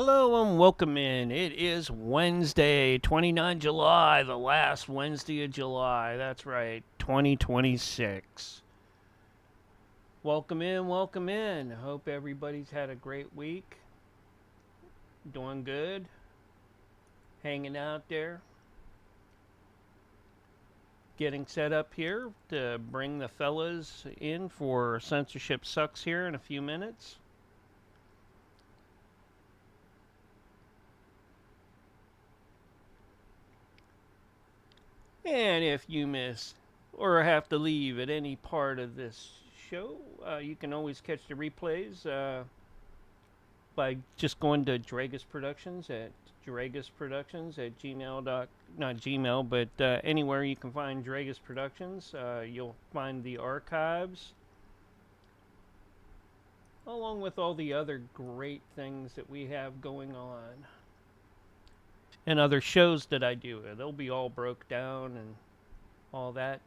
Hello and welcome in. It is Wednesday, 29 July, the last Wednesday of July. That's right, 2026. Welcome in, welcome in. Hope everybody's had a great week. Doing good. Hanging out there. Getting set up here to bring the fellas in for Censorship Sucks here in a few minutes. And if you miss or have to leave at any part of this show, you can always catch the replays by just going to DREAGUS Productions at Gmail not Gmail, but anywhere you can find DREAGUS Productions, you'll find the archives along with all the other great things that we have going on and other shows that I do. They'll be all broke down and all that.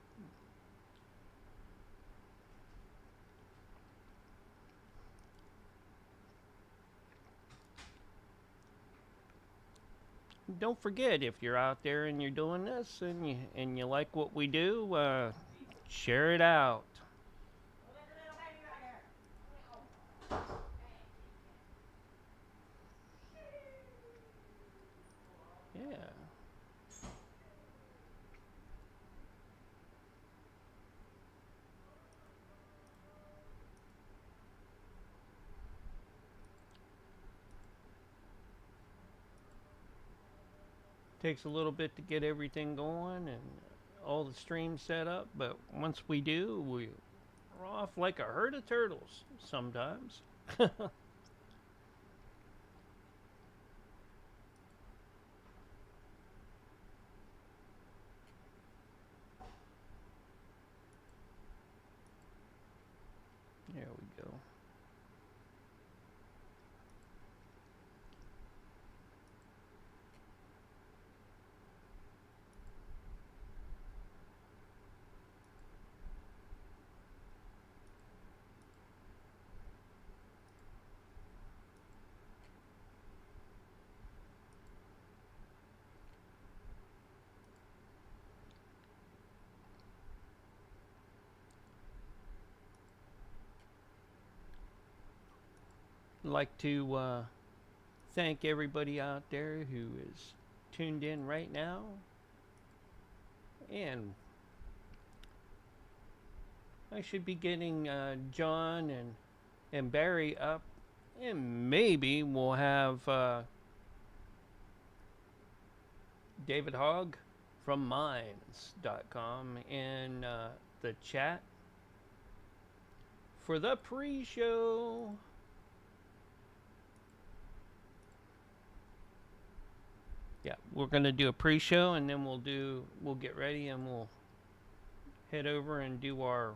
Don't forget, if you're out there and you're doing this and you like what we do, share it out. Yeah. Takes a little bit to get everything going and all the streams set up, but once we do, we're off like a herd of turtles sometimes. There we go. I'd like to thank everybody out there who is tuned in right now. And I should be getting John and Barry up, and maybe we'll have David Hogg from Minds.com in the chat for the pre-show. Yeah, we're gonna do a pre-show and then we'll get ready and we'll head over and do our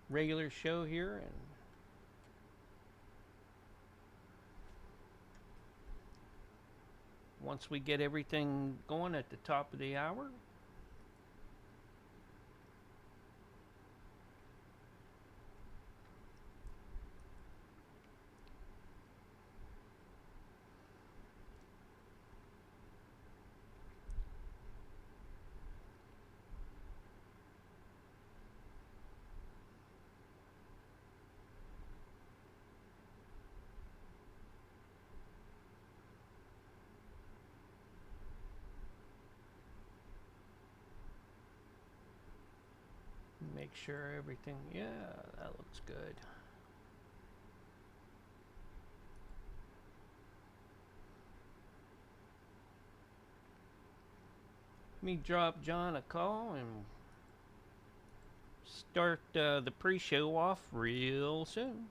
regular show here. And once we get everything going at the top of the hour, make sure everything, yeah, that looks good. Let me drop John a call and start the pre-show off real soon.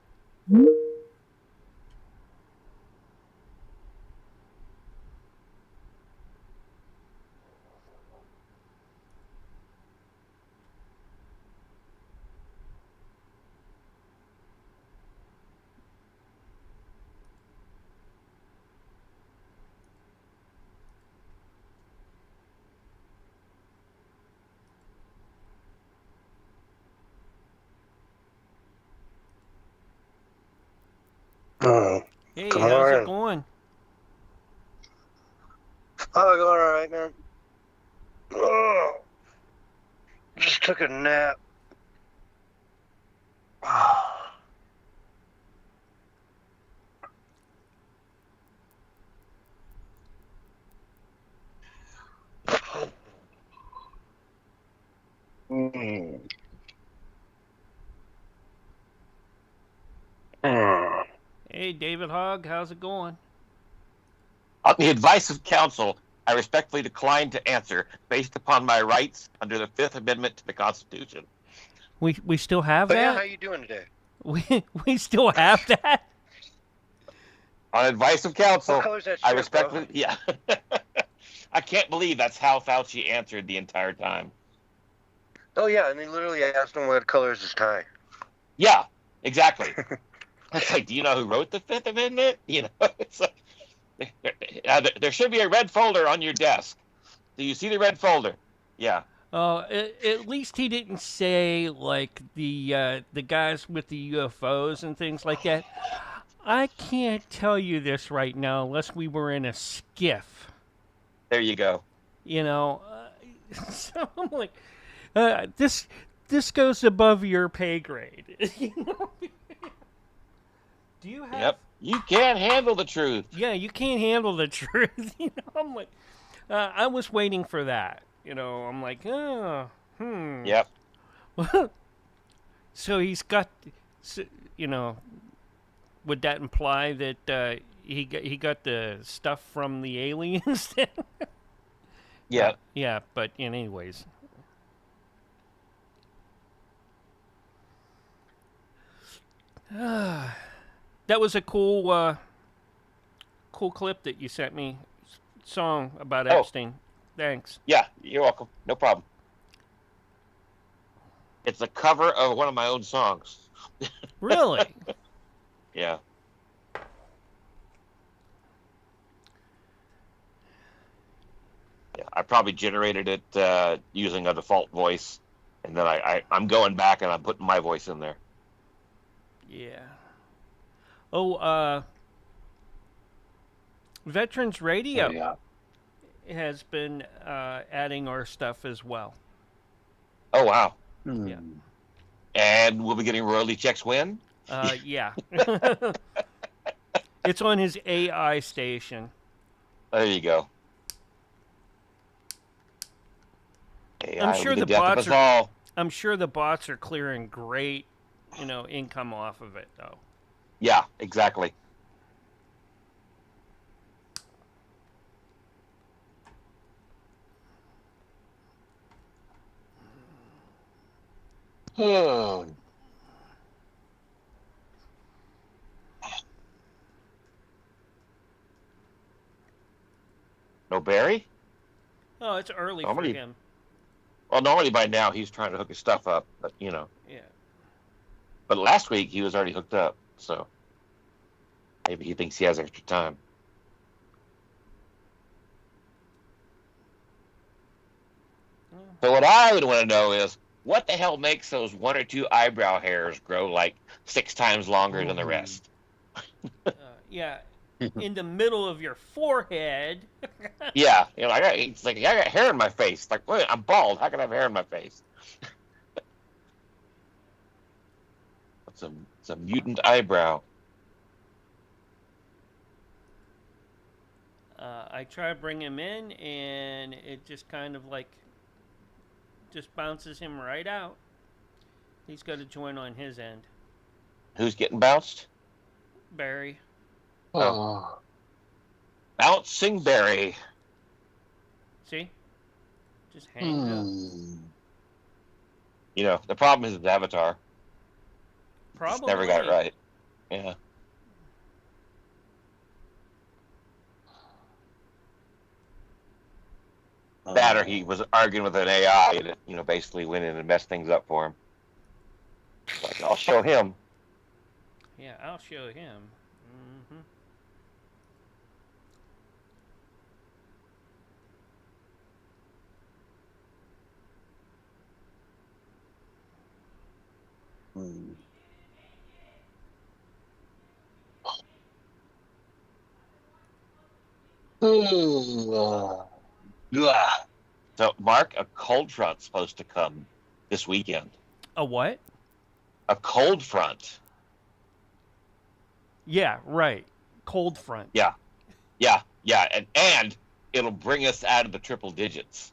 Hey, Good how's it morning. going? Oh, going all right, man. Oh, just took a nap. Mm. Mm. Hey, David Hogg, how's it going? On the advice of counsel, I respectfully decline to answer based upon my rights under the Fifth Amendment to the Constitution. We still have But yeah, how that? you doing today? We still have that? On advice of What counsel, color's that I shirt, bro? respectfully, yeah. I can't believe that's how Fauci answered the entire time. Oh yeah, and they literally asked him what color is his tie. Yeah, exactly. It's like, do you know who wrote the Fifth Amendment? You know, it's like, there should be a red folder on your desk. Do you see the red folder? Yeah. At least he didn't say like the guys with the UFOs and things like that. I can't tell you this right now unless we were in a skiff. There you go. You know, so I'm like, this goes above your pay grade. You know? Do you have? Yep. You can't handle the truth. Yeah, you can't handle the truth. You know, I'm like, I was waiting for that. You know, I'm like, oh, Yep. So he's got, you know, would that imply that he got the stuff from the aliens? Then? Yeah. Yeah, but anyways. That was a cool clip that you sent me. Song about Epstein. Thanks. Yeah, you're welcome. No problem. It's a cover of one of my own songs. Really? Yeah. Yeah, I probably generated it using a default voice, and then I'm going back and I'm putting my voice in there. Yeah. Oh, Veterans Radio has been adding our stuff as well. Oh, wow. Yeah. And we'll be getting royalty checks when? Yeah. It's on his AI station. There you go. I'm sure the bots are. All. I'm sure the bots are clearing great, income off of it, though. Yeah, exactly. Hmm. No Barry? Oh, it's early for him. Well, normally by now he's trying to hook his stuff up, but Yeah. But last week he was already hooked up, so maybe he thinks he has extra time. So what I would want to know is, what the hell makes those one or two eyebrow hairs grow like 6 times longer than the rest? Yeah, in the middle of your forehead. Yeah, I got hair in my face. Like, wait, I'm bald. How can I have hair in my face? It's a mutant eyebrow. I try to bring him in, and it just kind of just bounces him right out. He's got to join on his end. Who's getting bounced? Barry. Oh. Bouncing Barry. See? Just hangs up. The problem is his avatar. Probably. Just never got it right. Yeah. That or he was arguing with an AI that, basically went in and messed things up for him. Like, I'll show him. Yeah, I'll show him. Yeah. So, Mark, a cold front's supposed to come this weekend. A what? A cold front. Yeah, right. Cold front. Yeah, and it'll bring us out of the triple digits.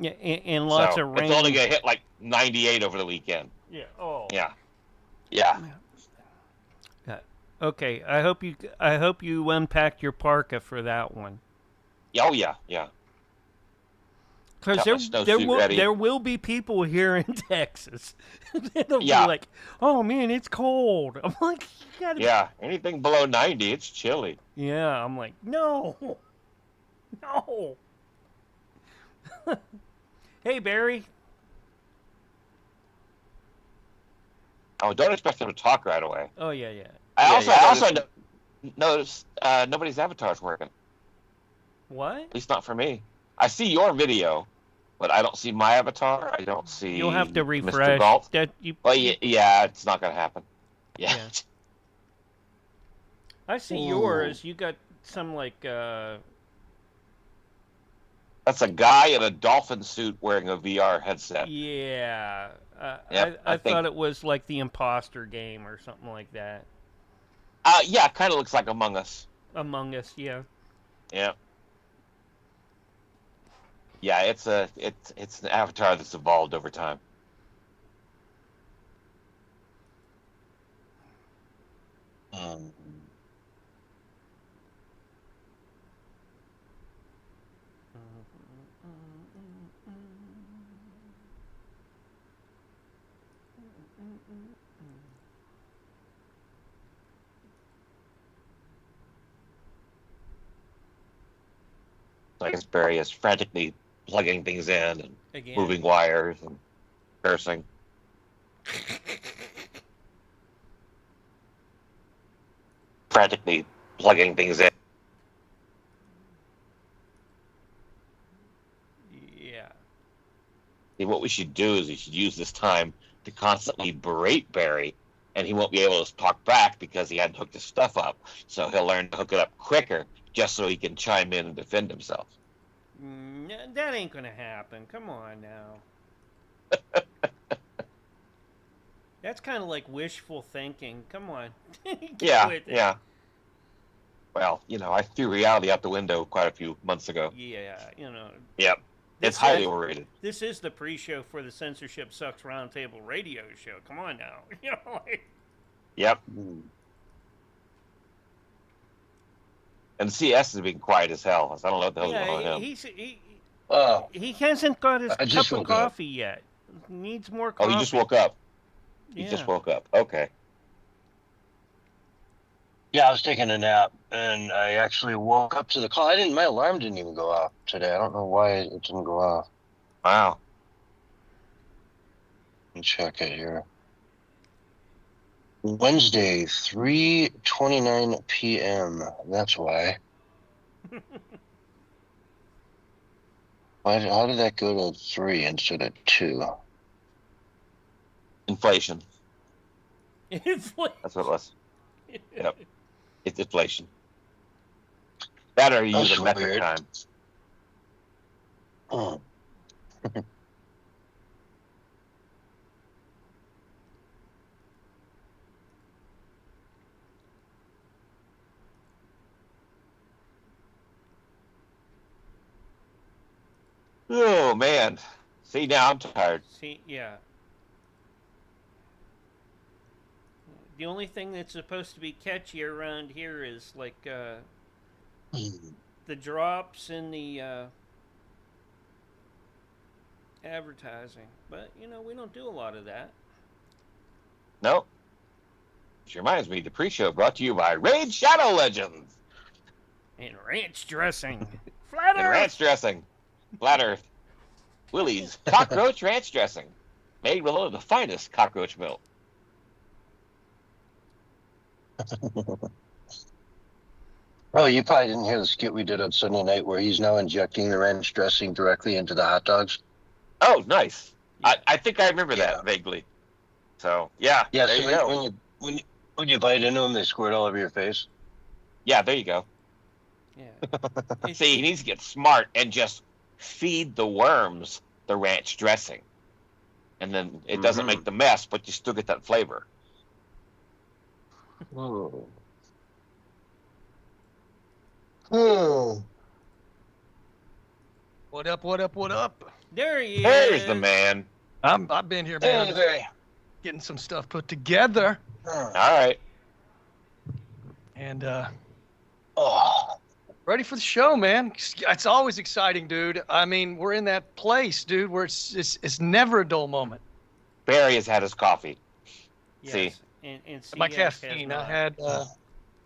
Yeah, and lots of rain. It's only gonna hit like 98 over the weekend. Yeah. Oh. Yeah. Okay. I hope you unpacked your parka for that one. Oh yeah. Because there will be people here in Texas that'll be like, "Oh man, it's cold." I'm like, "You gotta." Yeah, anything below 90, it's chilly. Yeah, I'm like, no. Hey, Barry. Oh, don't expect them to talk right away. Oh yeah. I also noticed nobody's avatar's working. What? At least not for me. I see your video, but I don't see my avatar. I don't see. You'll have to refresh. Mr. Galt. Well, yeah, it's not gonna happen. Yeah. I see yours. You got some like. That's a guy in a dolphin suit wearing a VR headset. Yeah. Yep, I thought it was like the imposter game or something like that. Yeah, kind of looks like Among Us. Among Us, yeah. Yeah. Yeah, it's an avatar that's evolved over time. I guess Barry is frantically plugging things in and moving wires and cursing. Frantically plugging things in. Yeah. See, what we should do is we should use this time to constantly berate Barry, and he won't be able to talk back because he hadn't hooked his stuff up. So he'll learn to hook it up quicker, just so he can chime in and defend himself. That ain't gonna happen. Come on now. That's kind of like wishful thinking. Come on. Yeah. Well, I threw reality out the window quite a few months ago. Yeah, Yep. It's highly overrated. This is the pre-show for the Censorship Sucks Roundtable radio show. Come on now. Yep. And CS is being quiet as hell. I don't know what the hell's going on with him. He hasn't got his cup of coffee yet. He needs more coffee. Oh, he just woke up. He just woke up. Okay. Yeah, I was taking a nap, and I actually woke up to the call. My alarm didn't even go off today. I don't know why it didn't go off. Wow. Let me check it here. Wednesday, 3:29 p.m. That's why. How did that go to 3 instead of 2? Inflation. That's what it was. Yep. It's inflation. That or you use a metric time. Oh. Oh, man. See, now I'm tired. See, yeah. The only thing that's supposed to be catchy around here is like the drops in the advertising. But, we don't do a lot of that. Nope. Which reminds me, the pre-show brought to you by Raid Shadow Legends. And ranch dressing. Flat Earth. And ranch dressing. Flat Earth. Willie's Cockroach Ranch Dressing. Made with all of the finest cockroach milk. Oh, you probably didn't hear the skit we did on Sunday night where he's now injecting the ranch dressing directly into the hot dogs. Oh, nice. Yeah. I think I remember that vaguely. So, yeah. Yeah, there so you go. when you bite into them, they squirt all over your face. Yeah, there you go. Yeah. See, he needs to get smart and just feed the worms the ranch dressing. And then it doesn't make the mess, but you still get that flavor. Oh. Oh. What up? What up? What up? There he is. There's the man. I've been here, man. Hey, very. Getting some stuff put together, All right. and Oh. ready for the show, man. It's always exciting, dude. I mean, we're in that place, dude, where it's never a dull moment. Barry has had his coffee. Yes. See. And My CS has caffeine. I not.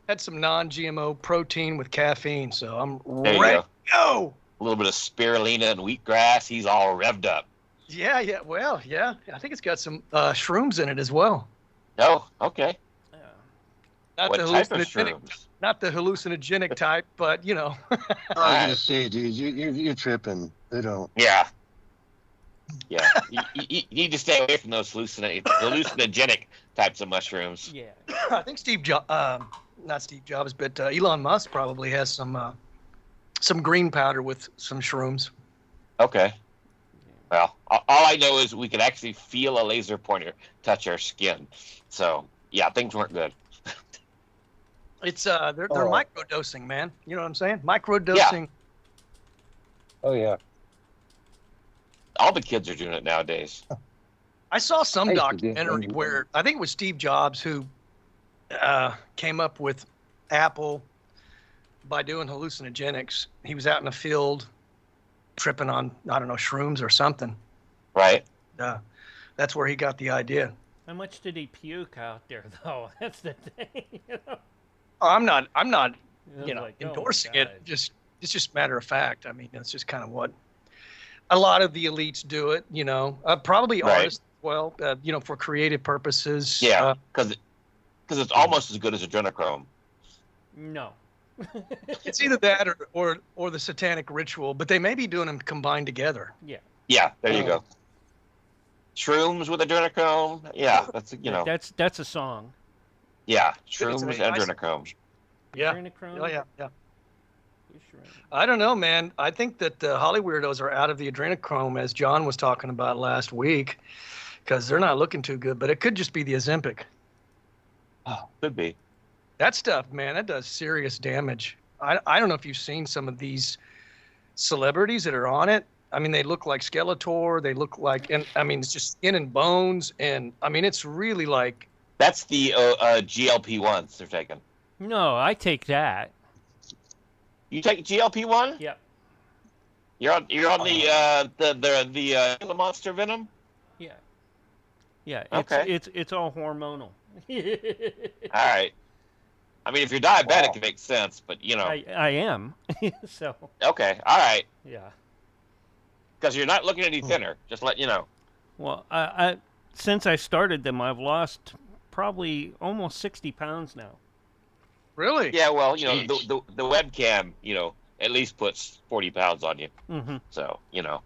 had some non-GMO protein with caffeine, so I'm There you ready go. to go. A little bit of spirulina and wheatgrass. He's all revved up. Yeah. Well, yeah. I think it's got some shrooms in it as well. Oh, okay. Yeah. Not What the type of hallucinogenic, shrooms? not the hallucinogenic type, but you know. I was gonna say, dude, you're tripping. They don't. Yeah. Yeah. You need to stay away from those hallucinogenic types of mushrooms. Yeah. I think not Steve Jobs, but Elon Musk probably has some green powder with some shrooms. Okay. Well, all I know is we could actually feel a laser pointer touch our skin. So, yeah, things weren't good. It's they're Oh. microdosing, man. You know what I'm saying? Microdosing. Oh yeah. All the kids are doing it nowadays. I saw some I used to do documentary it. where I think it was Steve Jobs who came up with Apple by doing hallucinogenics. He was out in the field tripping on, I don't know, shrooms or something. Right? That's where he got the idea. How much did he puke out there, though? That's the thing. You know? Oh, I'm not, It was you know, like, oh my endorsing God. it. It's just matter of fact. I mean, it's just kind of what a lot of the elites do it. You know, probably Right. artists. Well, you know, for creative purposes. Yeah, because it's almost as good as adrenochrome. No. It's either that or the satanic ritual, but they may be doing them combined together. Yeah. Yeah, there you go. Shrooms with adrenochrome. Yeah, that's, you know. That's a song. Yeah, It's shrooms a and nice- adrenochrome. Yeah. Adrenochrome? Oh, yeah. You sure? I don't know, man. I think that the Hollyweirdos are out of the adrenochrome, as John was talking about last week, because they're not looking too good. But it could just be the Ozempic. Oh, could be. That stuff, man, that does serious damage. I don't know if you've seen some of these celebrities that are on it. I mean, they look like Skeletor. They look like, and I mean, it's just skin and bones. And I mean, it's really like, That's the GLP-1s they're taking. No, I take that. You take GLP-1? Yep. You're on the monster venom? Yeah. Yeah. Okay. It's all hormonal. All right. I mean, if you're diabetic, Wow. it makes sense, but, you know. I am. So, Okay, all right. yeah. Because you're not looking any thinner. Just let you know. Well, I since I started them, I've lost probably almost 60 pounds now. really? Yeah, well, you know, Jeez. the webcam, you know, at least puts 40 pounds on you. Mm-hmm. So, you know.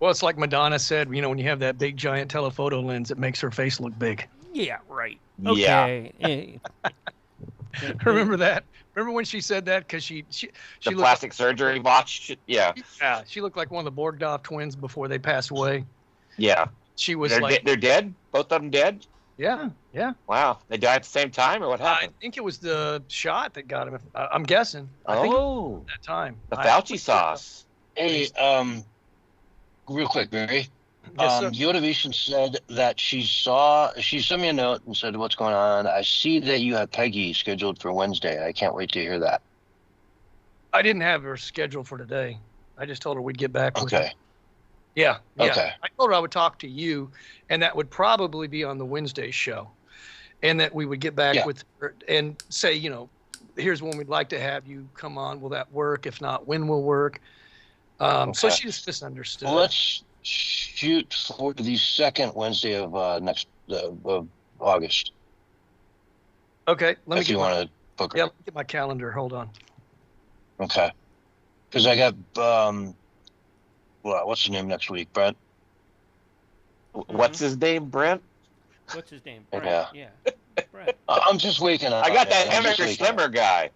Well, it's like Madonna said, you know, when you have that big giant telephoto lens, it makes her face look big. Yeah, right. Yeah. Okay. Remember that? Remember when she said that? Because she The looked, plastic surgery botch. Yeah. yeah, she looked like one of the Borgdorf twins before they passed away. Yeah. She was They're, like, they're dead? Both of them dead? yeah. Wow. They died at the same time, or what I happened? think it was the shot that got him. I'm guessing. I think Oh, at that time. the Fauci sauce. Hey, real quick, Barry. Yes, sir. Yoda Vision said that she sent me a note and said, "What's going on? I see that you have Peggy scheduled for Wednesday. I can't wait to hear that." I didn't have her scheduled for today. I just told her we'd get back with her. Okay. Yeah. Okay. I told her I would talk to you, and that would probably be on the Wednesday show, and that we would get back Yeah. with her and say, you know, here's when we'd like to have you come on. Will that work? If not, when will work? So Okay. she just misunderstood. Well, let's shoot for the second Wednesday of of August. Okay. Let me If get you my, want to book her. yeah, let me get my calendar. Hold on. Okay. Because I got what's his name next week, Brent? What's his name, Brent? What's his name? Yeah. Brent. Yeah. Brent. I'm just waking up. I got that man. I'm just Emmer waking up. Slimmer guy.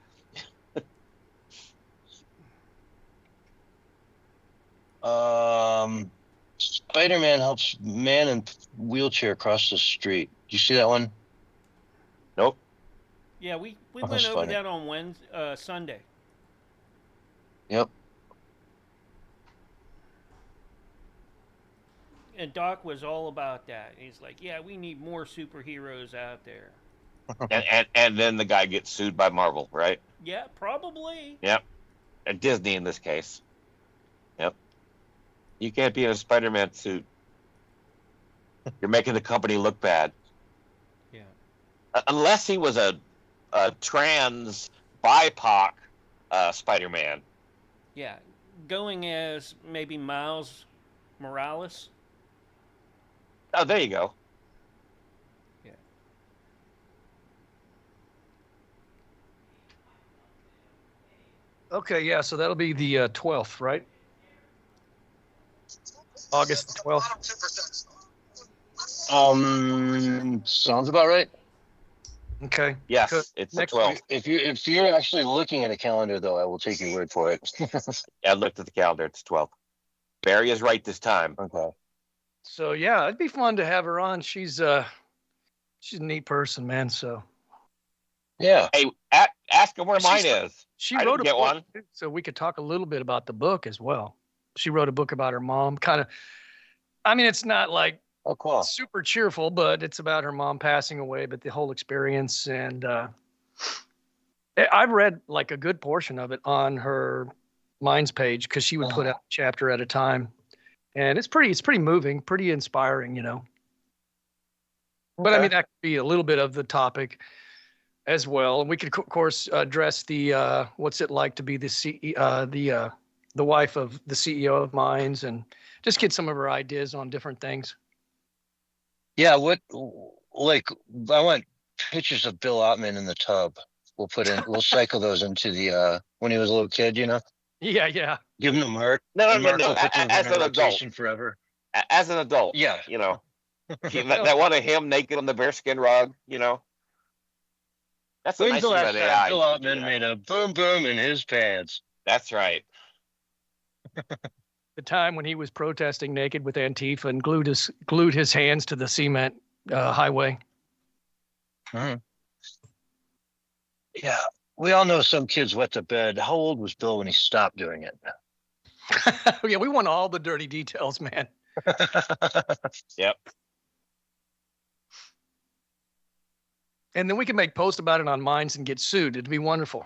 Spider-Man helps man in wheelchair cross the street. Did you see that one? Nope. Yeah, we Oh, went that's over funny. that on Sunday. Yep. And Doc was all about that. He's like, yeah, we need more superheroes out there. And then the guy gets sued by Marvel, right? Yeah, probably. Yep. And Disney in this case. Yep. You can't be in a Spider-Man suit. You're making the company look bad. Yeah. Unless he was a trans BIPOC Spider-Man. Yeah. Going as maybe Miles Morales. Oh, there you go. Yeah. Okay, yeah, so that'll be the 12th, right? August the 12th. Sounds about right. Okay. Yes, Good. it's Next the 12th. If you're actually looking at a calendar, though, I will take your word for it. I looked at the calendar. It's 12th. Barry is right this time. Okay. So yeah, it'd be fun to have her on. She's a neat person, man. So Yeah. Hey, ask him where mine is. she I wrote didn't get book, one. too, so we could talk a little bit about the book as well. She wrote a book about her mom. Kind of, I mean, it's not like Oh, cool. super cheerful, but it's about her mom passing away, but the whole experience. And I've read like a good portion of it on her Minds page because she would put out a chapter at a time. And it's pretty moving, pretty inspiring, you know. But I mean, that could be a little bit of the topic as well. And we could, of course, address the what's it like to be the wife of the CEO of Minds, and just get some of her ideas on different things. Yeah. I want pictures of Bill Ottman in the tub. We'll cycle those into the when he was a little kid, you know. Yeah. Give him the mark. No. Will put them As in an rotation adult. forever. As an adult. Yeah. You know. that one of him naked on the bearskin rug, you know. That's the When's nice the thing last about time AI. Bill Ottman made a boom boom in his pants? That's right. The time when he was protesting naked with Antifa and glued his hands to the cement highway. Yeah. We all know some kids wet the bed. How old was Bill when he stopped doing it? Yeah, we want all the dirty details, man. Yep. And then we can make posts about it on Minds and get sued. It'd be wonderful.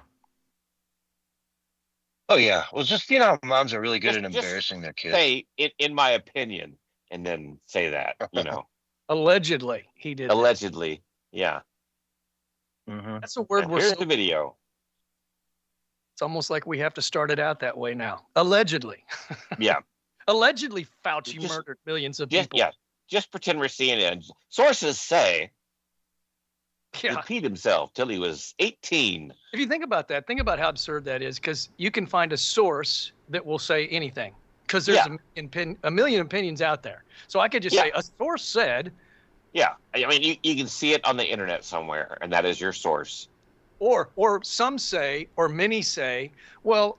Oh yeah. Well, just moms are really good at Just embarrassing their kids. Say in my opinion, and then say that, you know. Allegedly, he did. Allegedly, yeah. Mm-hmm. That's a word And we're here's so. the video. It's almost like we have to start it out that way now. Allegedly. Yeah. Allegedly, Fauci Just- murdered millions of Just people. just pretend we're seeing it. Sources say Yeah. he peed himself till he was 18. If you think about that, think about how absurd that is, because you can find a source that will say anything, because there's a million opinions out there. So I could just say a source said, Yeah. I mean, you can see it on the internet somewhere, and that is your source. or some say, or many say, well,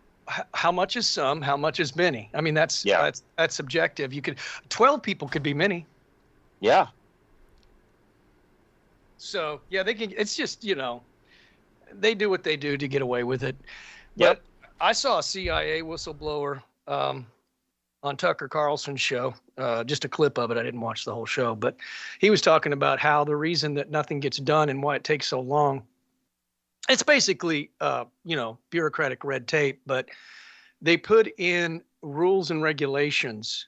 how much is some? How much is many? I mean, that's subjective. 12 people could be many. Yeah. So yeah, they can. It's just, they do what they do to get away with it. Yep. But I saw a CIA whistleblower on Tucker Carlson's show, just a clip of it. I didn't watch the whole show, but he was talking about how the reason that nothing gets done and why it takes so long. It's basically, bureaucratic red tape, but they put in rules and regulations,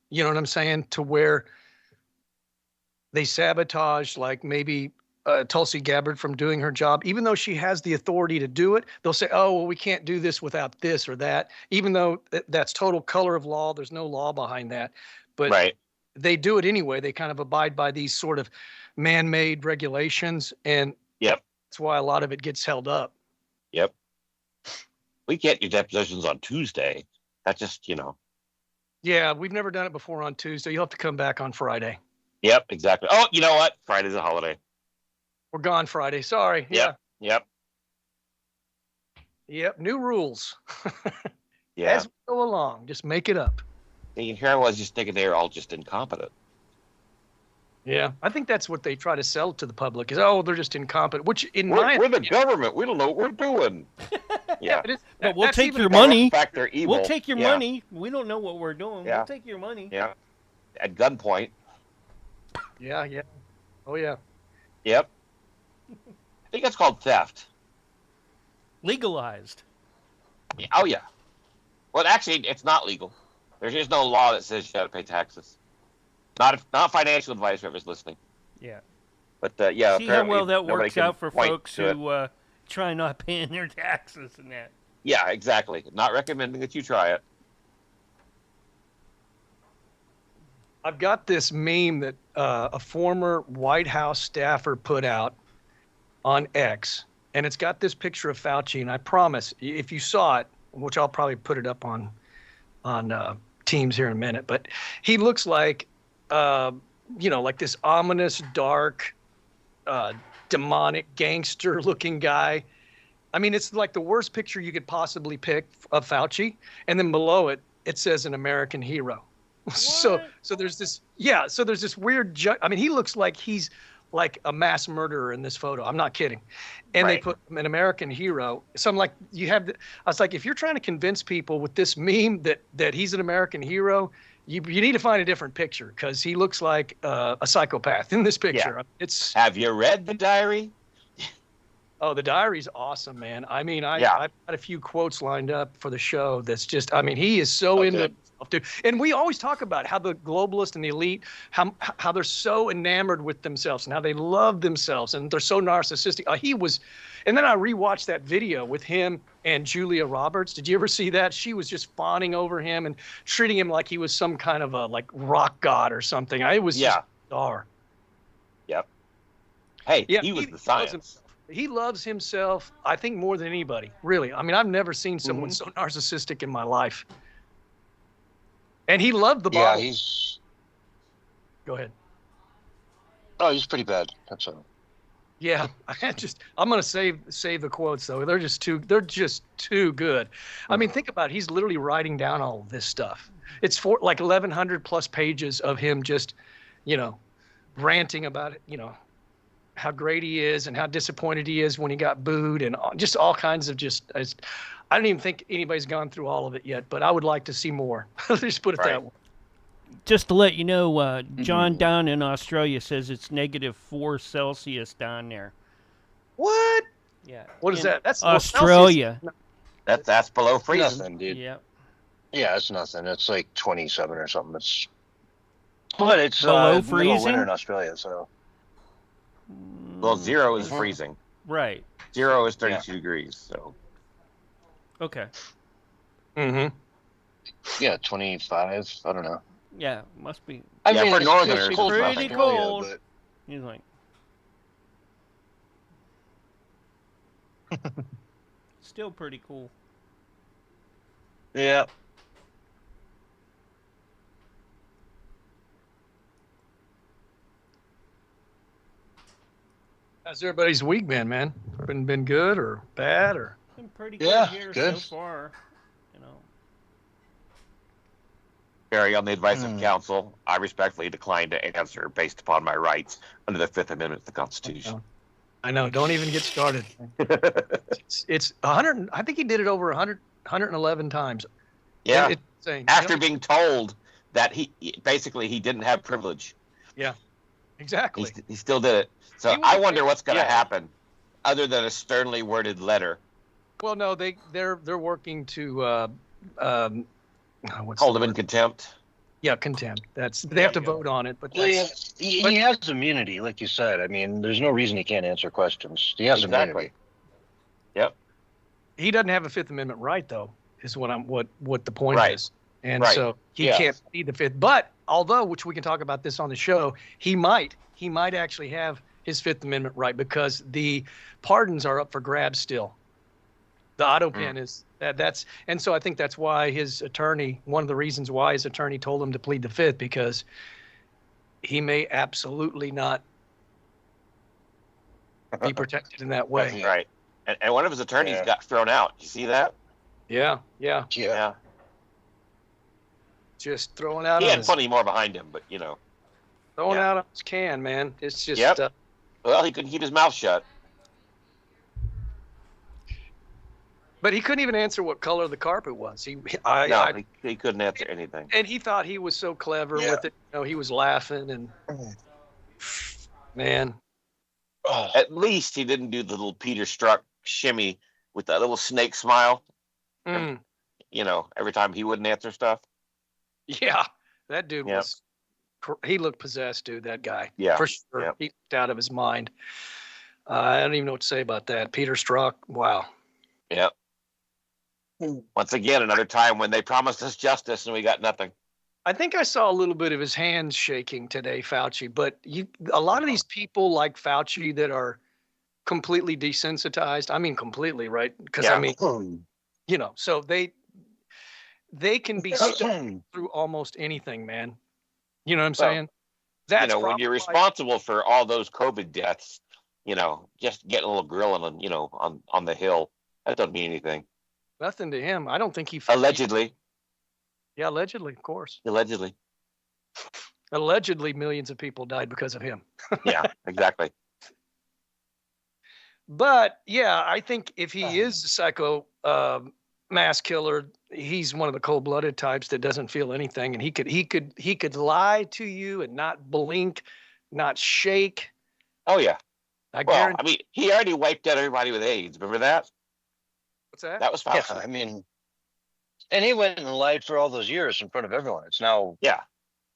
you know what I'm saying, to where they sabotage, like maybe Tulsi Gabbard from doing her job, even though she has the authority to do it. They'll say, oh, well, we can't do this without this or that, even though that's total color of law. There's no law behind that. But they do it anyway. They kind of abide by these sort of man-made regulations. And that's why a lot of it gets held up. Yep. We get your depositions on Tuesday. That just, Yeah, we've never done it before on Tuesday. You'll have to come back on Friday. Yep, exactly. Oh, you know what? Friday's a holiday. We're gone Friday. Sorry. Yep. Yep. New rules. Yeah. As we go along, just make it up. And here I was just thinking they were all just incompetent. Yeah, I think that's what they try to sell to the public is, oh, they're just incompetent, which in We're the government. We don't know what we're doing. Yeah. But we'll that's take even your a- money. In fact, they're evil. We'll take your Yeah. money. We don't know what we're doing. Yeah. We'll take your money. Yeah. At gunpoint. Yeah. Oh, yeah. Yep. I think that's called theft. Legalized. Yeah. Oh, yeah. Well, actually, it's not legal. There's just no law that says you got to pay taxes. Not financial advice, whoever's listening. Yeah. But, yeah, See how apparently well that nobody works can out for point folks to it. who try not paying their taxes and that. Yeah, exactly. Not recommending that you try it. I've got this meme that a former White House staffer put out on X, and it's got this picture of Fauci. And I promise, if you saw it, which I'll probably put it up on Teams here in a minute, but he looks like, like this ominous, dark, demonic, gangster-looking guy. I mean, it's like the worst picture you could possibly pick of Fauci, and then below it, it says an American hero. So there's this, so there's this weird, I mean, he looks like he's like a mass murderer in this photo. I'm not kidding. And They put an American hero. So I'm like, I was like, if you're trying to convince people with this meme that he's an American hero, you need to find a different picture because he looks like a psychopath in this picture. Yeah. Have you read the diary? Oh, the diary's awesome, man. I mean, I've got a few quotes lined up for the show. That's just, I mean, he is so into himself, dude. And we always talk about how the globalists and the elite, how they're so enamored with themselves and how they love themselves and they're so narcissistic. And then I rewatched that video with him and Julia Roberts. Did you ever see that? She was just fawning over him and treating him like he was some kind of a rock god or something. It was just bizarre. Yep. Hey, he was the science. He loves himself, I think, more than anybody, really. I mean, I've never seen someone so narcissistic in my life. And he loved the bottle. Yeah, Go ahead. Oh, he's pretty bad. That's all. Yeah, I'm gonna save the quotes though. They're just too good. I mean, think about it. He's literally writing down all of this stuff. It's for like 1,100 plus pages of him just, ranting about it, how great he is and how disappointed he is when he got booed and just all kinds of I don't even think anybody's gone through all of it yet, but I would like to see more. Let's just put it that way. Just to let you know, John down in Australia says it's -4 Celsius down there. What? Yeah. What is that? That's Australia. That's below freezing. Nothing, dude. Yeah. Yeah, it's nothing. It's like 27 or something. But it's below middle of freezing winter in Australia, so. Well, 0 is freezing. Right. 0 is 32 degrees. So. Okay. Mm-hmm. Yeah, 25. I don't know. Yeah, must be. I Yeah, mean, for it's northerners, it's cold in pretty Australia, cold. but- He's like. Still pretty cool. Yeah. How's everybody's week been, man? Been good or bad or? Been pretty good Yeah, here good. so far. Barry, on the advice of counsel, I respectfully decline to answer based upon my rights under the Fifth Amendment of the Constitution. I know. Don't even get started. It's 100. I think he did it over 111 times. Yeah. It's insane. After being told that he didn't have privilege. Yeah. Exactly. He still did it. So I wonder what's going to happen, other than a sternly worded letter. Well, no, they're working to Hold him in contempt. Yeah, contempt. They have to vote on it, but Well, he has immunity, like you said. I mean, there's no reason he can't answer questions. He has immunity. Yep. He doesn't have a Fifth Amendment right, though. Is what the point is, and so he can't be the Fifth. But although, which we can talk about this on the show, he might actually have his Fifth Amendment right because the pardons are up for grabs still. The auto pen is and so I think that's why his attorney, one of the reasons why his attorney told him to plead the Fifth, because he may absolutely not be protected in that way. Right. And one of his attorneys got thrown out. You see that? Yeah. Just throwing out He on had his, plenty more behind him, but you know. throwing yeah. out on his can, man. It's just Yep. Well, he couldn't keep his mouth shut. but he couldn't even answer what color the carpet was. He couldn't answer anything. and he thought he was so clever with it. You know, he was laughing and man. At least he didn't do the little Peter Struck shimmy with that little snake smile. Mm. You know, every time he wouldn't answer stuff. Yeah, that dude was. He looked possessed, dude. That guy. Yeah, for sure. Yep. He looked out of his mind. I don't even know what to say about that. Peter Struck. Wow. Yep. Once again, another time when they promised us justice and we got nothing. I think I saw a little bit of his hands shaking today, Fauci. But a lot of these people like Fauci that are completely desensitized. I mean, completely, right? Because I mean, you know, so they can be stuck through almost anything, man. You know what I'm saying? That's when you're responsible for all those COVID deaths, you know, just getting a little grilling on, you know, on the Hill, that doesn't mean anything. Nothing to him. I don't think he. Allegedly. Yeah, allegedly, of course. Allegedly. Allegedly, millions of people died because of him. Yeah, exactly. But yeah, I think if he is a psycho mass killer, he's one of the cold-blooded types that doesn't feel anything, and he could lie to you and not blink, not shake. Oh yeah. I guarantee. I mean, he already wiped out everybody with AIDS. Remember that? What's that? That was Fauci. Yeah, I mean, and he went and lied for all those years in front of everyone. It's now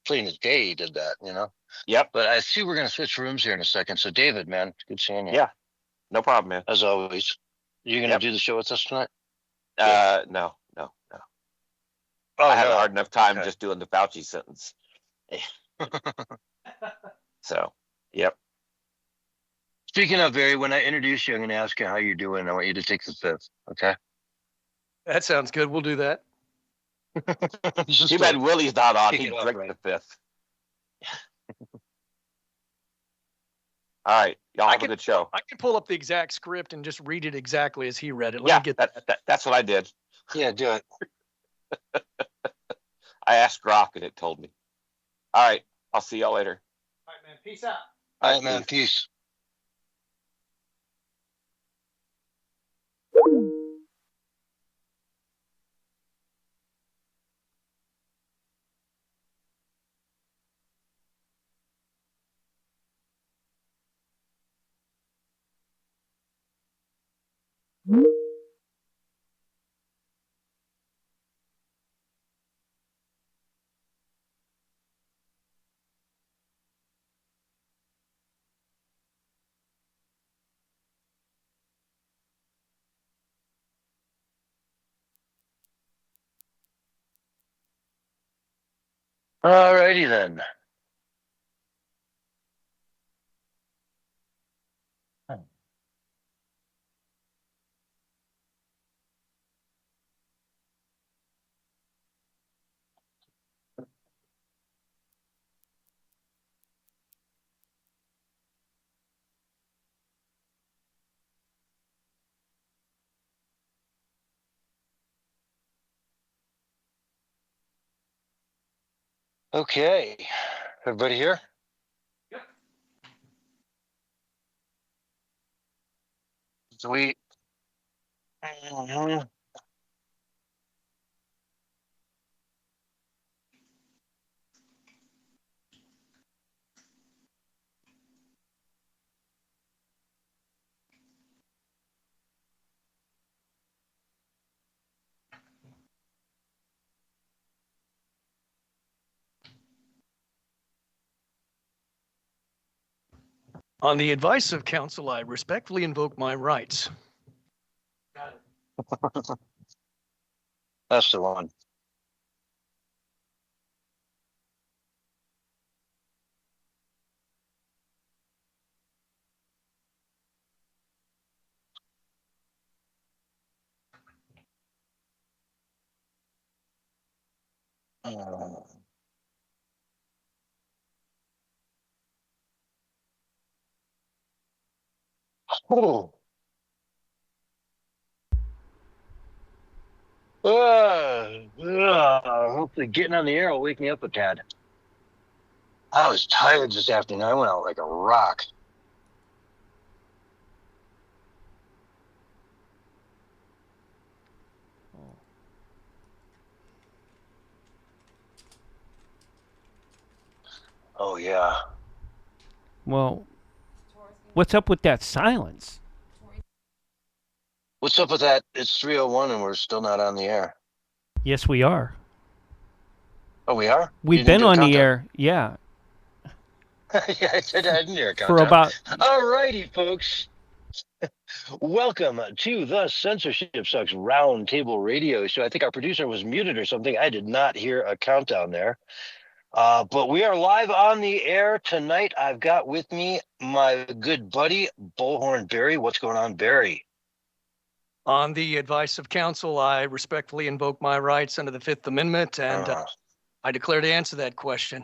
plain as day he did that, you know? Yep. But I see we're going to switch rooms here in a second. So, David, man, good seeing you. Yeah. No problem, man. As always. You going to do the show with us tonight? No. Oh, I had a hard enough time just doing the Fauci sentence. So, yep. Speaking of, Barry, when I introduce you, I'm going to ask you how you're doing. I want you to take the fifth, okay? That sounds good. We'll do that. Too bad Willie's not on. He'd drink the fifth. All right. Y'all have a good show. I can pull up the exact script and just read it exactly as he read it. Let me get that. That's what I did. Yeah, do it. I asked Grok and it told me. All right. I'll see y'all later. All right, man. Peace out. All right, man. Peace. All righty then. Okay. Everybody here? Yep. Sweet. On the advice of counsel, I respectfully invoke my rights. Got it. That's the one. Oh. hopefully getting on the air will wake me up a tad. I was tired this afternoon. I went out like a rock. Oh, yeah. Well, what's up with that silence? What's up with that? It's 3:01 and we're still not on the air. Yes, we are. Oh, we are? We've been on the air, yeah. Yeah, I didn't hear a countdown. For about... All righty, folks. Welcome to the Censorship Sucks Roundtable Radio Show. I think our producer was muted or something. I did not hear a countdown there. But we are live on the air tonight. I've got with me my good buddy, Bullhorn Barry. What's going on, Barry? On the advice of counsel, I respectfully invoke my rights under the Fifth Amendment, and I declare to answer that question.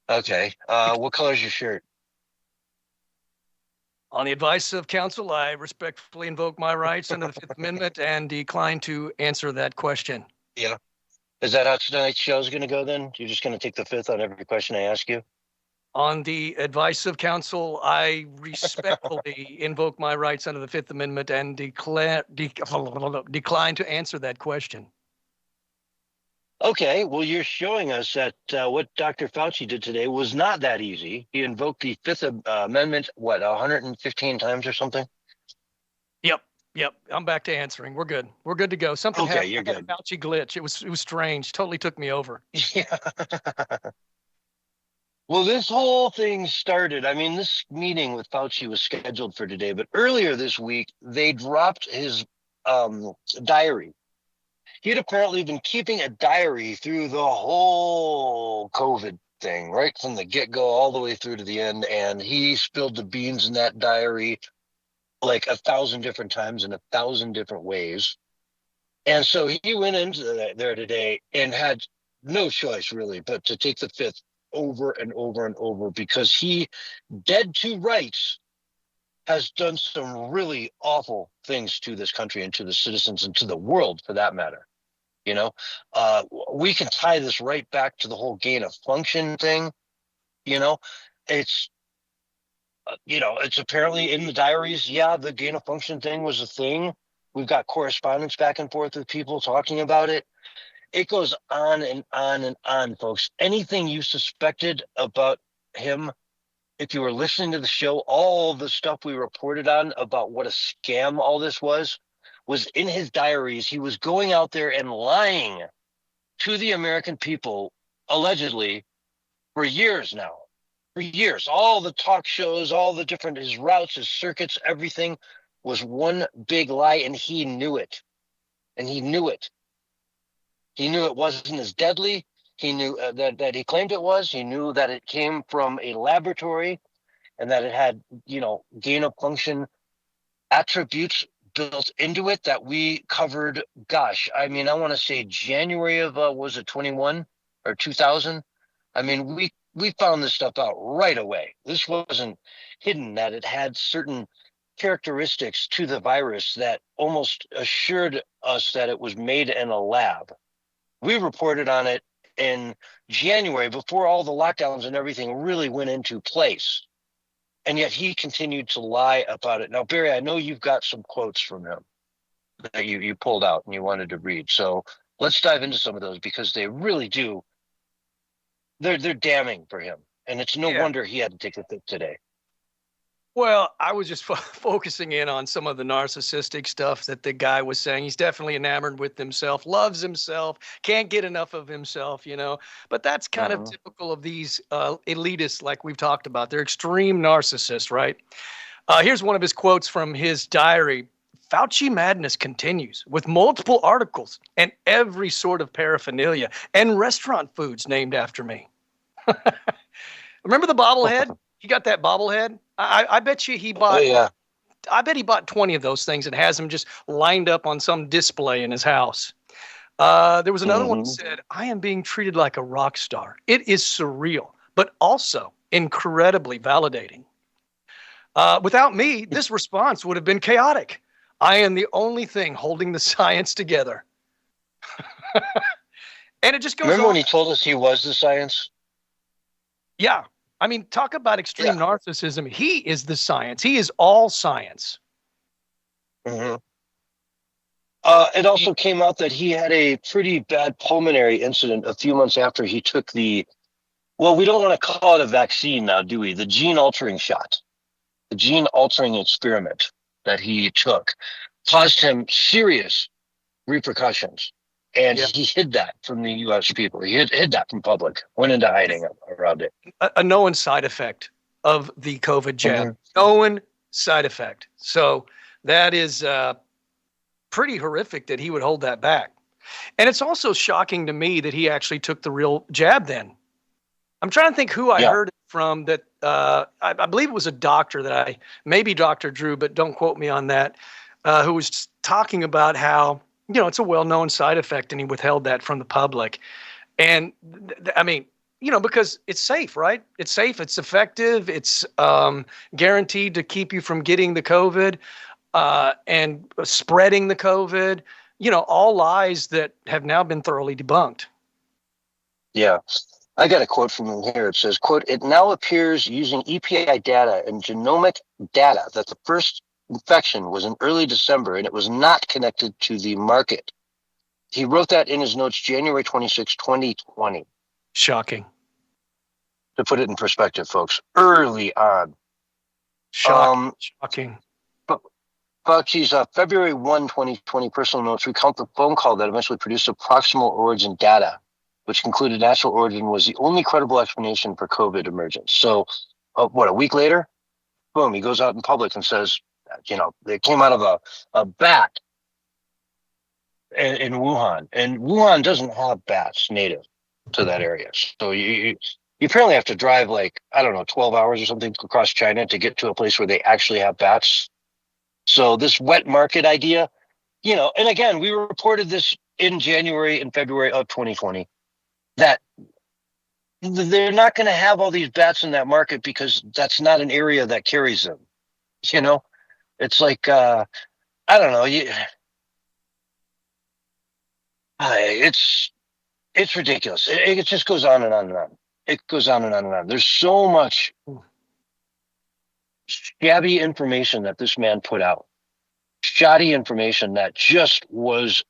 Okay. What color is your shirt? On the advice of counsel, I respectfully invoke my rights under the Fifth Amendment and decline to answer that question. Yeah. Is that how tonight's show is going to go then? You're just going to take the fifth on every question I ask you? On the advice of counsel, I respectfully invoke my rights under the Fifth Amendment and decline to answer that question. Okay, well, you're showing us that what Dr. Fauci did today was not that easy. He invoked the Fifth Amendment, 115 times or something? Yep. I'm back to answering. We're good. We're good to go. Something okay, happened. You're good. A Fauci glitch. It was strange. Totally took me over. Yeah. Well, this whole thing started, I mean, this meeting with Fauci was scheduled for today, but earlier this week, they dropped his diary. He had apparently been keeping a diary through the whole COVID thing, right from the get-go all the way through to the end, and he spilled the beans in that diary like 1,000 different times in 1,000 different ways. And so he went into there today and had no choice really but to take the fifth over and over and over, because he, dead to rights, has done some really awful things to this country and to the citizens and to the world for that matter. You know, we can tie this right back to the whole gain of function thing. You know, it's apparently in the diaries. Yeah, the gain of function thing was a thing. We've got correspondence back and forth with people talking about it. It goes on and on and on, folks. Anything you suspected about him, if you were listening to the show, all the stuff we reported on about what a scam all this was in his diaries. He was going out there and lying to the American people, allegedly, for years now. For years. All the talk shows, all the different, his routes, his circuits, everything was one big lie, and he knew it. And he knew it. He knew it wasn't as deadly. He knew that he claimed it was. He knew that it came from a laboratory and that it had, gain of function attributes built into it that we covered. Gosh, I mean, I want to say January of, was it 21 or 2000? I mean, we found this stuff out right away. This wasn't hidden, that it had certain characteristics to the virus that almost assured us that it was made in a lab. We reported on it in January before all the lockdowns and everything really went into place. And yet he continued to lie about it. Now, Barry, I know you've got some quotes from him that you pulled out and you wanted to read. So let's dive into some of those, because they really do. They're damning for him. And it's no wonder he had to take the fifth today. Well, I was just focusing in on some of the narcissistic stuff that the guy was saying. He's definitely enamored with himself, loves himself, can't get enough of himself, But that's kind of typical of these elitists like we've talked about. They're extreme narcissists, right? Here's one of his quotes from his diary. Fauci madness continues with multiple articles and every sort of paraphernalia and restaurant foods named after me. Remember the bobblehead? You got that bobblehead? I bet you he bought. Oh, yeah. I bet he bought 20 of those things and has them just lined up on some display in his house. There was another one that said, "I am being treated like a rock star. It is surreal, but also incredibly validating. Without me, this response would have been chaotic. I am the only thing holding the science together." And it just goes Remember on. when he told us he was the science? Yeah. I mean, talk about extreme narcissism. He is the science. He is all science. Mm-hmm. It also came out that he had a pretty bad pulmonary incident a few months after he took well, we don't want to call it a vaccine now, do we? The gene altering shot, the gene altering experiment that he took caused him serious repercussions. And he hid that from the U.S. people. He hid that from public, went into hiding around it. A known side effect of the COVID jab. Known side effect. So that is pretty horrific that he would hold that back. And it's also shocking to me that he actually took the real jab then. I'm trying to think who I heard it from that I believe it was a doctor that maybe Dr. Drew, but don't quote me on that, who was talking about how, it's a well-known side effect and he withheld that from the public. And I mean, because it's safe, right? It's safe. It's effective. It's guaranteed to keep you from getting the COVID and spreading the COVID, all lies that have now been thoroughly debunked. Yeah. I got a quote from him here. It says, quote, "It now appears using EPI data and genomic data that the first infection was in early December and it was not connected to the market." He wrote that in his notes January 26, 2020. Shocking. To put it in perspective, folks, early on. Shocking. Fauci's February 1, 2020 personal notes recount the phone call that eventually produced the proximal origin data, which concluded natural origin was the only credible explanation for COVID emergence. So, a week later, boom, he goes out in public and says, they came out of a bat in Wuhan. And Wuhan doesn't have bats native to that area. So you apparently have to drive 12 hours or something across China to get to a place where they actually have bats. So this wet market idea, and again, we reported this in January and February of 2020, that they're not going to have all these bats in that market because that's not an area that carries them. It's like, I don't know. It's ridiculous. It just goes on and on and on. It goes on and on and on. There's so much shabby information that this man put out. Shoddy information that just was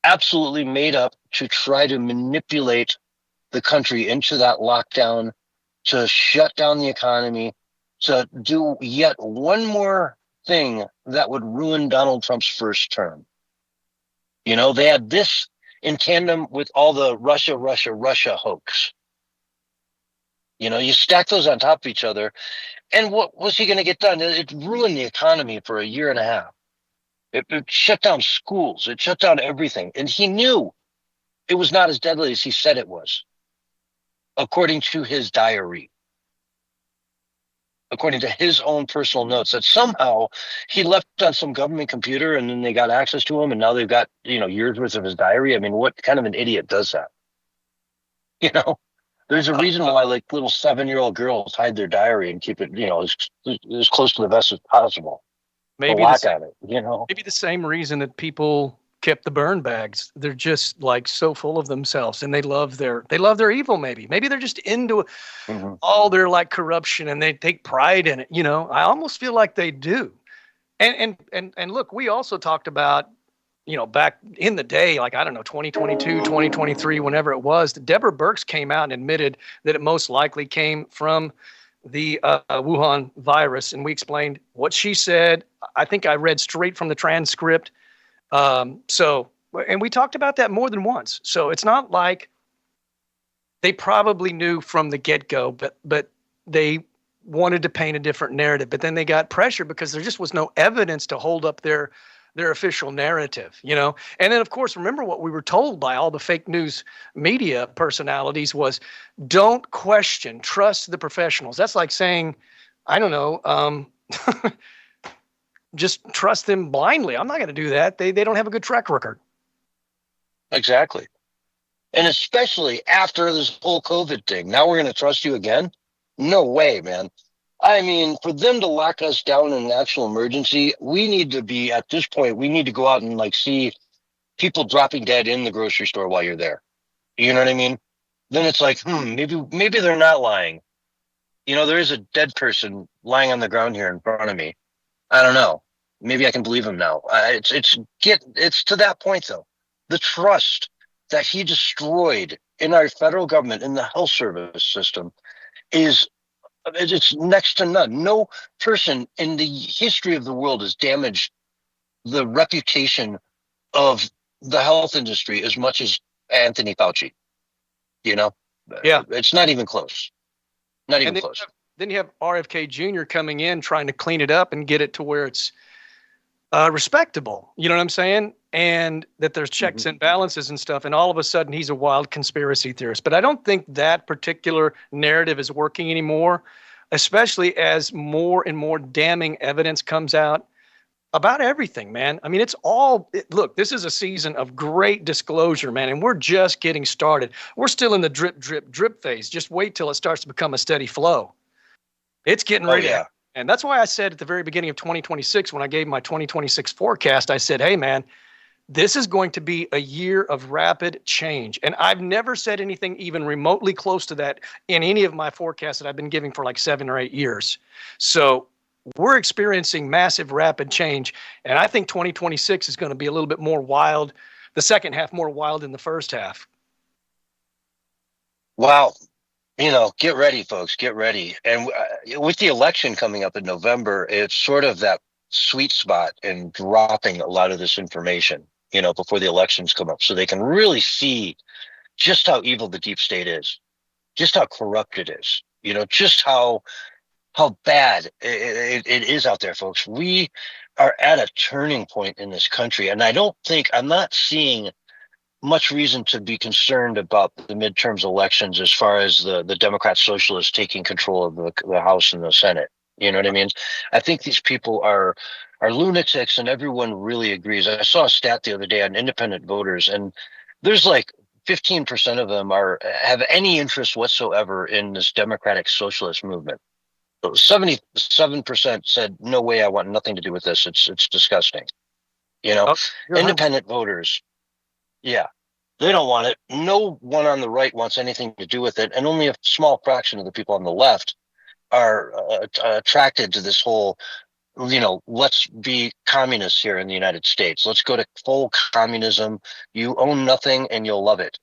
absolutely made up to try to manipulate the country into that lockdown, to shut down the economy, to do yet one more thing that would ruin Donald Trump's first term. They had this in tandem with all the Russia hoax. You stack those on top of each other, and what was he going to get done? It ruined the economy for a year and a half. It shut down schools. It shut down everything. And he knew it was not as deadly as he said it was, according to his diary, according to his own personal notes, that somehow he left on some government computer and then they got access to him and now they've got, years worth of his diary. I mean, what kind of an idiot does that? There's a reason why little 7-year-old girls hide their diary and keep it, as close to the vest as possible. Maybe maybe the same reason that people kept the burn bags. They're just so full of themselves and they love their evil. Maybe they're just into all their corruption and they take pride in it. I almost feel like they do. And look, we also talked about, back in the day, 2022, 2023, whenever it was, Deborah Birx came out and admitted that it most likely came from the Wuhan virus. And we explained what she said. I think I read straight from the transcript. And we talked about that more than once. So it's not like they probably knew from the get-go, but they wanted to paint a different narrative. But then they got pressure because there just was no evidence to hold up their official narrative, And then, of course, remember what we were told by all the fake news media personalities was, don't question, trust the professionals. That's like saying, I don't know, just trust them blindly. I'm not going to do that. They don't have a good track record. Exactly. And especially after this whole COVID thing. Now we're going to trust you again? No way, man. I mean, for them to lock us down in an actual emergency, we need to be, at this point, we need to go out and see people dropping dead in the grocery store while you're there. You know what I mean? Then it's like, maybe they're not lying. There is a dead person lying on the ground here in front of me. I don't know. Maybe I can believe him now. It's to that point though. The trust that he destroyed in our federal government, in the health service system, it's next to none. No person in the history of the world has damaged the reputation of the health industry as much as Anthony Fauci. Yeah. It's not even close. Not even close. Then you have RFK Jr. coming in trying to clean it up and get it to where it's respectable. You know what I'm saying? And that there's checks and balances and stuff. And all of a sudden he's a wild conspiracy theorist. But I don't think that particular narrative is working anymore, especially as more and more damning evidence comes out about everything, man. I mean, look, this is a season of great disclosure, man, and we're just getting started. We're still in the drip, drip, drip phase. Just wait till it starts to become a steady flow. It's getting ready. Yeah. And that's why I said at the very beginning of 2026, when I gave my 2026 forecast, I said, hey, man, this is going to be a year of rapid change. And I've never said anything even remotely close to that in any of my forecasts that I've been giving for like 7 or 8 years. So we're experiencing massive rapid change. And I think 2026 is going to be a little bit more wild, the second half more wild than the first half. Wow. Get ready, folks, get ready. And with the election coming up in November, it's sort of that sweet spot in dropping a lot of this information, before the elections come up, so they can really see just how evil the deep state is, just how corrupt it is, just how bad it is out there, folks. We are at a turning point in this country, and I'm not seeing much reason to be concerned about the midterms elections as far as the Democrat socialists taking control of the House and the Senate. You know what I mean? I think these people are lunatics, and everyone really agrees. I saw a stat the other day on independent voters, and there's like 15% of them have any interest whatsoever in this democratic socialist movement. 77% said, no way, I want nothing to do with this. It's disgusting. Independent voters. Yeah, they don't want it. No one on the right wants anything to do with it. And only a small fraction of the people on the left are attracted to this whole, let's be communists here in the United States. Let's go to full communism. You own nothing and you'll love it.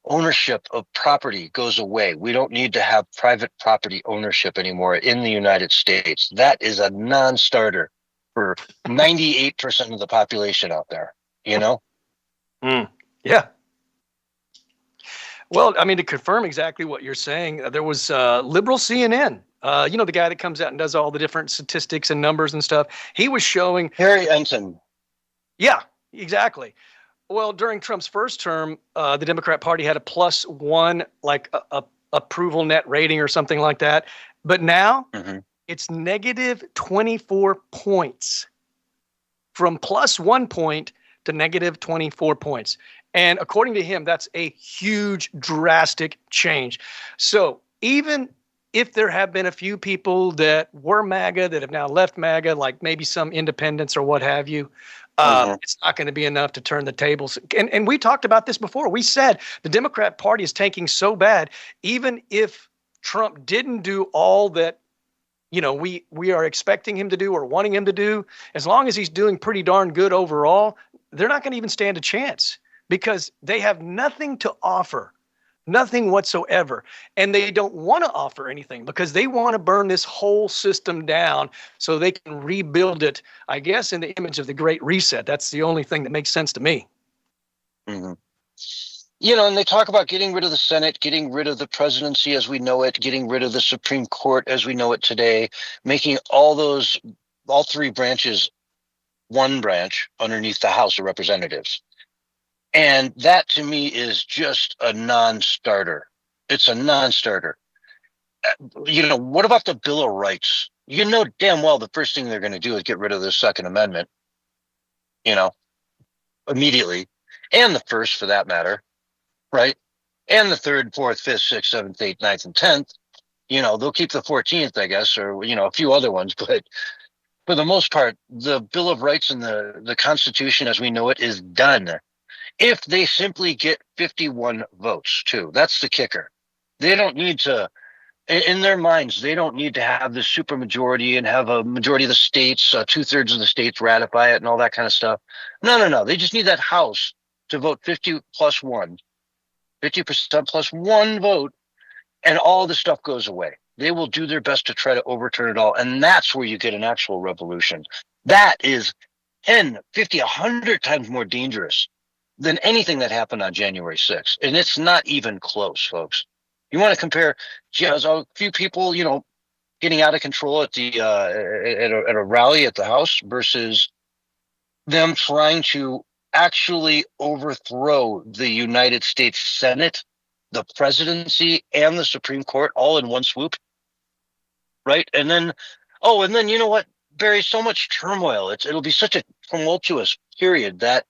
Ownership of property goes away. We don't need to have private property ownership anymore in the United States. That is a non-starter for 98% of the population out there, Yeah. Well, I mean, to confirm exactly what you're saying, there was liberal CNN, the guy that comes out and does all the different statistics and numbers and stuff. He was showing Harry Ensign. Yeah, exactly. Well, during Trump's first term, the Democrat Party had a +1, like a approval net rating or something like that. But now it's -24 points, from +1 point to -24 points. And according to him, that's a huge, drastic change. So even if there have been a few people that were MAGA that have now left MAGA, like maybe some independents or what have you, it's not going to be enough to turn the tables. And we talked about this before. We said the Democrat Party is tanking so bad, even if Trump didn't do all that, we are expecting him to do or wanting him to do, as long as he's doing pretty darn good overall, they're not going to even stand a chance because they have nothing to offer. Nothing whatsoever. And they don't want to offer anything because they want to burn this whole system down so they can rebuild it, I guess, in the image of the Great Reset. That's the only thing that makes sense to me. And they talk about getting rid of the Senate, getting rid of the presidency as we know it, getting rid of the Supreme Court as we know it today, making all 3 branches one branch underneath the House of Representatives. And that to me is just a non-starter. It's a non-starter. What about the Bill of Rights? Damn well the first thing they're going to do is get rid of the Second Amendment, immediately. And the first, for that matter, right? And the 3rd, 4th, 5th, 6th, 7th, 8th, 9th, and 10th. They'll keep the 14th, I guess, or, a few other ones. But for the most part, the Bill of Rights and the Constitution as we know it is done. if they simply get 51 votes, too. That's the kicker. They don't need to, in their minds, they don't need to have the supermajority and have a majority of the states, 2/3 of the states ratify it and all that kind of stuff. No. They just need that House to vote 50 plus 1, 50% plus 1 vote, and all the stuff goes away. They will do their best to try to overturn it all. And that's where you get an actual revolution. That is 10, 50, 100 times more dangerous than anything that happened on January 6th. And it's not even close, folks. You want to compare a few people, getting out of control at the at a rally at the House versus them trying to actually overthrow the United States Senate, the presidency, and the Supreme Court all in one swoop. Right? And then you know what, Barry, so much turmoil. It'll be such a tumultuous period that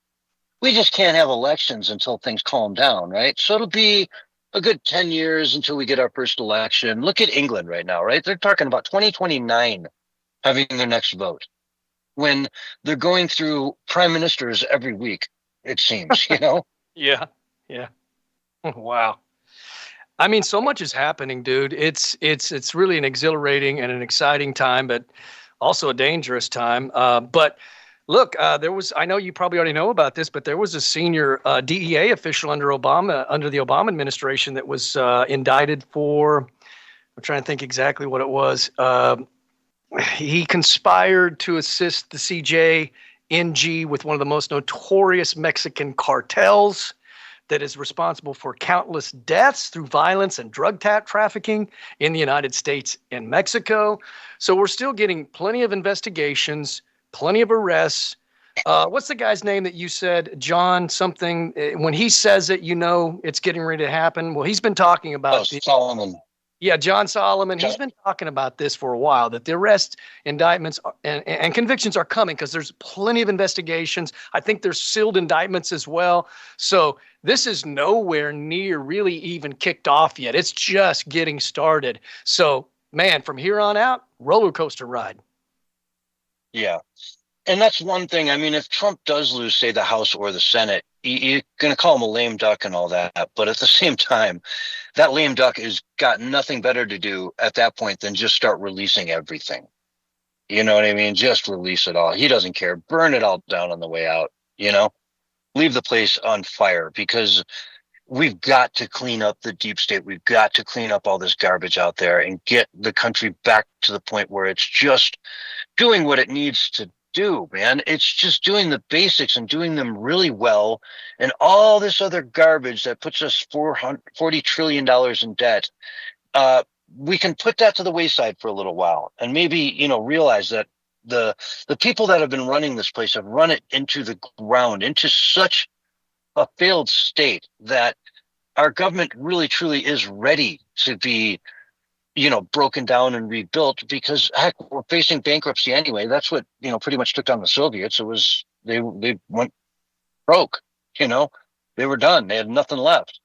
we just can't have elections until things calm down, right? So it'll be a good 10 years until we get our first election. Look at England right now, right? They're talking about 2029 having their next vote when they're going through prime ministers every week, it seems, Yeah. Wow. I mean, so much is happening, dude. It's really an exhilarating and an exciting time, but also a dangerous time. But look, I know you probably already know about this, but there was a senior DEA official under the Obama administration that was indicted for, I'm trying to think exactly what it was. He conspired to assist the CJNG with one of the most notorious Mexican cartels that is responsible for countless deaths through violence and drug trafficking in the United States and Mexico. So we're still getting plenty of investigations, plenty of arrests. What's the guy's name that you said, John something? When he says it, it's getting ready to happen. Well, he's been talking about Solomon. Yeah, John Solomon. He's been talking about this for a while, that the arrests, indictments, and convictions are coming because there's plenty of investigations. I think there's sealed indictments as well. So this is nowhere near really even kicked off yet. It's just getting started. So, man, from here on out, roller coaster ride. Yeah. And that's one thing. I mean, if Trump does lose, say, the House or the Senate, you're going to call him a lame duck and all that. But at the same time, that lame duck has got nothing better to do at that point than just start releasing everything. You know what I mean? Just release it all. He doesn't care. Burn it all down on the way out, Leave the place on fire because we've got to clean up the deep state. We've got to clean up all this garbage out there and get the country back to the point where it's just doing what it needs to do, man. It's just doing the basics and doing them really well. And all this other garbage that puts us $40 trillion in debt, we can put that to the wayside for a little while and maybe, realize that the people that have been running this place have run it into the ground, into such a failed state that our government really truly is ready to be broken down and rebuilt because heck, we're facing bankruptcy anyway. That's what, pretty much took down the Soviets. It was, they went broke, they were done. They had nothing left.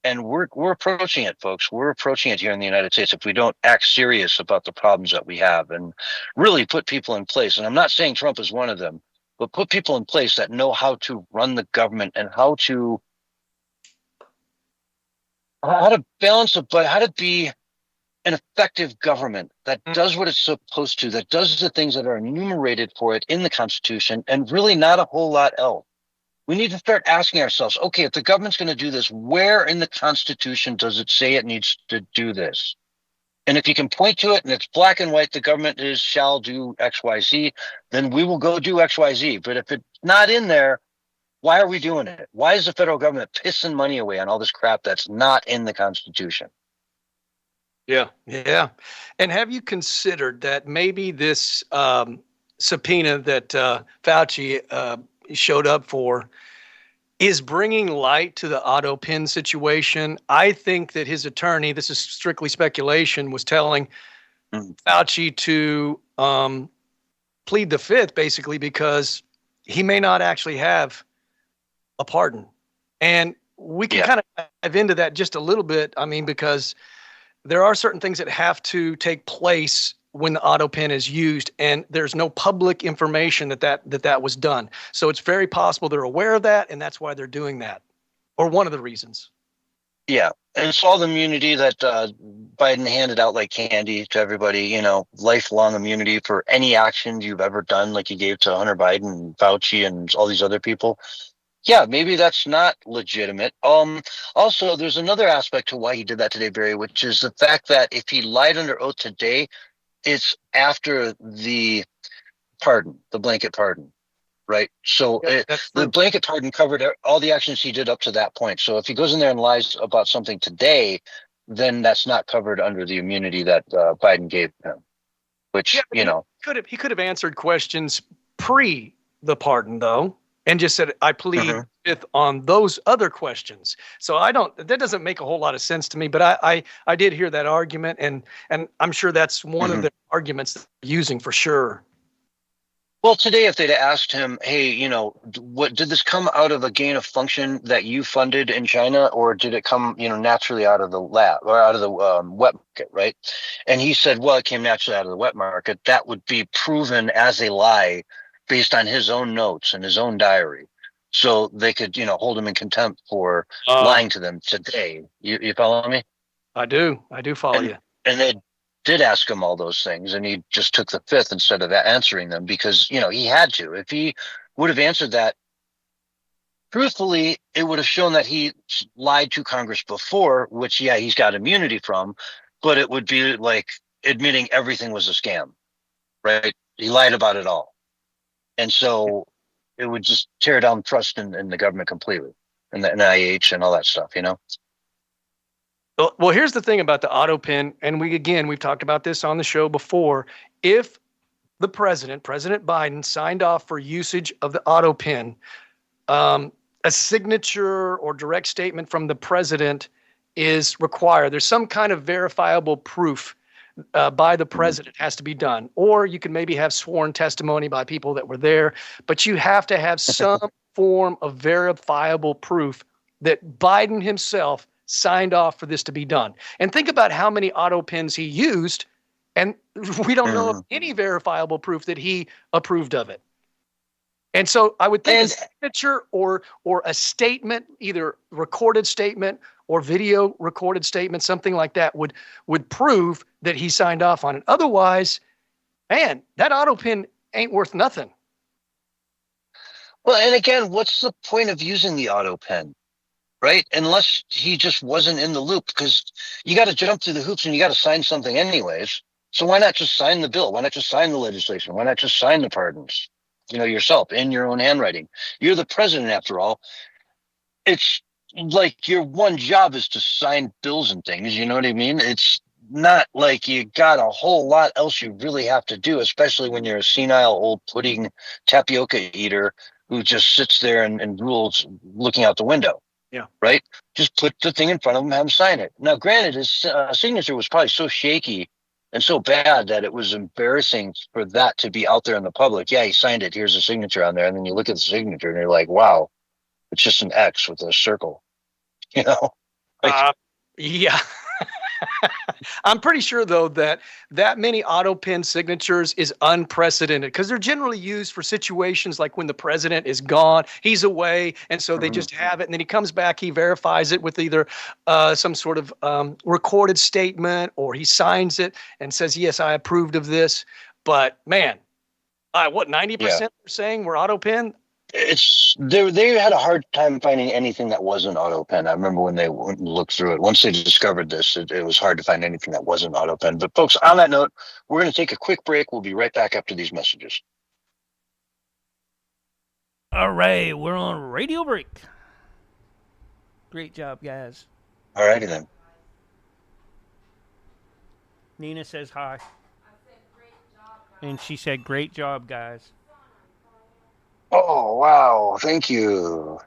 And we're approaching it, folks. We're approaching it here in the United States if we don't act serious about the problems that we have and really put people in place. And I'm not saying Trump is one of them, but put people in place that know how to run the government and how to balance it, but how to be an effective government that does what it's supposed to, that does the things that are enumerated for it in the Constitution, and really not a whole lot else. We need to start asking ourselves, okay, if the government's going to do this, where in the Constitution does it say it needs to do this? And if you can point to it and it's black and white, the government shall do X, Y, Z, then we will go do X, Y, Z. But if it's not in there, why are we doing it? Why is the federal government pissing money away on all this crap that's not in the Constitution? Yeah. And have you considered that maybe this subpoena that Fauci showed up for is bringing light to the auto pin situation? I think that his attorney, this is strictly speculation, was telling Fauci to plead the fifth, basically, because he may not actually have a pardon. And we can kind of dive into that just a little bit. I mean, because there are certain things that have to take place when the auto pen is used, and there's no public information that was done. So it's very possible they're aware of that, and that's why they're doing that, or one of the reasons. Yeah, and it's all the immunity that Biden handed out like candy to everybody, you know, lifelong immunity for any actions you've ever done, like he gave to Hunter Biden and Fauci and all these other people. Yeah, maybe that's not legitimate. Also, there's another aspect to why he did that today, Barry, which is the fact that if he lied under oath today, it's after the pardon, the blanket pardon, right? So the blanket pardon covered all the actions he did up to that point. So if he goes in there and lies about something today, then that's not covered under the immunity that Biden gave him, which, you know. He could have answered questions pre the pardon, though, and just said, I plead fifth on those other questions. So that doesn't make a whole lot of sense to me, but I did hear that argument, and I'm sure that's one of the arguments that they're using for sure. Well, today, if they'd asked him, hey, you know, what did this come out of a gain of function that you funded in China, or did it come, you know, naturally out of the lab or out of the wet market, right? And he said, well, it came naturally out of the wet market. That would be proven as a lie based on his own notes and his own diary. So they could, you know, hold him in contempt for lying to them today. You follow me? I do follow you. And they did ask him all those things, and he just took the fifth instead of answering them because, you know, he had to. If he would have answered that truthfully, it would have shown that he lied to Congress before, which, yeah, he's got immunity from, but it would be like admitting everything was a scam, right? He lied about it all. And so it would just tear down trust in the government completely, and the NIH and all that stuff, you know? Well, here's the thing about the auto pen, and we've talked about this on the show before. If the President Biden, signed off for usage of the auto pen, a signature or direct statement from the president is required. There's some kind of verifiable proof by the president has to be done, or you can maybe have sworn testimony by people that were there, but you have to have some form of verifiable proof that Biden himself signed off for this to be done. And think about how many auto pens he used, and we don't know of any verifiable proof that he approved of it. And so I would think a signature or a statement, either recorded statement or video recorded statement, something like that would prove that he signed off on it. Otherwise, man, that auto pen ain't worth nothing. Well, and again, what's the point of using the auto pen, right? Unless he just wasn't in the loop, because you got to jump through the hoops and you got to sign something anyways. So why not just sign the bill? Why not just sign the legislation? Why not just sign the pardons? You know, yourself in your own handwriting. You're the president after all. It's like your one job is to sign bills and things. You know what I mean? It's not like you got a whole lot else you really have to do, especially when you're a senile old pudding tapioca eater who just sits there and rules looking out the window. Yeah. Right? Just put the thing in front of him, have him sign it. Now, granted, his signature was probably so shaky and so bad that it was embarrassing for that to be out there in the public. Yeah, he signed it. Here's a signature on there. And then you look at the signature and you're like, wow, it's just an X with a circle. You know? Like, yeah. I'm pretty sure, though, that many auto pen signatures is unprecedented because they're generally used for situations like when the president is gone, he's away, and so they just have it, and then he comes back, he verifies it with either some sort of recorded statement, or he signs it and says, yes, I approved of this. But, man, 90% are saying we're auto pen? They had a hard time finding anything that wasn't auto pen. I remember when they looked through it. Once they discovered this, it was hard to find anything that wasn't auto pen. But folks, on that note, we're going to take a quick break. We'll be right back after these messages. All right, we're on radio break. Great job, guys. All righty then. Nina says hi. I said great job, guys. And she said great job, guys. Oh, wow. Thank you.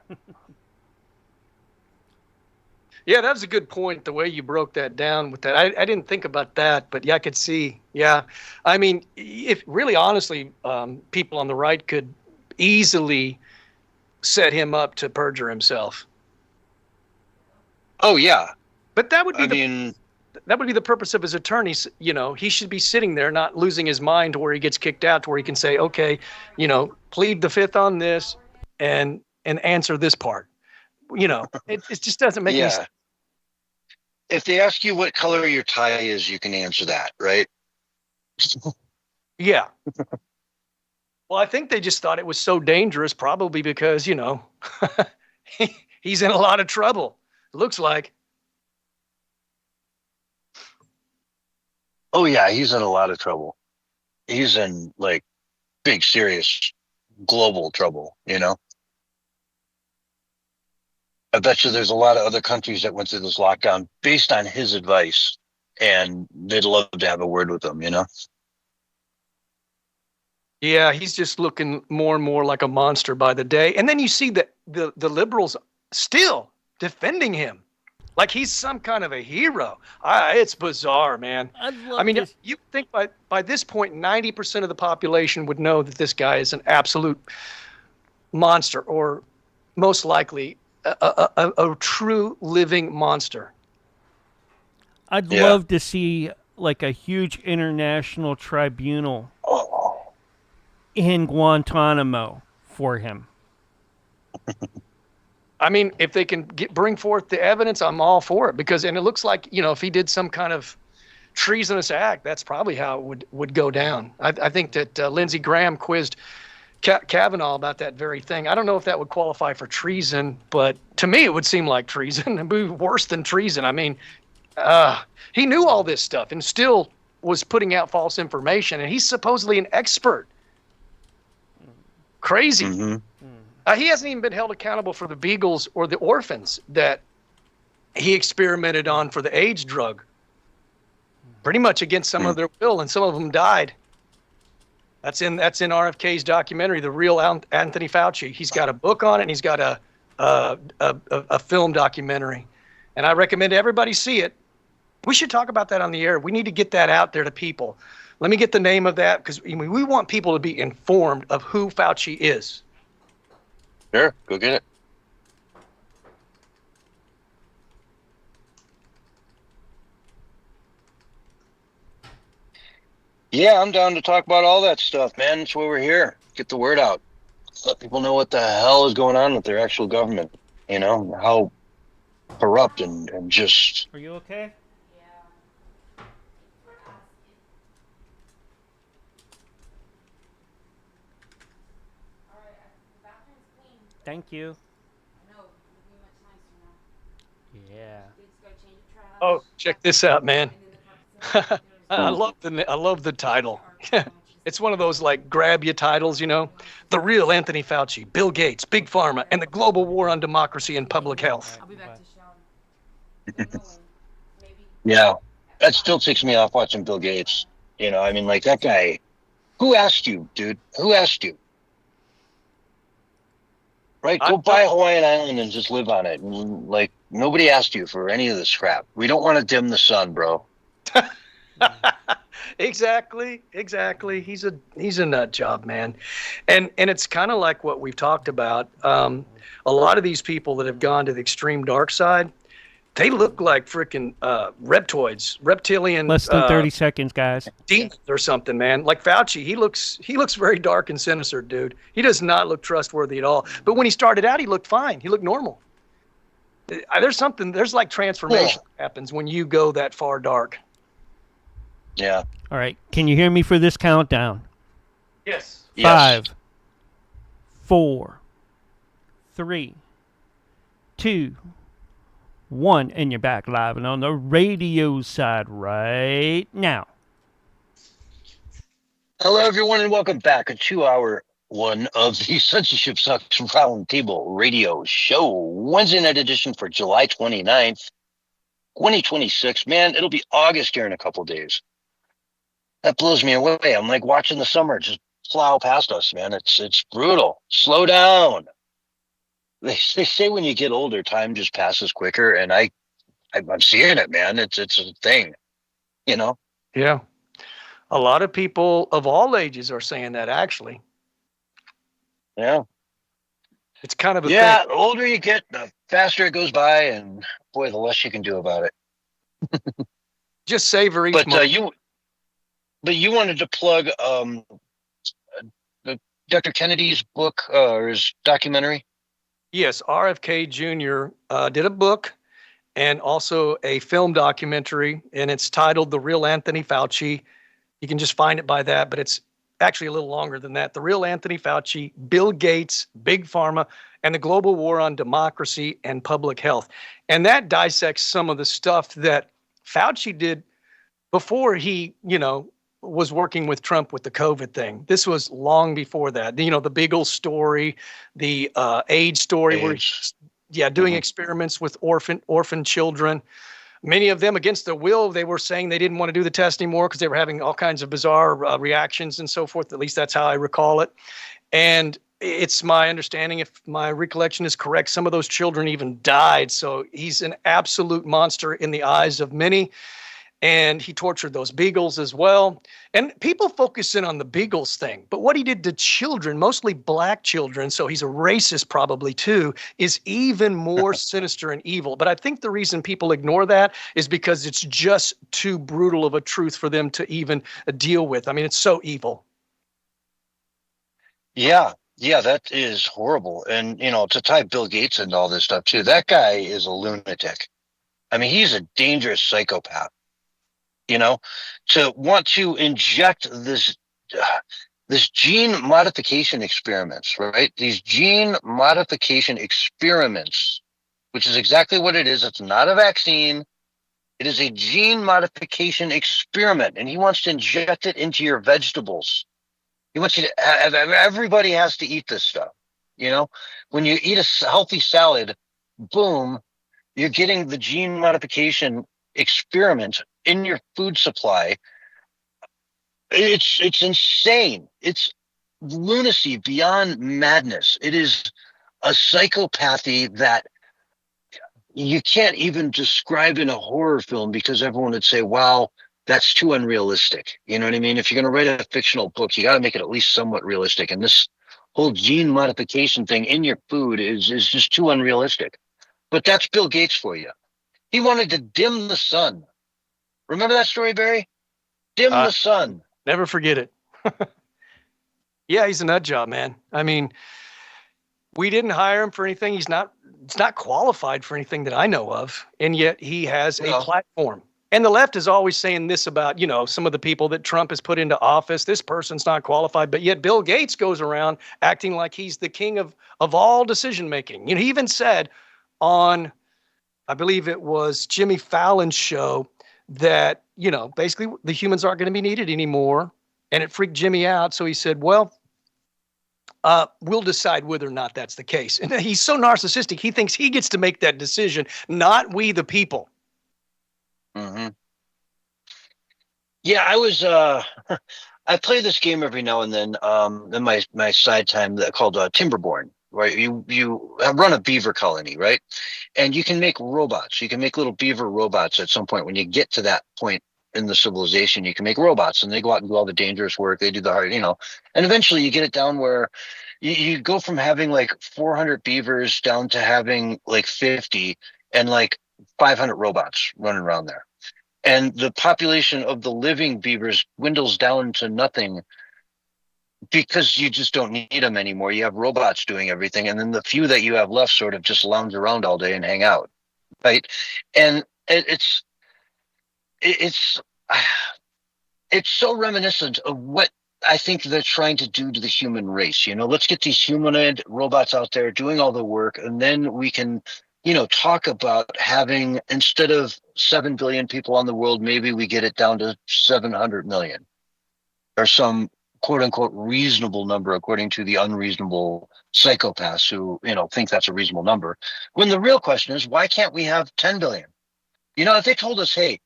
Yeah, that was a good point, the way you broke that down with that. I didn't think about that, but yeah, I could see. Yeah. I mean, if really honestly, people on the right could easily set him up to perjure himself. Oh, yeah. But that would be that would be the purpose of his attorneys. You know, he should be sitting there, not losing his mind to where he gets kicked out, to where he can say, okay, you know, plead the fifth on this and answer this part. You know, it just doesn't make any sense. If they ask you what color your tie is, you can answer that, right? Yeah. Well, I think they just thought it was so dangerous, probably because, you know, he's in a lot of trouble. It looks like. Oh, yeah, he's in a lot of trouble. He's in, like, big, serious global trouble, you know? I bet you there's a lot of other countries that went through this lockdown based on his advice, and they'd love to have a word with him, you know? Yeah, he's just looking more and more like a monster by the day. And then you see that the liberals still defending him like he's some kind of a hero. It's bizarre, man. I mean, you think by this point, 90% of the population would know that this guy is an absolute monster, or most likely a true living monster. I'd love to see like a huge international tribunal in Guantanamo for him. I mean, if they can bring forth the evidence, I'm all for it. Because, and it looks like, you know, if he did some kind of treasonous act, that's probably how it would go down. I think that Lindsey Graham quizzed Kavanaugh about that very thing. I don't know if that would qualify for treason, but to me, it would seem like treason. It'd be worse than treason. I mean, he knew all this stuff and still was putting out false information, and he's supposedly an expert. Crazy. Mm-hmm. He hasn't even been held accountable for the Beagles or the orphans that he experimented on for the AIDS drug. Pretty much against some of their will, and some of them died. That's in RFK's documentary, The Real Anthony Fauci. He's got a book on it, and he's got a film documentary. And I recommend everybody see it. We should talk about that on the air. We need to get that out there to people. Let me get the name of that, because we want people to be informed of who Fauci is. Sure, go get it. Yeah, I'm down to talk about all that stuff, man. That's why we're here. Get the word out. Let people know what the hell is going on with their actual government. You know, how corrupt and just... Are you okay? Thank you. Yeah. Oh, check this out, man. I love the title. It's one of those like grab you titles, you know. The Real Anthony Fauci, Bill Gates, Big Pharma, and the global war on democracy and public health. I'll be back to shower. Yeah, that still takes me off watching Bill Gates. You know, I mean, like that guy. Who asked you, dude? Who asked you? Right, go buy Hawaiian Island and just live on it. And, like, nobody asked you for any of this crap. We don't want to dim the sun, bro. Exactly. He's a nut job, man. And it's kind of like what we've talked about. A lot of these people that have gone to the extreme dark side, they look like freaking reptilian. Less than 30 seconds, guys. Demons or something, man. Like Fauci, he looks very dark and sinister, dude. He does not look trustworthy at all. But when he started out, he looked fine. He looked normal. There's like transformation happens when you go that far dark. Yeah. All right. Can you hear me for this countdown? Yes. 5, 4, 3, 2, 1, and you're back live and on the radio side right now. Hello, everyone, and welcome back to 2-hour one of the Censorship Sucks Roundtable Radio Show, Wednesday night edition for July 29th, 2026. Man, it'll be August here in a couple of days. That blows me away. I'm like watching the summer just plow past us, man. It's brutal. Slow down. They say when you get older, time just passes quicker, and I'm seeing it, man. It's a thing, you know? Yeah. A lot of people of all ages are saying that, actually. Yeah. It's kind of a thing. The older you get, the faster it goes by, and boy, the less you can do about it. Just savor each But moment. you wanted to plug Dr. Kennedy's book or his documentary. Yes, RFK Jr. Did a book and also a film documentary, and it's titled The Real Anthony Fauci. You can just find it by that, but it's actually a little longer than that. The Real Anthony Fauci, Bill Gates, Big Pharma, and the Global War on Democracy and Public Health. And that dissects some of the stuff that Fauci did before he, was working with Trump with the COVID thing. This was long before that. The Beagle story, the AIDS story, where doing experiments with orphan children. Many of them against their will, they were saying they didn't want to do the test anymore because they were having all kinds of bizarre reactions and so forth. At least that's how I recall it. And it's my understanding, if my recollection is correct, some of those children even died. So he's an absolute monster in the eyes of many. And he tortured those beagles as well. And people focus in on the beagles thing. But what he did to children, mostly black children, so he's a racist probably too, is even more sinister and evil. But I think the reason people ignore that is because it's just too brutal of a truth for them to even deal with. I mean, it's so evil. Yeah, that is horrible. And, to tie Bill Gates into all this stuff too, that guy is a lunatic. I mean, he's a dangerous psychopath. To want to inject this gene modification experiments, right? These gene modification experiments, which is exactly what it is. It's not a vaccine. It is a gene modification experiment, and he wants to inject it into your vegetables. He wants you to have, everybody has to eat this stuff. When you eat a healthy salad, boom, you're getting the gene modification experiment in your food supply. It's insane. It's lunacy beyond madness. It is a psychopathy that you can't even describe in a horror film, because everyone would say, wow, that's too unrealistic. You know what I mean? If you're going to write a fictional book, you got to make it at least somewhat realistic. And this whole gene modification thing in your food is just too unrealistic. But that's Bill Gates for you. He wanted to dim the sun. Remember that story, Barry? Dim the sun. Never forget it. Yeah, he's a nut job, man. I mean, we didn't hire him for anything. He's not qualified for anything that I know of. And yet he has a platform. And the left is always saying this about, some of the people that Trump has put into office. This person's not qualified. But yet Bill Gates goes around acting like he's the king of all decision making. He even said on, I believe it was Jimmy Fallon's show, that, basically the humans aren't going to be needed anymore. And it freaked Jimmy out. So he said, well, we'll decide whether or not that's the case. And he's so narcissistic, he thinks he gets to make that decision, not we the people. Mm-hmm. Yeah, I was I play this game every now and then in my side time called Timberborn, right? You run a beaver colony, right? And you can make robots. You can make little beaver robots at some point. When you get to that point in the civilization, you can make robots, and they go out and do all the dangerous work. They do the hard, and eventually you get it down where you go from having like 400 beavers down to having like 50 and like 500 robots running around there. And the population of the living beavers dwindles down to nothing, because you just don't need them anymore. You have robots doing everything. And then the few that you have left sort of just lounge around all day and hang out. Right. And it's so reminiscent of what I think they're trying to do to the human race. Let's get these humanoid robots out there doing all the work. And then we can, talk about having, instead of 7 billion people on the world, maybe we get it down to 700 million or some quote unquote reasonable number, according to the unreasonable psychopaths who, think that's a reasonable number. When the real question is, why can't we have 10 billion? If they told us, hey,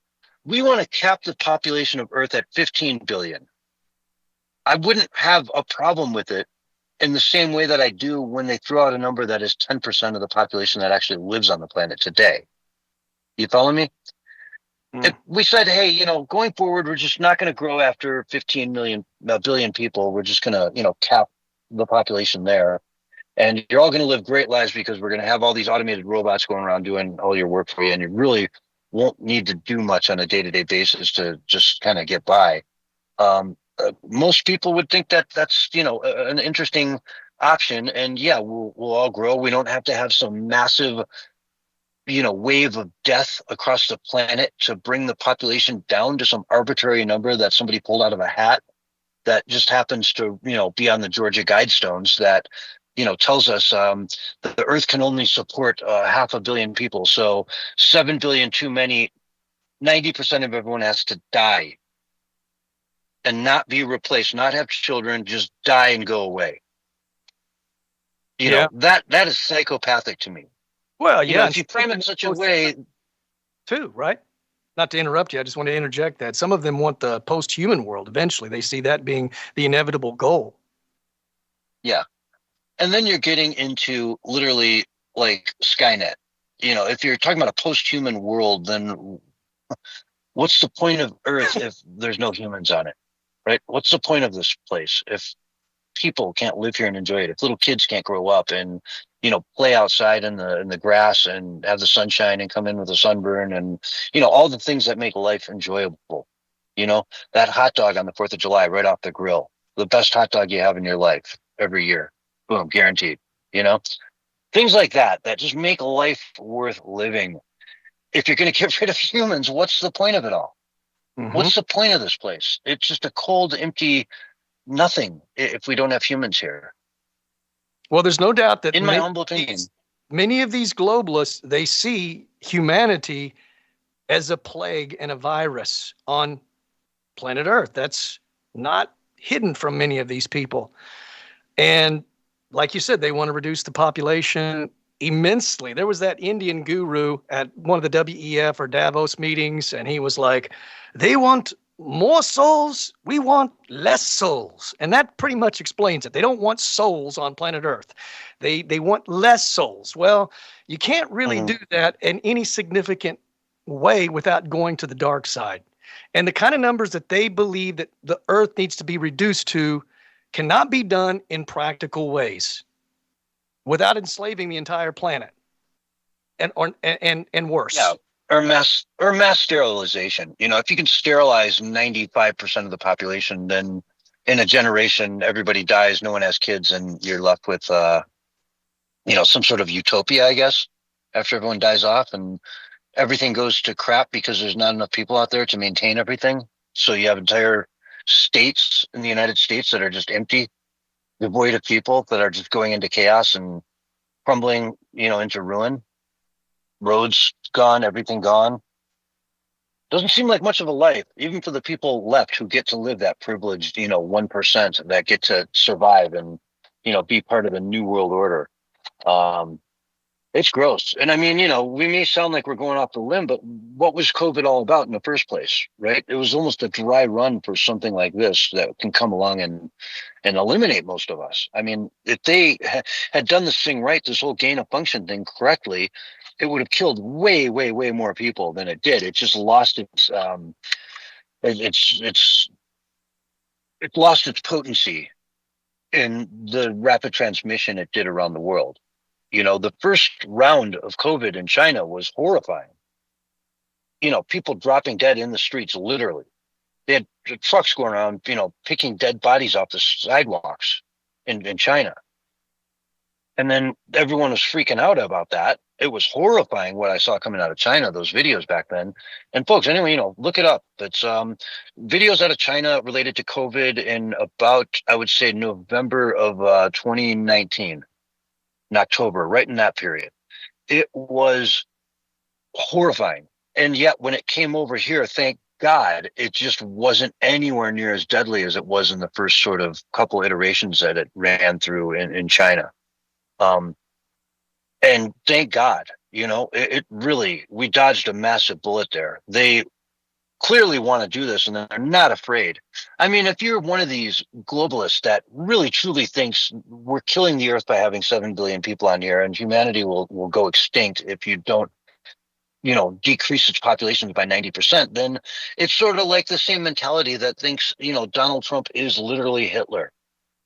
we want to cap the population of Earth at 15 billion, I wouldn't have a problem with it in the same way that I do when they throw out a number that is 10% of the population that actually lives on the planet today. You follow me? If we said, hey, going forward, we're just not going to grow after 15 billion people. We're just going to, cap the population there. And you're all going to live great lives because we're going to have all these automated robots going around doing all your work for you. And you're really won't need to do much on a day-to-day basis to just kind of get by. Most people would think that that's, an interesting option. And yeah, we'll all grow. We don't have to have some massive, wave of death across the planet to bring the population down to some arbitrary number that somebody pulled out of a hat that just happens to, be on the Georgia Guidestones that, tells us that the Earth can only support 500 million people. So 7 billion too many, 90% of everyone has to die and not be replaced, not have children, just die and go away. That is psychopathic to me. Well, yeah. If you frame it in such a way, too, right? Not to interrupt you, I just want to interject that some of them want the post-human world. Eventually, they see that being the inevitable goal. Yeah, and then you're getting into literally like Skynet. If you're talking about a post-human world, then what's the point of Earth if there's no humans on it, right? What's the point of this place if people can't live here and enjoy it? If little kids can't grow up and play outside in the grass and have the sunshine and come in with a sunburn and all the things that make life enjoyable. That hot dog on the 4th of July right off the grill, the best hot dog you have in your life every year, boom, guaranteed. Things like that just make life worth living. If you're going to get rid of humans, what's the point of it all? Mm-hmm. What's the point of this place? It's just a cold, empty nothing if we don't have humans here. Well, there's no doubt that in my humble opinion, many of these globalists, they see humanity as a plague and a virus on planet Earth. That's not hidden from many of these people. And like you said, they want to reduce the population immensely. There was that Indian guru at one of the WEF or Davos meetings, and he was like, they want more souls, we want less souls. And that pretty much explains it. They don't want souls on planet Earth. They want less souls. Well, you can't really do that in any significant way without going to the dark side. And the kind of numbers that they believe that the Earth needs to be reduced to cannot be done in practical ways without enslaving the entire planet and worse. Yeah. Or mass sterilization. If you can sterilize 95% of the population, then in a generation, everybody dies, no one has kids, and you're left with, some sort of utopia, I guess, after everyone dies off and everything goes to crap because there's not enough people out there to maintain everything. So you have entire states in the United States that are just empty, devoid of people, that are just going into chaos and crumbling, into ruin. Roads gone, everything gone. Doesn't seem like much of a life, even for the people left who get to live that privileged, 1% that get to survive and, be part of the new world order. It's gross. And I mean, we may sound like we're going off the limb, but what was COVID all about in the first place, right? It was almost a dry run for something like this that can come along and eliminate most of us. I mean, if they had done this thing right, this whole gain of function thing correctly, it would have killed way, way, way more people than it did. It just lost its it lost its potency in the rapid transmission it did around the world. The first round of COVID in China was horrifying. People dropping dead in the streets, literally. They had trucks going around, picking dead bodies off the sidewalks in China. And then everyone was freaking out about that. It was horrifying what I saw coming out of China, those videos back then. And folks, anyway, look it up. It's videos out of China related to COVID in about, I would say, November of 2019, in October, right in that period. It was horrifying. And yet when it came over here, thank God, it just wasn't anywhere near as deadly as it was in the first sort of couple iterations that it ran through in China. And thank God, it really, we dodged a massive bullet there. They clearly want to do this and they're not afraid. I mean, if you're one of these globalists that really truly thinks we're killing the earth by having 7 billion people on here and humanity will go extinct if you don't, decrease its population by 90%, then it's sort of like the same mentality that thinks, Donald Trump is literally Hitler.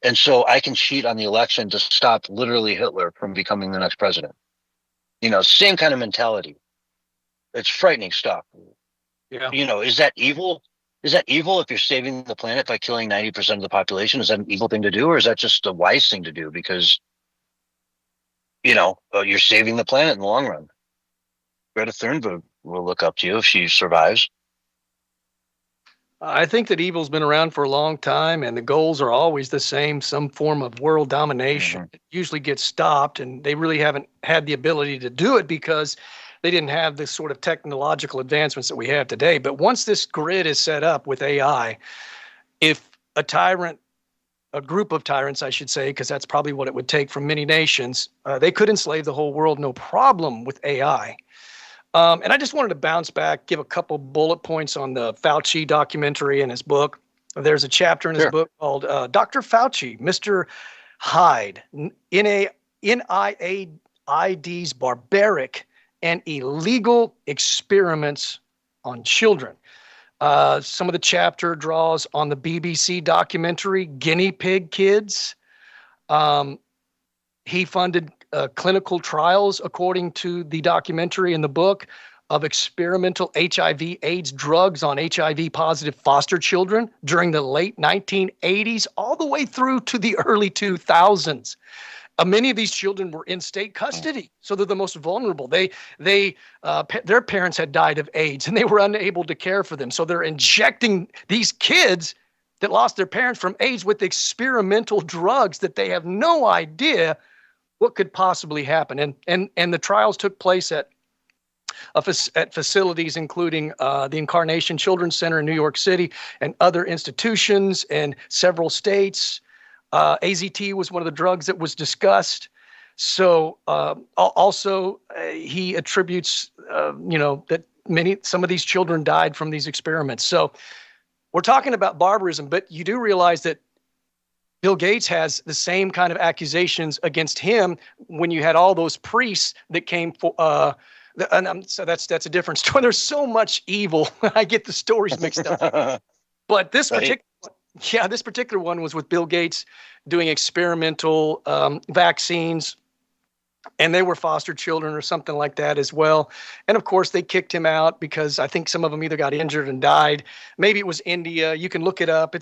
And so I can cheat on the election to stop literally Hitler from becoming the next president. Same kind of mentality. It's frightening stuff. Yeah. You know, is that evil? Is that evil if you're saving the planet by killing 90% of the population? Is that an evil thing to do, or is that just a wise thing to do because, you know, you're saving the planet in the long run? Greta Thunberg will look up to you if she survives. I think that evil's been around for a long time, and the goals are always the same, some form of world domination. It usually gets stopped, and they really haven't had the ability to do it because they didn't have this sort of technological advancements that we have today. But once this grid is set up with AI, if a tyrant, a group of tyrants, I should say, because that's probably what it would take from many nations, they could enslave the whole world, no problem with AI. And I just wanted to bounce back, give a couple bullet points on the Fauci documentary and his book. There's a chapter in his book called Dr. Fauci, Mr. Hyde, NIAID's barbaric and illegal experiments on children. Some of the chapter draws on the BBC documentary Guinea Pig Kids. He funded clinical trials, according to the documentary in the book, of experimental HIV/AIDS drugs on HIV-positive foster children during the late 1980s all the way through to the early 2000s. Many of these children were in state custody, so they're the most vulnerable. Their parents had died of AIDS, and they were unable to care for them. So they're injecting these kids that lost their parents from AIDS with experimental drugs that they have no idea what could possibly happen. And the trials took place at facilities including the Incarnation Children's Center in New York City and other institutions in several states. AZT was one of the drugs that was discussed. So also he attributes, that some of these children died from these experiments. So we're talking about barbarism, but you do realize that Bill Gates has the same kind of accusations against him when you had all those priests that came for. So that's a different story. There's so much evil. I get the stories mixed up. But this particular one was with Bill Gates doing experimental vaccines, and they were foster children or something like that as well. And of course, they kicked him out because I think some of them either got injured and died. Maybe it was India. You can look it up.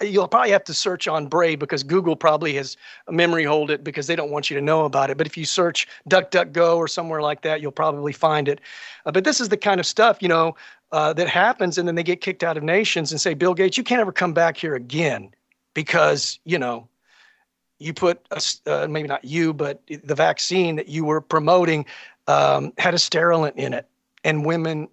You'll probably have to search on Brave because Google probably has memory hold it because they don't want you to know about it. But if you search DuckDuckGo or somewhere like that, you'll probably find it. But this is the kind of stuff, that happens, and then they get kicked out of nations and say, Bill Gates, you can't ever come back here again because, you put, maybe not you, but the vaccine that you were promoting had a sterilant in it, and women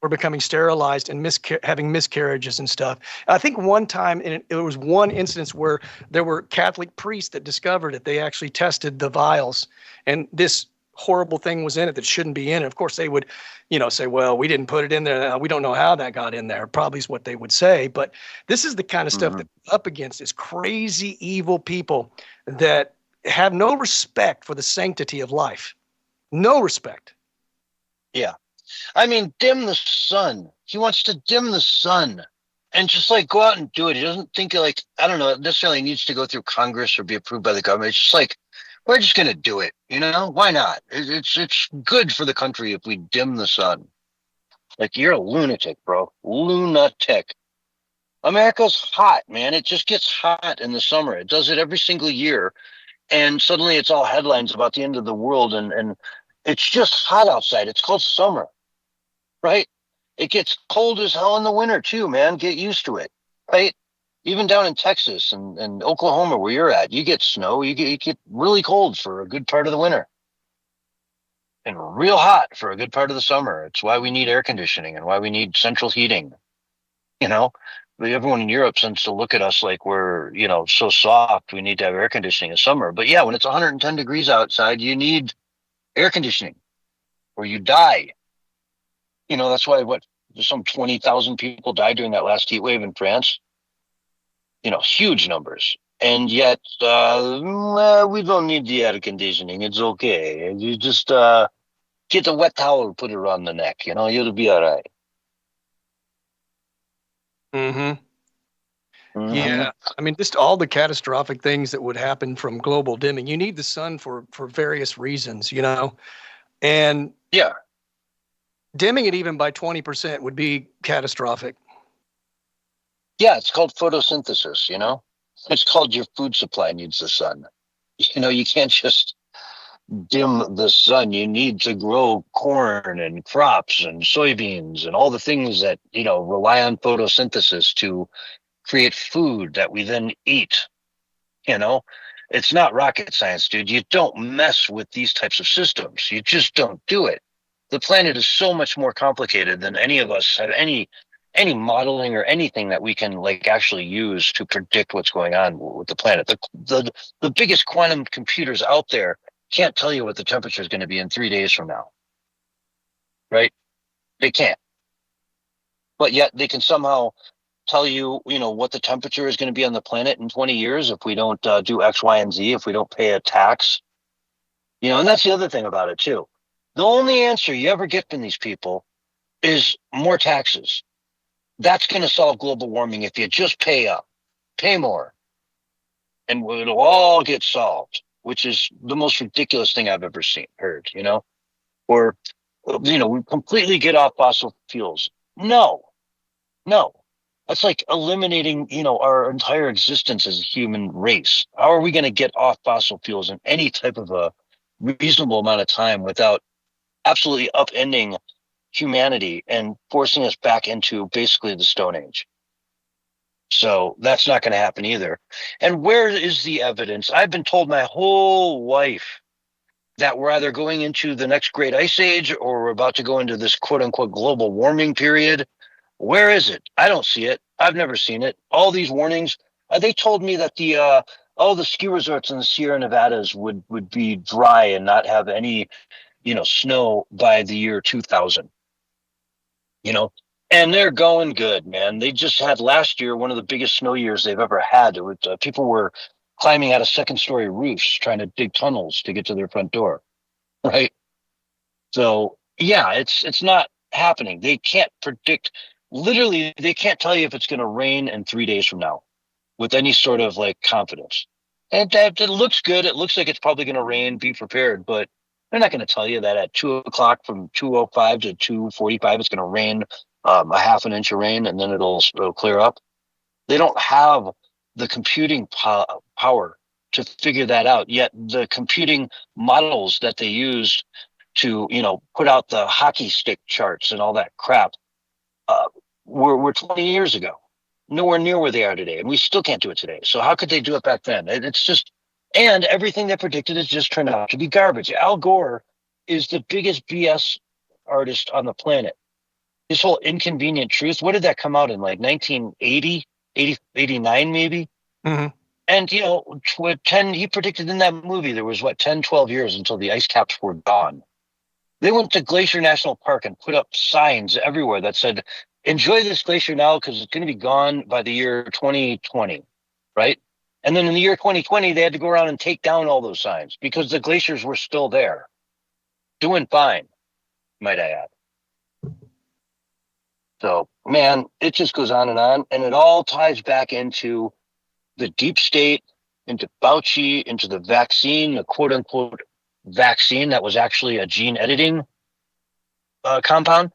were becoming sterilized and having miscarriages and stuff. I think one time, there was one instance where there were Catholic priests that discovered it. They actually tested the vials, and this horrible thing was in it that shouldn't be in it. Of course, they would, say, well, we didn't put it in there. We don't know how that got in there. Probably is what they would say. But this is the kind of stuff that we're up against, is crazy, evil people that have no respect for the sanctity of life. No respect. Yeah. I mean, dim the sun. He wants to dim the sun and just go out and do it. He doesn't think it necessarily needs to go through Congress or be approved by the government. It's just we're just going to do it, Why not? It's good for the country if we dim the sun. You're a lunatic, bro. Lunatic. America's hot, man. It just gets hot in the summer. It does it every single year. And suddenly it's all headlines about the end of the world. And it's just hot outside. It's called summer, right? It gets cold as hell in the winter, too, man. Get used to it, right? Even down in Texas and Oklahoma, where you're at, you get snow. You get really cold for a good part of the winter, and real hot for a good part of the summer. It's why we need air conditioning and why we need central heating. Everyone in Europe tends to look at us like we're so soft. We need to have air conditioning in summer. But yeah, when it's 110 degrees outside, you need air conditioning, or you die. That's why some 20,000 people died during that last heat wave in France. Huge numbers. And yet, we don't need the air conditioning. It's okay. You just get a wet towel, put it around the neck. You'll be all right. Yeah. I mean, just all the catastrophic things that would happen from global dimming. You need the sun for various reasons, And yeah, Dimming it even by 20% would be catastrophic. Yeah, it's called photosynthesis, you know? It's called your food supply needs the sun. You know, you can't just dim the sun. You need to grow corn and crops and soybeans and all the things that, you know, rely on photosynthesis to create food that we then eat. You know, it's not rocket science, dude. You don't mess with these types of systems. You just don't do it. The planet is so much more complicated than any of us have any modeling or anything that we can like actually use to predict what's going on with the planet. The biggest quantum computers out there can't tell you what the temperature is going to be in 3 days from now, right? They can't. But yet they can somehow tell you, you know, what the temperature is going to be on the planet in 20 years if we don't do X, Y, and Z, if we don't pay a tax. You know, and that's the other thing about it too. The only answer you ever get from these people is more taxes. That's going to solve global warming if you just pay up, pay more, and it'll all get solved, which is the most ridiculous thing I've ever heard, you know? Or, you know, we completely get off fossil fuels. No. That's like eliminating, you know, our entire existence as a human race. How are we going to get off fossil fuels in any type of a reasonable amount of time without absolutely upending humanity and forcing us back into basically the Stone Age? So that's not going to happen either. And where is the evidence? I've been told my whole life that we're either going into the next great ice age or we're about to go into this quote unquote global warming period. Where is it? I don't see it. I've never seen it. All these warnings, they told me that the ski resorts in the Sierra Nevadas would be dry and not have any, you know, snow by the year 2000. You know, and they're going good, man. They just had last year one of the biggest snow years they've ever had. It was, people were climbing out of second-story roofs trying to dig tunnels to get to their front door, right? So yeah, it's not happening. They can't predict. Literally, they can't tell you if it's going to rain in 3 days from now with any sort of like confidence. And that it looks good. It looks like it's probably going to rain. Be prepared, but they're not going to tell you that at 2 o'clock from 2:05 to 2:45 it's going to rain a half an inch of rain and then it'll clear up. They don't have the computing power to figure that out. Yet the computing models that they used to, you know, put out the hockey stick charts and all that crap were 20 years ago. Nowhere near where they are today, and we still can't do it today. So how could they do it back then? It's just, and everything they predicted has just turned out to be garbage. Al Gore is the biggest BS artist on the planet. This whole Inconvenient Truth, what did that come out in, like 1980, 89 maybe? Mm-hmm. And, you know, he predicted in that movie there was, 10, 12 years until the ice caps were gone. They went to Glacier National Park and put up signs everywhere that said, enjoy this glacier now because it's going to be gone by the year 2020, right? And then in the year 2020, they had to go around and take down all those signs because the glaciers were still there. Doing fine, might I add. So, man, it just goes on, and it all ties back into the deep state, into Fauci, into the vaccine, the quote-unquote vaccine that was actually a gene editing compound,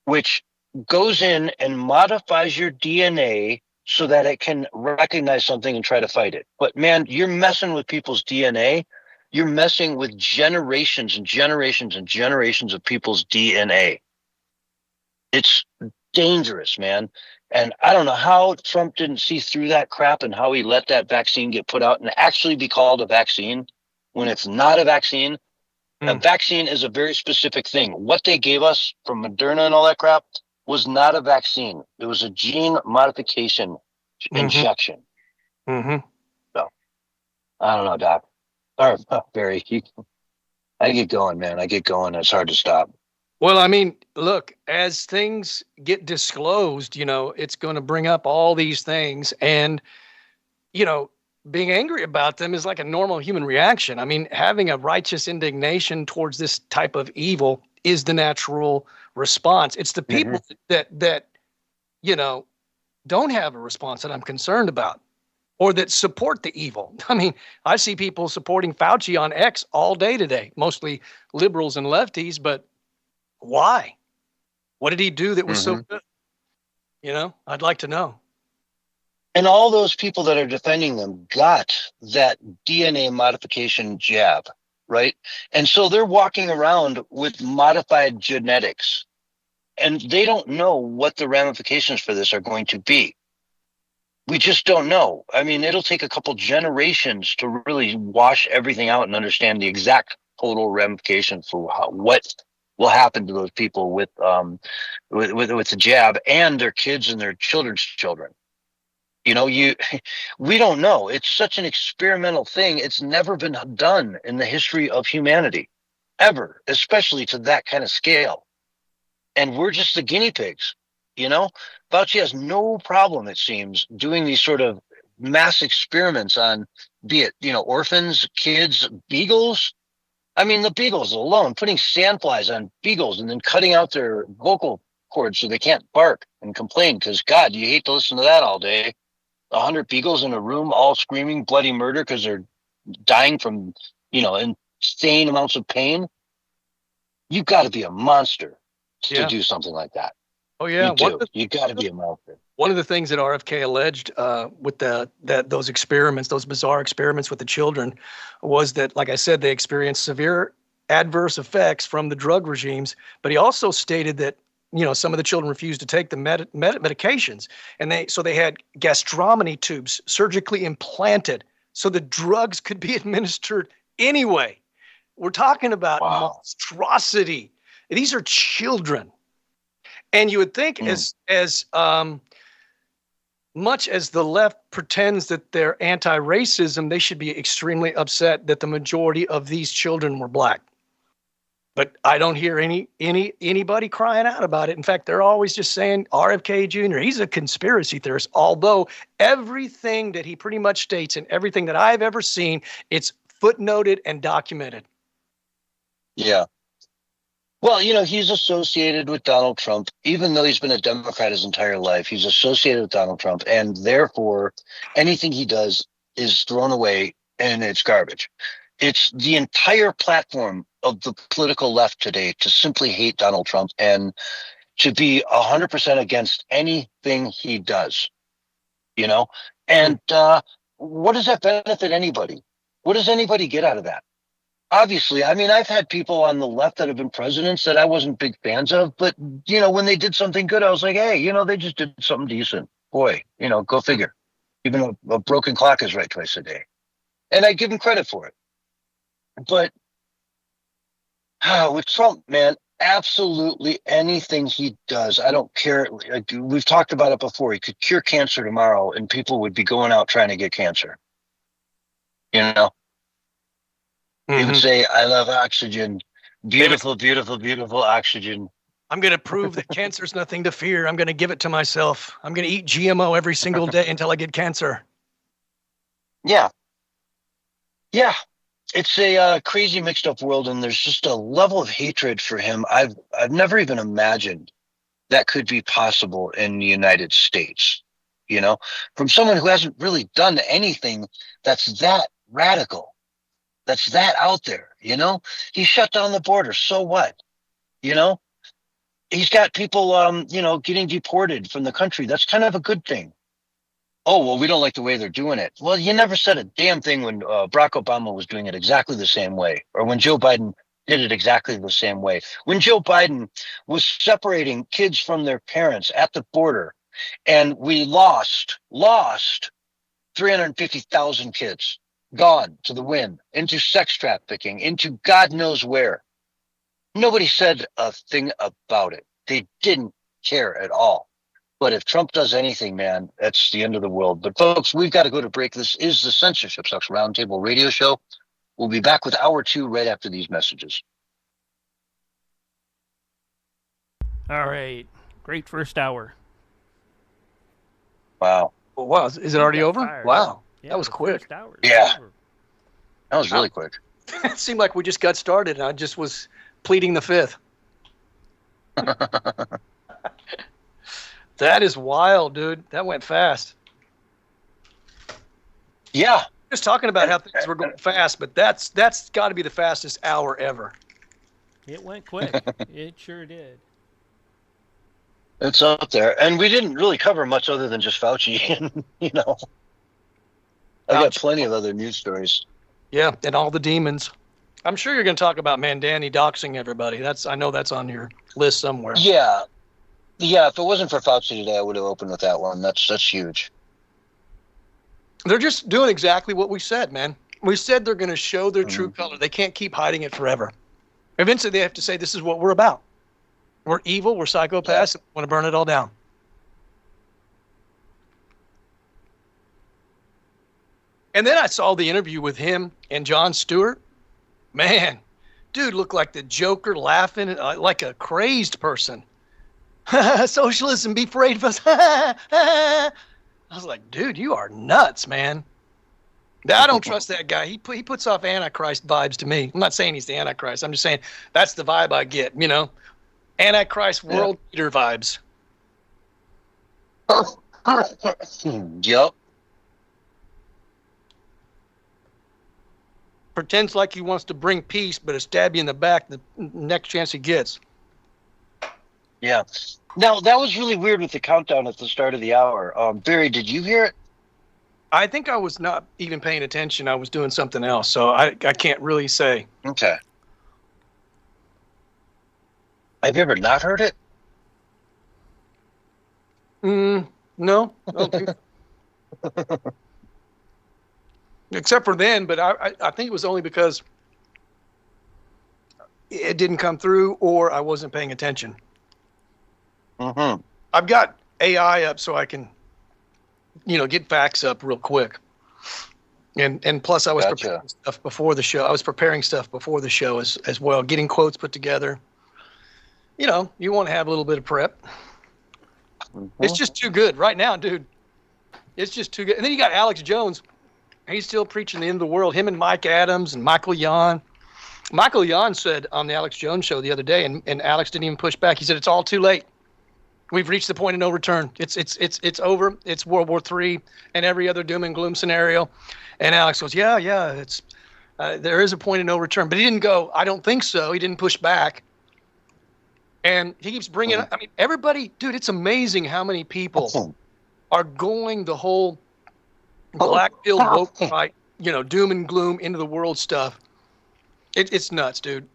which goes in and modifies your DNA so that it can recognize something and try to fight it. But, man, you're messing with people's DNA. You're messing with generations and generations and generations of people's DNA. It's dangerous, man. And I don't know how Trump didn't see through that crap and how he let that vaccine get put out and actually be called a vaccine when it's not a vaccine. A vaccine is a very specific thing. What they gave us from Moderna and all that crap was not a vaccine. It was a gene modification injection. Mm-hmm. So, I don't know, Doc. Or Barry, I get going, man. I get going. It's hard to stop. Well, I mean, look, as things get disclosed, you know, it's going to bring up all these things. And, you know, being angry about them is like a normal human reaction. I mean, having a righteous indignation towards this type of evil is the natural response. It's the people that, you know, don't have a response that I'm concerned about or that support the evil. I mean, I see people supporting Fauci on X all day today, mostly liberals and lefties, but why? What did he do that was so Mhm. good? You know, I'd like to know. And all those people that are defending them got that DNA modification jab, right? And so they're walking around with modified genetics, and they don't know what the ramifications for this are going to be. We just don't know. I mean, it'll take a couple generations to really wash everything out and understand the exact total ramifications for what will happen to those people with the jab and their kids and their children's children. You know, we don't know. It's such an experimental thing. It's never been done in the history of humanity, ever, especially to that kind of scale. And we're just the guinea pigs. You know, Fauci has no problem, it seems, doing these sort of mass experiments on, be it, you know, orphans, kids, beagles. I mean, the beagles alone, putting sandflies on beagles and then cutting out their vocal cords so they can't bark and complain because, God, you hate to listen to that all day. 100 beagles in a room all screaming bloody murder because they're dying from, you know, insane amounts of pain. You've got to be a monster to do something like that. Oh yeah, You do. You got to be a monster. One of the things that RFK alleged with those experiments, those bizarre experiments with the children, was that, like I said, they experienced severe adverse effects from the drug regimes. But he also stated that, you know, some of the children refused to take the medications, and they had gastrostomy tubes surgically implanted so the drugs could be administered anyway. We're talking about monstrosity. These are children. And you would think as much as the left pretends that they're anti-racism, they should be extremely upset that the majority of these children were black. But I don't hear anybody crying out about it. In fact, they're always just saying RFK Jr., he's a conspiracy theorist, although everything that he pretty much states and everything that I've ever seen, it's footnoted and documented. Yeah. Well, you know, he's associated with Donald Trump, even though he's been a Democrat his entire life. He's associated with Donald Trump, and therefore anything he does is thrown away and it's garbage. It's the entire platform of the political left today to simply hate Donald Trump and to be 100% against anything he does, you know? And what does that benefit anybody? What does anybody get out of that? Obviously, I mean, I've had people on the left that have been presidents that I wasn't big fans of, but, you know, when they did something good, I was like, hey, you know, they just did something decent. Boy, you know, go figure. Even a broken clock is right twice a day. And I give him credit for it. But with Trump, man, absolutely anything he does, I don't care. Like, we've talked about it before. He could cure cancer tomorrow and people would be going out trying to get cancer. You know? He would say, I love oxygen. Beautiful, beautiful, beautiful oxygen. I'm going to prove that cancer's nothing to fear. I'm going to give it to myself. I'm going to eat GMO every single day until I get cancer. Yeah. Yeah. It's a crazy mixed up world, and there's just a level of hatred for him I've never even imagined that could be possible in the United States, you know, from someone who hasn't really done anything that's that radical. That's that out there, you know? He shut down the border. So what? You know? He's got people, you know, getting deported from the country. That's kind of a good thing. Oh, well, we don't like the way they're doing it. Well, you never said a damn thing when Barack Obama was doing it exactly the same way, or when Joe Biden did it exactly the same way. When Joe Biden was separating kids from their parents at the border, and we lost 350,000 kids. Gone to the wind, into sex trafficking, into God knows where. Nobody said a thing about it. They didn't care at all. But if Trump does anything, man, that's the end of the world. But folks, we've got to go to break. This is the Censorship Sucks Roundtable radio show. We'll be back with hour 2 right after these messages. All right. Great first hour. Wow. Oh, wow. Is it already over? Fired. Wow. Yeah, That was the quick. first hour is Yeah. over. That was really quick. It seemed like we just got started and I just was pleading the fifth. That is wild, dude. That went fast. Yeah. Just talking about how things were going fast, but that's got to be the fastest hour ever. It went quick. It sure did. It's up there. And we didn't really cover much other than just Fauci. And, I got Fauci. plenty of other news stories. Yeah, and all the demons. I'm sure you're going to talk about Mandani doxing everybody. I know that's on your list somewhere. Yeah. Yeah, if it wasn't for Fauci today, I would have opened with that one. That's huge. They're just doing exactly what we said, man. We said they're going to show their true color. They can't keep hiding it forever. Eventually, they have to say, this is what we're about. We're evil, we're psychopaths, and we want to burn it all down. And then I saw the interview with him and Jon Stewart. Man, dude looked like the Joker, laughing like a crazed person. Socialism, be afraid of us. I was like, dude, you are nuts, man. I don't trust that guy. He puts off Antichrist vibes to me. I'm not saying he's the Antichrist. I'm just saying that's the vibe I get, Antichrist world leader vibes. Yep. Pretends like he wants to bring peace, but he'll stab you in the back the next chance he gets. Yeah. Now, that was really weird with the countdown at the start of the hour. Barry, did you hear it? I think I was not even paying attention. I was doing something else, so I can't really say. Okay. Have you ever not heard it? No. I don't think so. Except for then, but I think it was only because it didn't come through or I wasn't paying attention. Mm-hmm. I've got AI up so I can, get facts up real quick. And plus I was preparing stuff before the show. I was preparing stuff before the show as well, getting quotes put together. You want to have a little bit of prep. Mm-hmm. It's just too good right now, dude. It's just too good. And then you got Alex Jones. He's still preaching the end of the world. Him and Mike Adams and Michael Yon. Michael Yon said on the Alex Jones show the other day, and Alex didn't even push back. He said, it's all too late. We've reached the point of no return. It's over. It's World War III and every other doom and gloom scenario. And Alex goes, yeah, it's there is a point of no return. But he didn't go, I don't think so. He didn't push back. And he keeps bringing up, everybody, dude, it's amazing how many people are going the whole black-pilled woke fight, doom and gloom, into the world stuff. It's nuts, dude.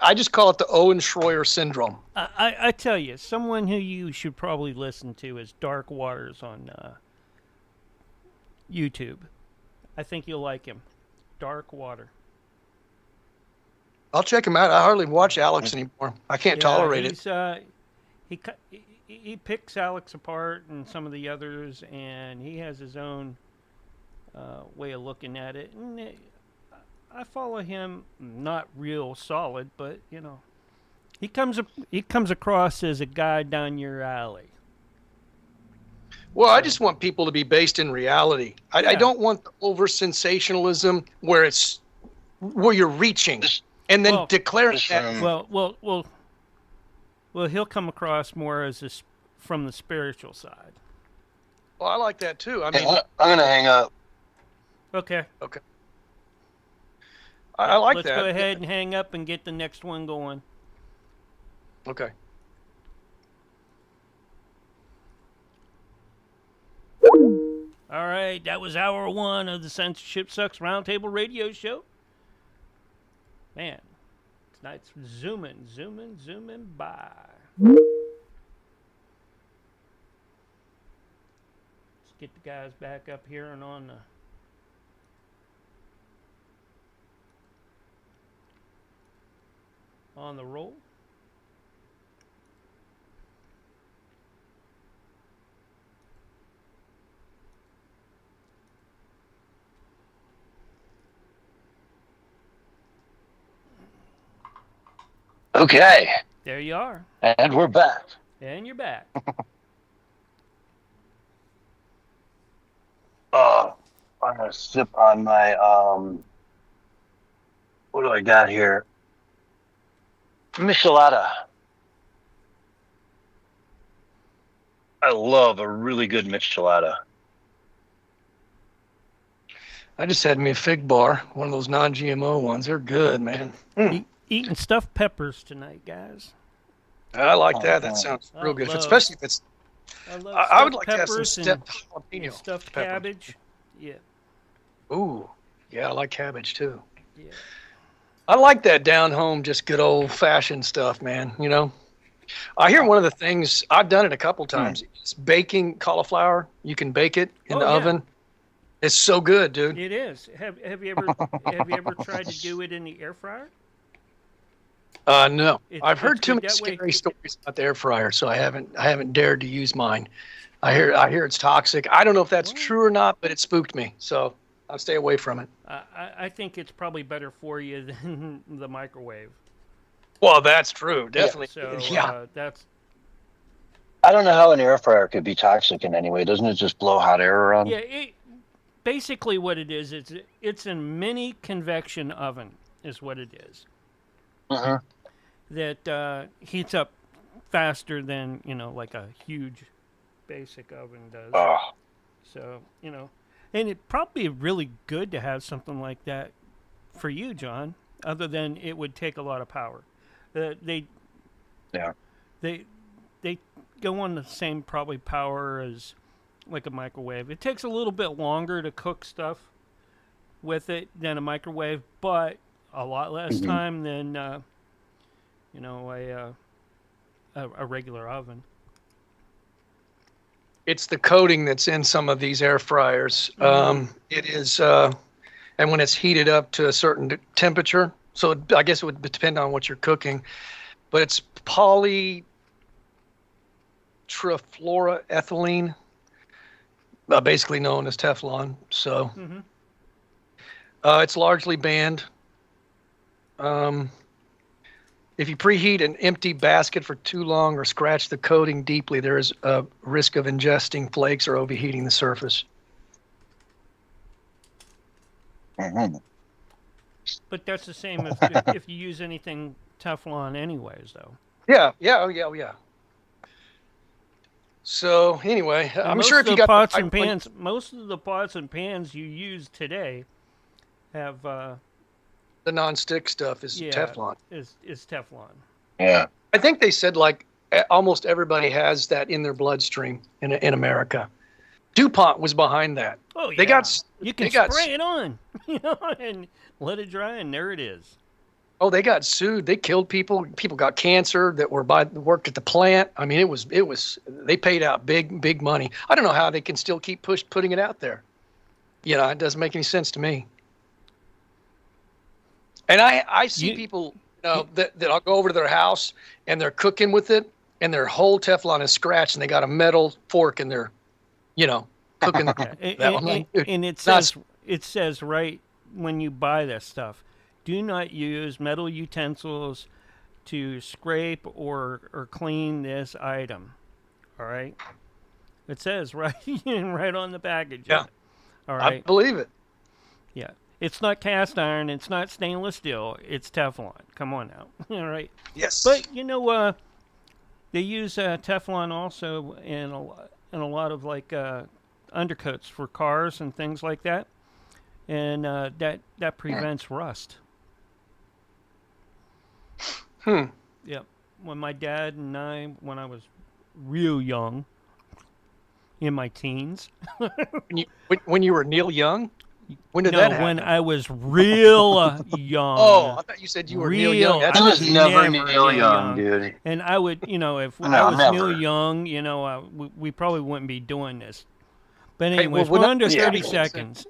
I just call it the Owen Schroyer syndrome. I tell you, someone who you should probably listen to is Dark Waters on YouTube. I think you'll like him. Dark Water. I'll check him out. I hardly watch Alex anymore. I can't tolerate it. He picks Alex apart and some of the others, and he has his own way of looking at it. And I follow him, not real solid, but he comes across as a guy down your alley. Well, I just want people to be based in reality. I don't want the over sensationalism where you're reaching and then declaring that. Well, he'll come across more as from the spiritual side. Well, I like that too. I'm gonna hang up. Okay. I like that. Let's go ahead and hang up and get the next one going. Okay. All right, that was hour one of the Censorship Sucks Roundtable Radio Show. Man, tonight's zooming by. Let's get the guys back up here and on the roll. Okay. There you are. And we're back. And you're back. I'm going to sip on my, what do I got here? Michelada. I love a really good Michelada. I just had me a fig bar, one of those non-GMO ones. They're good, man. Eating stuffed peppers tonight, guys. I like that. That sounds real good, especially if it's. I would like to have some stuffed jalapeno, stuffed pepper. cabbage. Yeah. Ooh, yeah, I like cabbage too. Yeah. I like that down home, just good old fashioned stuff, man. You know, I hear one of the things I've done it a couple times. Is baking cauliflower. You can bake it in the oven. It's so good, dude. It is. Have you ever tried to do it in the air fryer? No. I've heard too many that way. scary stories about the air fryer, so I haven't dared to use mine. I hear it's toxic. I don't know if that's true or not, but it spooked me, so I'll stay away from it. I think it's probably better for you than the microwave. Well, that's true, definitely. So that's. I don't know how an air fryer could be toxic in any way. Doesn't it just blow hot air around? Yeah. Basically, what it is, it's a mini convection oven, is what it is. Uh-huh. That heats up faster than like a huge basic oven does. Oh. So and it'd probably be really good to have something like that for you, John. Other than it would take a lot of power. They go on the same probably power as like a microwave. It takes a little bit longer to cook stuff with it than a microwave, but a lot less time than a regular oven. It's the coating that's in some of these air fryers. It is, and when it's heated up to a certain temperature, so I guess it would depend on what you're cooking, but it's polytrifluoroethylene, basically known as Teflon. So it's largely banned. If you preheat an empty basket for too long or scratch the coating deeply, there is a risk of ingesting flakes or overheating the surface. But that's the same if you use anything Teflon anyways, though. Yeah. So anyway, I'm sure if you got pots and pans, most of the pots and pans you use today have the non-stick stuff is Teflon. Is Teflon. Yeah. I think they said like almost everybody has that in their bloodstream in America. DuPont was behind that. Oh yeah. You can spray it on, and let it dry, and there it is. Oh, they got sued. They killed people. People got cancer that worked at the plant. I mean, it was. They paid out big money. I don't know how they can still keep putting it out there. It doesn't make any sense to me. And I see people, that I'll go over to their house and they're cooking with it, and their whole Teflon is scratched, and they got a metal fork and they're, cooking that one. And it says right when you buy this stuff, do not use metal utensils to scrape or clean this item. All right? It says right on the package. Yeah. All right. I believe it. Yeah. It's not cast iron. It's not stainless steel. It's Teflon. Come on now. All right. Yes. But, they use Teflon also in a lot of like undercoats for cars and things like that. And that prevents rust. Yep. When my dad and I, when I was real young, in my teens. when you were Neil Young? When did that happen? When I was real young. Oh, I thought you said you were Neil Young. I was never Neil Young, dude. And I would, if I was Neil Young, we probably wouldn't be doing this. But anyways, we're under 30 seconds,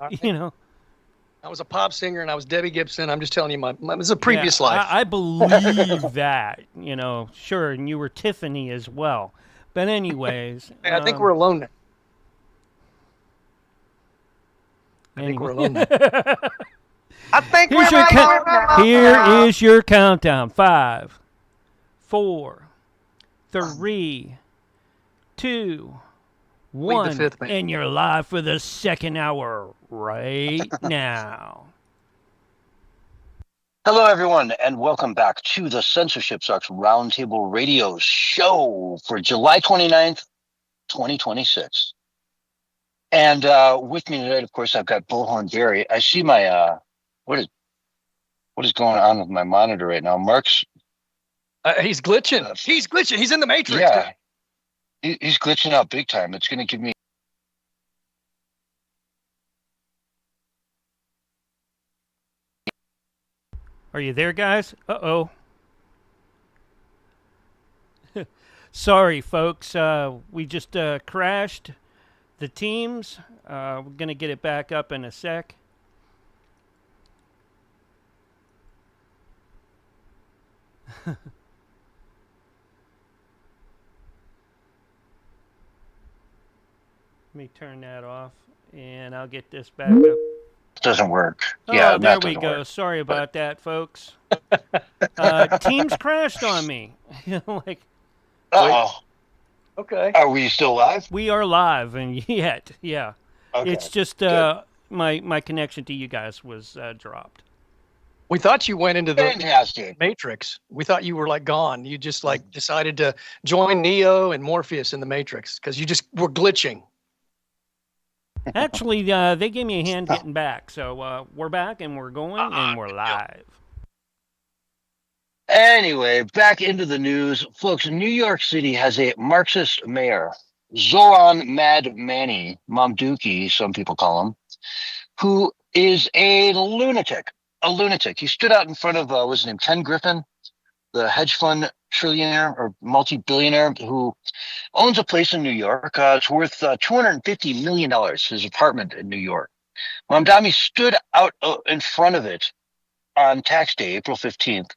I was a pop singer, and I was Debbie Gibson. I'm just telling you, it was a previous life. I believe that, sure, and you were Tiffany as well. But anyways. I think we're alone now. I think we're alone now. I think we're alone now. Here is your countdown. 5, 4, 3, 2, 1. And you're live for the second hour right now. Hello, everyone, and welcome back to the Censorship Sucks Roundtable Radio Show for July 29th, 2026. And with me tonight, of course, I've got Bullhorn Barry. I see my what is going on with my monitor right now? Mark's He's glitching. He's glitching. He's in the Matrix. Yeah, he's glitching out big time. It's going to give me. Are you there, guys? Uh-oh. Sorry, folks. We just crashed the teams. We're going to get it back up in a sec. Let me turn that off, and I'll get this back up. Doesn't work. Oh, Yeah, there that we doesn't go. work. Sorry about that, folks. Teams crashed on me. Like, Uh-oh. Okay. Are we still live? we are live, and yet, yeah. Okay. It's just good. my connection to you guys was dropped. We thought you went into the Fantastic. Matrix. We thought you were like gone. You just like decided to join Neo and Morpheus in the Matrix because you just were glitching. Actually, they gave me a hand getting back, so we're back and we're going and we're live. Anyway, back into the news. Folks, New York City has a Marxist mayor, Zoran Mamdouki, some people call him, who is a lunatic. A lunatic. He stood out in front of, what's his name, Ken Griffin, the hedge fund trillionaire or multi-billionaire who owns a place in New York. It's worth $250 million, his apartment in New York. Mamdouki stood out in front of it on tax day, April 15th,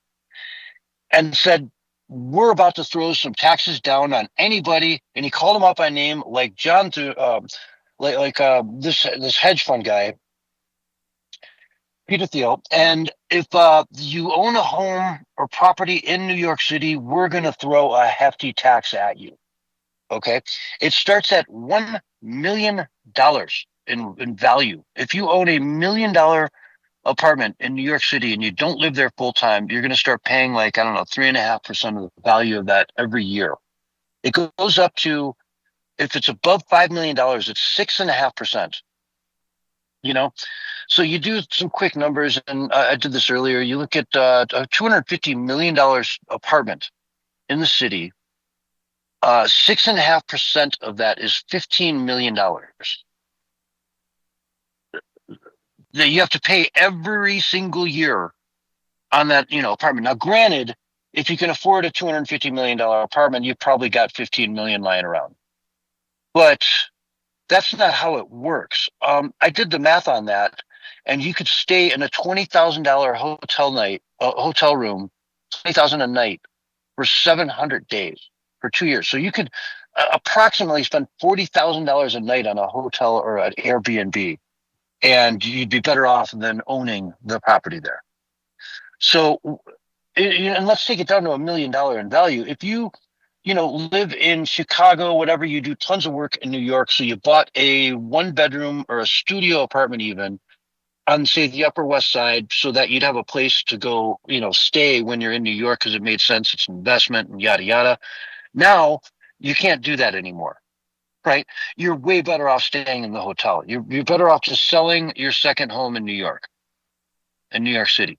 and said, we're about to throw some taxes down on anybody. And he called him out by name, like John, this hedge fund guy, Peter Thiel. And if you own a home or property in New York City, we're going to throw a hefty tax at you. Okay. It starts at $1 million in value. If you own $1 million apartment in New York City and you don't live there full time, you're going to start paying 3.5% of the value of that every year. It goes up to, if it's above $5 million, it's 6.5%. So you do some quick numbers, and I did this earlier. You look at a $250 million apartment in the city. 6.5% of that is $15 million. That you have to pay every single year on that, apartment. Now, granted, if you can afford a $250 million apartment, you've probably got 15 million lying around. But that's not how it works. I did the math on that, and you could stay in a $20,000 hotel room, $20,000 a night for 700 days for 2 years. So you could approximately spend $40,000 a night on a hotel or an Airbnb, and you'd be better off than owning the property there. So, and let's take it down to $1 million in value. If you live in Chicago, whatever, you do tons of work in New York. So you bought a 1-bedroom or a studio apartment even on, say, the Upper West Side, so that you'd have a place to go, stay when you're in New York because it made sense. It's an investment and yada, yada. Now you can't do that anymore, right? You're way better off staying in the hotel. You're better off just selling your second home in New York City.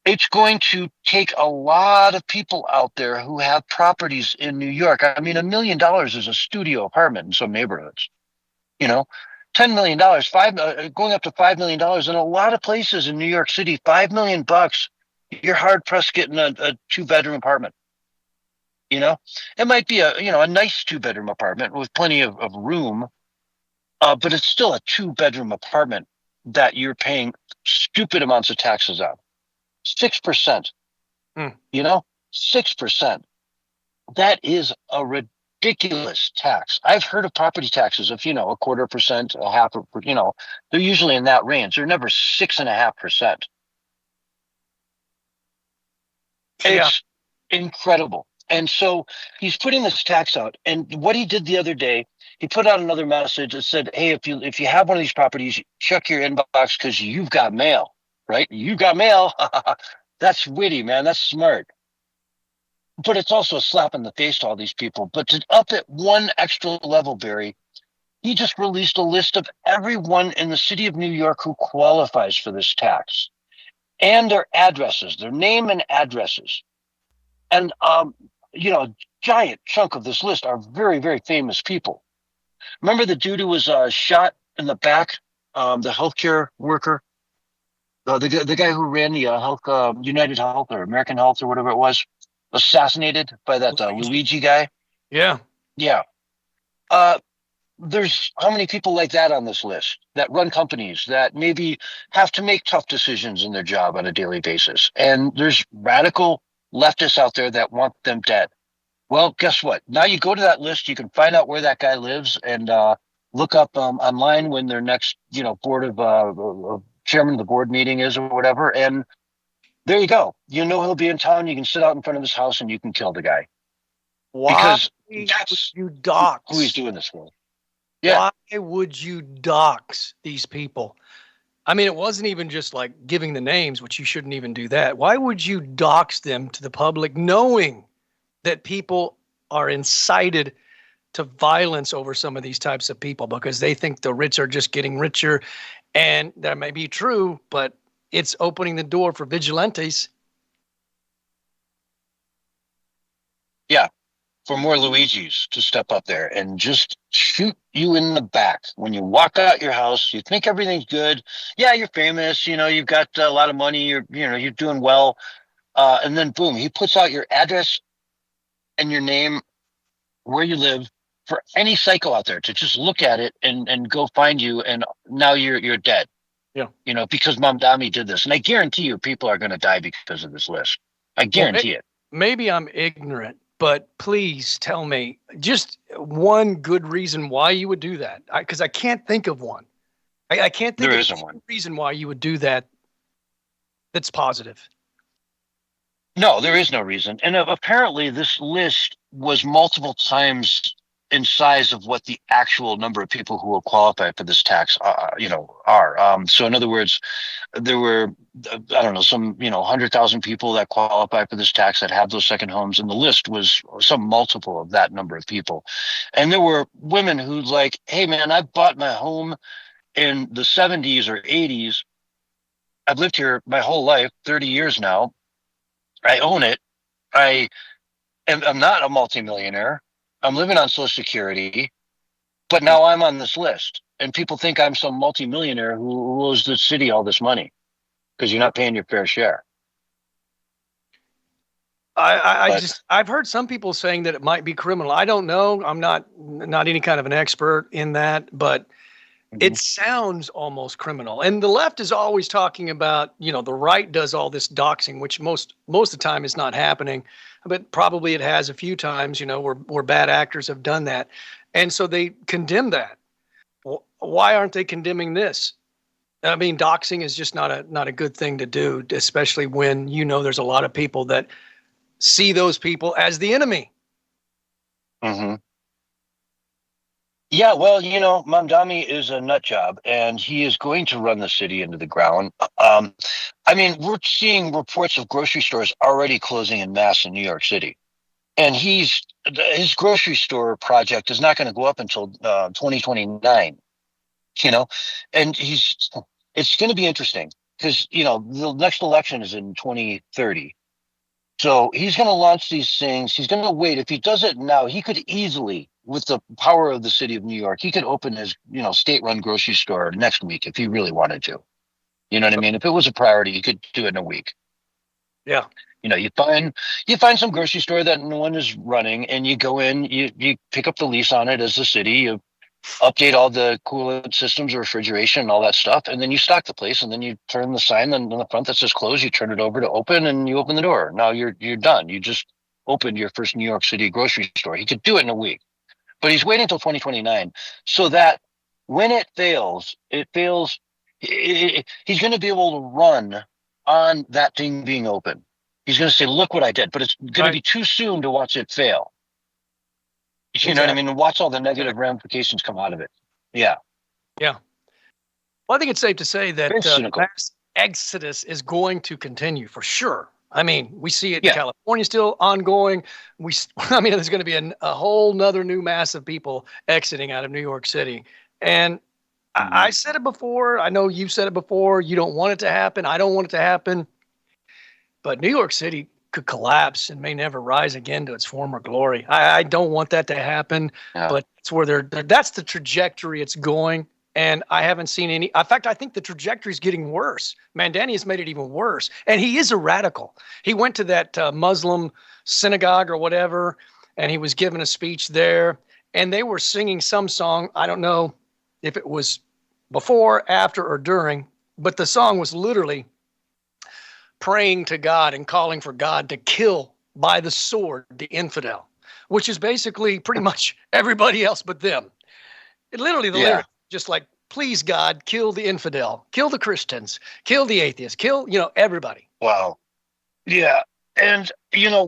It's going to take a lot of people out there who have properties in New York. I mean, $1 million is a studio apartment in some neighborhoods. $10 million, going up to $5 million in a lot of places in New York City. $5 million, you're hard pressed getting a 2-bedroom apartment. It might be a nice 2-bedroom apartment with plenty of room, but it's still a 2-bedroom apartment that you're paying stupid amounts of taxes on. 6%, 6%. That is a ridiculous tax. I've heard of property taxes of, 0.25%, 0.5%, they're usually in that range. They're never 6.5%. It's incredible. And so he's putting this tax out. And what he did the other day, he put out another message that said, hey, if you have one of these properties, check your inbox because you've got mail. Right? You got mail. That's witty, man. That's smart. But it's also a slap in the face to all these people. But to up it one extra level, Barry, he just released a list of everyone in the city of New York who qualifies for this tax and their addresses, their name and addresses. And a giant chunk of this list are very, very famous people. Remember the dude who was shot in the back, the healthcare worker, the guy who ran the health United Health or American Health or whatever it was, assassinated by that Luigi guy. Yeah. Yeah. There's how many people like that on this list that run companies that maybe have to make tough decisions in their job on a daily basis. And there's radical leftists out there that want them dead. Well, guess what? Now you go to that list, you can find out where that guy lives and look up online when their next, board of chairman of the board meeting is or whatever. And there you go. He'll be in town. You can sit out in front of his house and you can kill the guy. Why Because would that's you dox? who he's doing this for. Yeah. Why would you dox these people? I mean, it wasn't even just like giving the names, which you shouldn't even do that. Why would you dox them to the public knowing that people are incited to violence over some of these types of people because they think the rich are just getting richer? And that may be true, but it's opening the door for vigilantes. Yeah. For more Luigis to step up there and just shoot you in the back. When you walk out your house, you think everything's good. Yeah, you're famous. You've got a lot of money. You're doing well. And then boom, he puts out your address and your name, where you live, for any psycho out there to just look at it and go find you. And now you're dead. Yeah. Because Mom Dami did this. And I guarantee you people are going to die because of this list. I guarantee it. Maybe I'm ignorant, but please tell me just one good reason why you would do that. Because I can't think of one. I can't think of one reason why you would do that that's positive. No, there is no reason. And apparently this list was multiple times in size of what the actual number of people who will qualify for this tax, are. So in other words, there were, I don't know, some, 100,000 people that qualify for this tax that have those second homes. And the list was some multiple of that number of people. And there were women who like, hey man, I bought my home in the 70s or 80s. I've lived here my whole life, 30 years now. I own it. I'm not a multimillionaire. I'm living on Social Security, but now I'm on this list. And people think I'm some multimillionaire who owes the city all this money because you're not paying your fair share. I've heard some people saying that it might be criminal. I don't know. I'm not any kind of an expert in that, but it sounds almost criminal. And the left is always talking about, the right does all this doxing, which most of the time is not happening, but probably it has a few times, where bad actors have done that. And so they condemn that. Why aren't they condemning this? I mean, doxing is just not a good thing to do, especially when, there's a lot of people that see those people as the enemy. Mm-hmm. Yeah, well, Mamdani is a nut job, and he is going to run the city into the ground. We're seeing reports of grocery stores already closing en masse in New York City. And his grocery store project is not going to go up until 2029, and it's going to be interesting because, the next election is in 2030. So he's going to launch these things. He's going to wait. If he does it now, he could easily, with the power of the city of New York, he could open his, state-run grocery store next week if he really wanted to. You know what I mean? If it was a priority, he could do it in a week. Yeah. You find some grocery store that no one is running, and you go in, you pick up the lease on it as the city, you update all the coolant systems, refrigeration, and all that stuff, and then you stock the place, and then you turn the sign on the front that says close, you turn it over to open, and you open the door. Now you're done. You just opened your first New York City grocery store. He could do it in a week, but he's waiting until 2029 so that when it fails, he's going to be able to run on that thing being open. He's going to say, look what I did, but it's going to be too soon to watch it fail. You know what I mean? And watch all the negative ramifications come out of it. Yeah. Yeah. Well, I think it's safe to say that mass exodus is going to continue for sure. I mean, we see it in California still ongoing. There's going to be a whole nother new mass of people exiting out of New York City. And I said it before. I know you've said it before. You don't want it to happen. I don't want it to happen. But New York City could collapse and may never rise again to its former glory. I don't want that to happen, but it's where that's the trajectory it's going. And I haven't seen any. In fact, I think the trajectory is getting worse. Mandani has made it even worse. And he is a radical. He went to that Muslim synagogue or whatever, and he was giving a speech there. And they were singing some song. I don't know if it was before, after, or during, but the song was literally praying to God and calling for God to kill by the sword the infidel, which is basically pretty much everybody else but them. It literally, the lyrics, just like, please God, kill the infidel, kill the Christians, kill the atheists, kill, everybody. Wow. Yeah. And,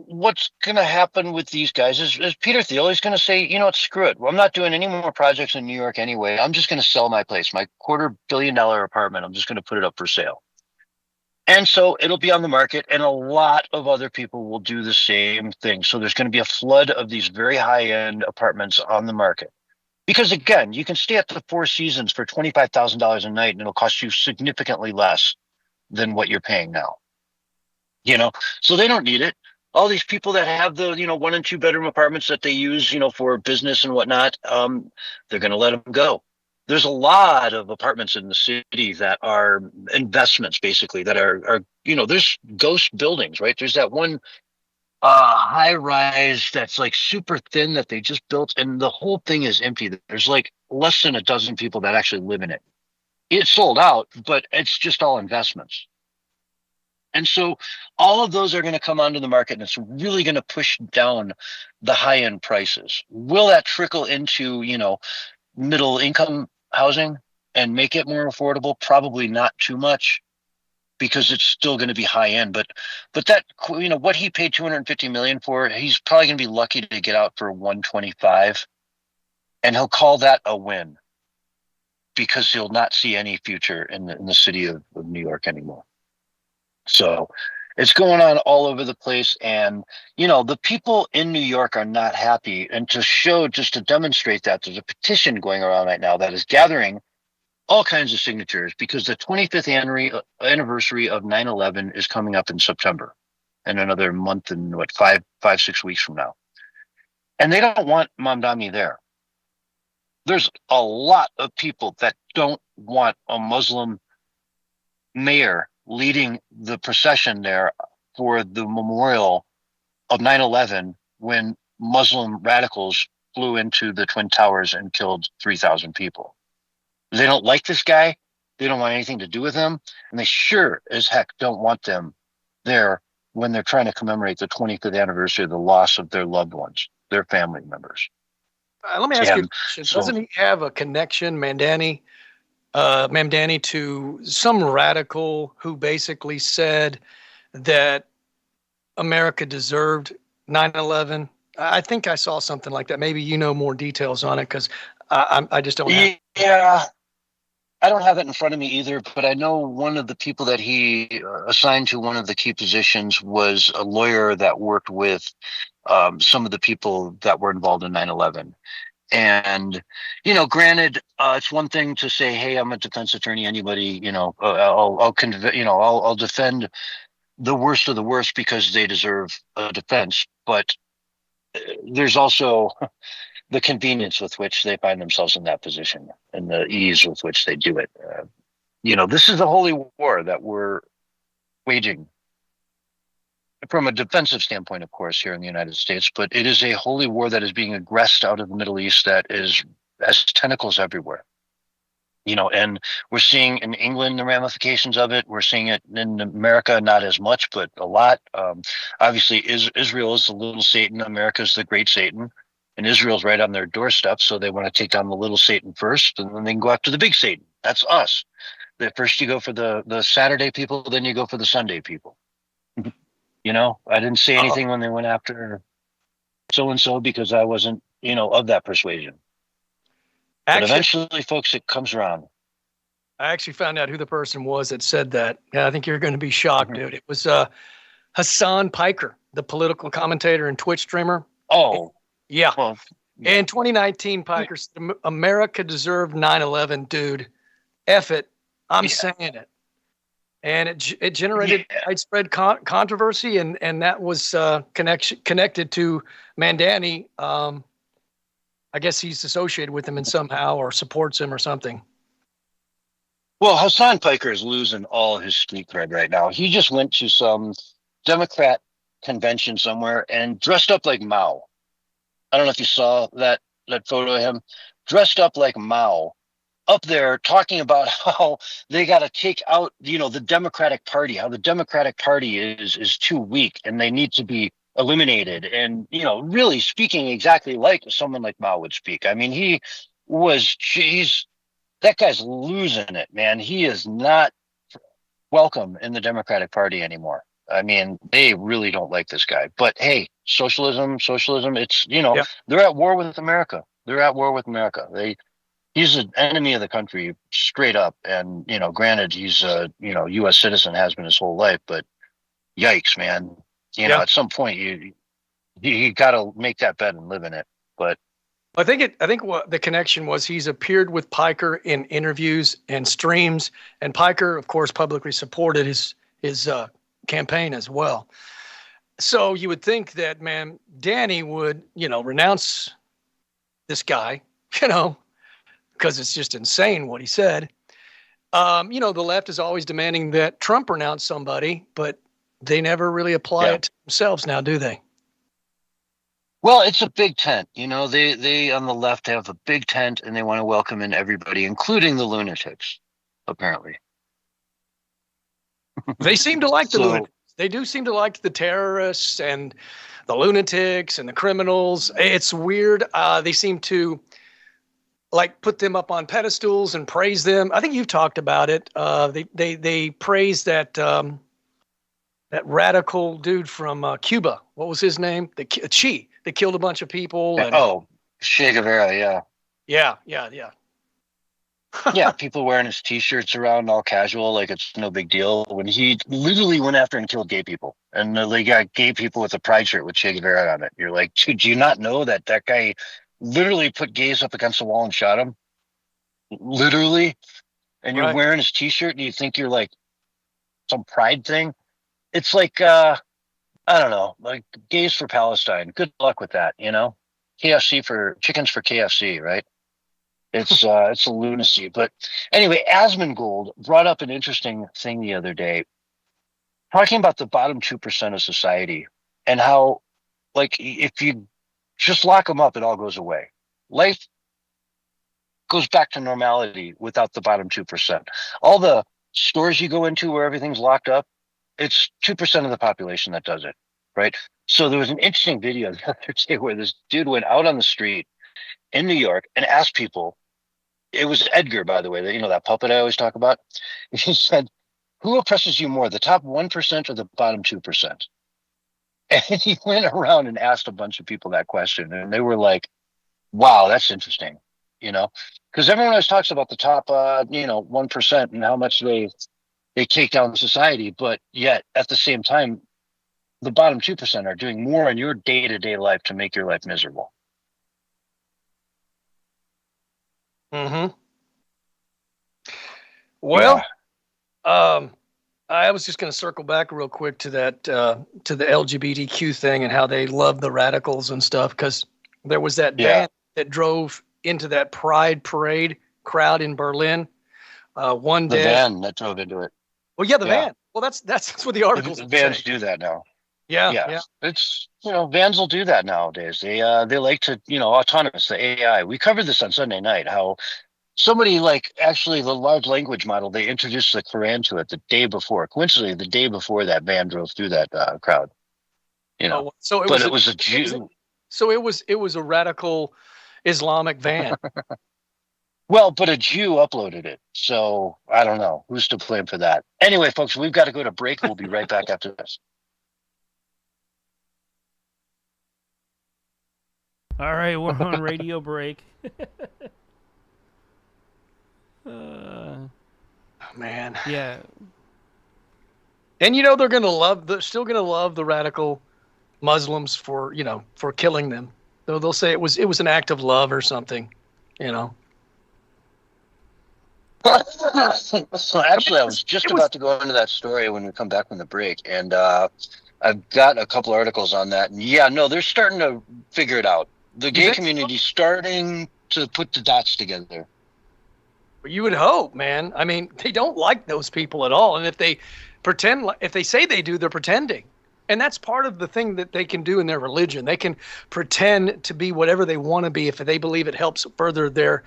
what's going to happen with these guys is Peter Thiel is going to say, screw it. Well, I'm not doing any more projects in New York anyway. I'm just going to sell my place, my $250 million apartment. I'm just going to put it up for sale. And so it'll be on the market, and a lot of other people will do the same thing. So there's going to be a flood of these very high-end apartments on the market. Because, again, you can stay at the Four Seasons for $25,000 a night, and it'll cost you significantly less than what you're paying now. So they don't need it. All these people that have the, 1 and 2 bedroom apartments that they use, for business and whatnot, they're going to let them go. There's a lot of apartments in the city that are investments, basically, that are there's ghost buildings, right? There's that one high rise that's like super thin that they just built, and the whole thing is empty. There's like less than a dozen people that actually live in it. It's sold out, but it's just all investments. And so all of those are going to come onto the market, and it's really going to push down the high end prices. Will that trickle into, middle income housing and make it more affordable? Probably not too much, because it's still going to be high end. But that, what he paid $250 million for, he's probably going to be lucky to get out for $125, and he'll call that a win, because he'll not see any future in the city of New York anymore. So it's going on all over the place. And, the people in New York are not happy. And just to demonstrate that, there's a petition going around right now that is gathering all kinds of signatures, because the 25th anniversary of 9/11 is coming up in September, in another month and 5-6 weeks from now. And they don't want Mamdani there. There's a lot of people that don't want a Muslim mayor leading the procession there for the memorial of 9/11, when Muslim radicals flew into the Twin Towers and killed 3,000 people. They don't like this guy. They don't want anything to do with him. And they sure as heck don't want them there when they're trying to commemorate the 25th anniversary of the loss of their loved ones, their family members. Let me ask you a question. Doesn't he have a connection, Mamdani, to some radical who basically said that America deserved 9/11? I think I saw something like that. Maybe you know more details on it, because I just don't have. Yeah, I don't have it in front of me either, but I know one of the people that he assigned to one of the key positions was a lawyer that worked with some of the people that were involved in 9/11. And, granted, it's one thing to say, hey, I'm a defense attorney. Anybody, I'll defend the worst of the worst because they deserve a defense. But there's also the convenience with which they find themselves in that position, and the ease with which they do it. This is a holy war that we're waging from a defensive standpoint, of course, here in the United States, but it is a holy war that is being aggressed out of the Middle East that has tentacles everywhere. And we're seeing in England the ramifications of it. We're seeing it in America, not as much, but a lot. Obviously, Israel is the little Satan. America is the great Satan. And Israel's right on their doorstep, so they want to take down the little Satan first, and then they can go after the big Satan. That's us. First you go for the Saturday people, then you go for the Sunday people. I didn't say anything when they went after so-and-so, because I wasn't, of that persuasion. But eventually, folks, it comes around. I actually found out who the person was that said that. Yeah, I think you're going to be shocked, dude. It was Hassan Piker, the political commentator and Twitch streamer. Oh. Yeah. Well, in 2019, Piker said, America deserved 9/11, dude. F it. I'm saying it. and it generated widespread controversy, and that was connected to Mandani. I guess he's associated with him in somehow or supports him or something. Well, Hassan Piker is losing all his street cred right now. He just went to some Democrat convention somewhere and dressed up like Mao. I don't know if you saw that photo of him dressed up like Mao up there talking about how they got to take out, the Democratic Party, how the Democratic Party is too weak and they need to be eliminated. And, really speaking exactly like someone like Mao would speak. I mean, that guy's losing it, man. He is not welcome in the Democratic Party anymore. I mean, they really don't like this guy. But hey, socialism, it's, they're at war with America. They're at war with America. He's an enemy of the country straight up. And, granted, he's a, U.S. citizen, has been his whole life, but yikes, man. At some point you got to make that bed and live in it. But I think what the connection was, he's appeared with Piker in interviews and streams, and Piker, of course, publicly supported his campaign as well. So you would think that, man, Danny would, renounce this guy, because it's just insane what he said. The left is always demanding that Trump renounce somebody, but they never really apply it to themselves now, do they? Well, it's a big tent. They on the left have a big tent and they want to welcome in everybody, including the lunatics, apparently. They seem to like the lunatics. They do seem to like the terrorists and the lunatics and the criminals. It's weird. They seem to put them up on pedestals and praise them. I think you've talked about it. They praise that radical dude from Cuba. What was his name? That killed a bunch of people. And, Che Guevara, yeah. Yeah. Yeah, people wearing his T-shirts around all casual, like it's no big deal. When he literally went after and killed gay people, and they got gay people with a pride shirt with Che Guevara on it. You're like, dude, do you not know that guy literally put gays up against the wall and shot him? Literally, and you're wearing his T-shirt, and you think you're like some pride thing? It's like I don't know, like gays for Palestine. Good luck with that, KFC for chickens for KFC, right? It's a lunacy. But anyway, Asmongold brought up an interesting thing the other day, talking about the bottom 2% of society and how, if you just lock them up, it all goes away. Life goes back to normality without the bottom 2%. All the stores you go into where everything's locked up, it's 2% of the population that does it, right? So there was an interesting video the other day where this dude went out on the street in New York and asked people. It was Edgar, by the way, that puppet I always talk about. He said, "Who oppresses you more, the top 1% or the bottom 2%?" And he went around and asked a bunch of people that question, and they were like, "Wow, that's interesting," because everyone always talks about the top, 1% and how much they take down society, but yet at the same time, the bottom 2% are doing more in your day-to-day life to make your life miserable. Mm-hmm. Well, I was just going to circle back real quick to that, to the LGBTQ thing and how they love the radicals and stuff, because there was that van that drove into that Pride Parade crowd in Berlin. One day, the van that drove into it. Well, the van. Well, that's what the articles. The vans do that now. Yeah. It's vans will do that nowadays. They like to autonomous, the AI. We covered this on Sunday night. How somebody actually the large language model, they introduced the Quran to it the day before. Coincidentally, the day before that van drove through that crowd. So it was a Jew. So it was a radical Islamic van. Well, but a Jew uploaded it. So I don't know who's to blame for that. Anyway, folks, we've got to go to break. We'll be right back after this. All right, we're on radio break. Man. Yeah. And they're still gonna love the radical Muslims for killing them. They'll say it was an act of love or something, So actually, I was just about to go into that story when we come back from the break, and I've got a couple articles on that. And yeah, no, they're starting to figure it out. The gay community's starting to put the dots together. You would hope, man. I mean, they don't like those people at all, and if they pretend, if they say they do, they're pretending. And that's part of the thing that they can do in their religion. They can pretend to be whatever they want to be if they believe it helps further their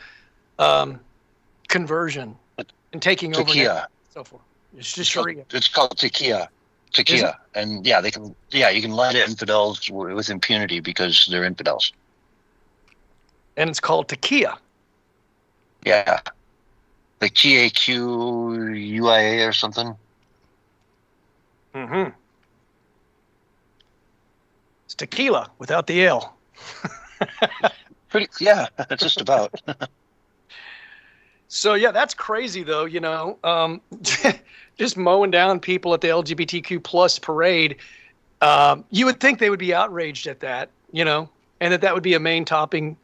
conversion and taking over and so forth. It's just Sharia. It's called taqiyya. Taqiyya. And yeah, you can lie to infidels with impunity because they're infidels. And it's called taqiyya. Yeah. Like TAQUIA or something. Mm-hmm. It's tequila without the L. Yeah, that's just about. So yeah, that's crazy though, you know. Just mowing down people at the LGBTQ plus parade. You would think they would be outraged at that, you know, and that would be a main talking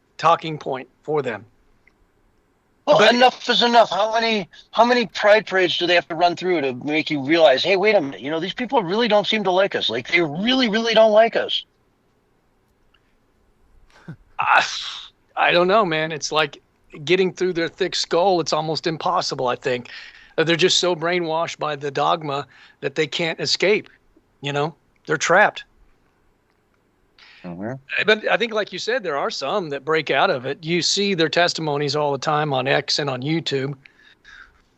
point for them. Well, enough is enough. How many pride parades do they have to run through to make you realize, hey, wait a minute, you know, these people really don't seem to like us. Like, they really, really don't like us. I don't know, man. It's like getting through their thick skull. It's almost impossible, I think. They're just so brainwashed by the dogma that they can't escape. You know, they're trapped. Mm-hmm. But I think, like you said, there are some that break out of it. You see their testimonies all the time on X and on YouTube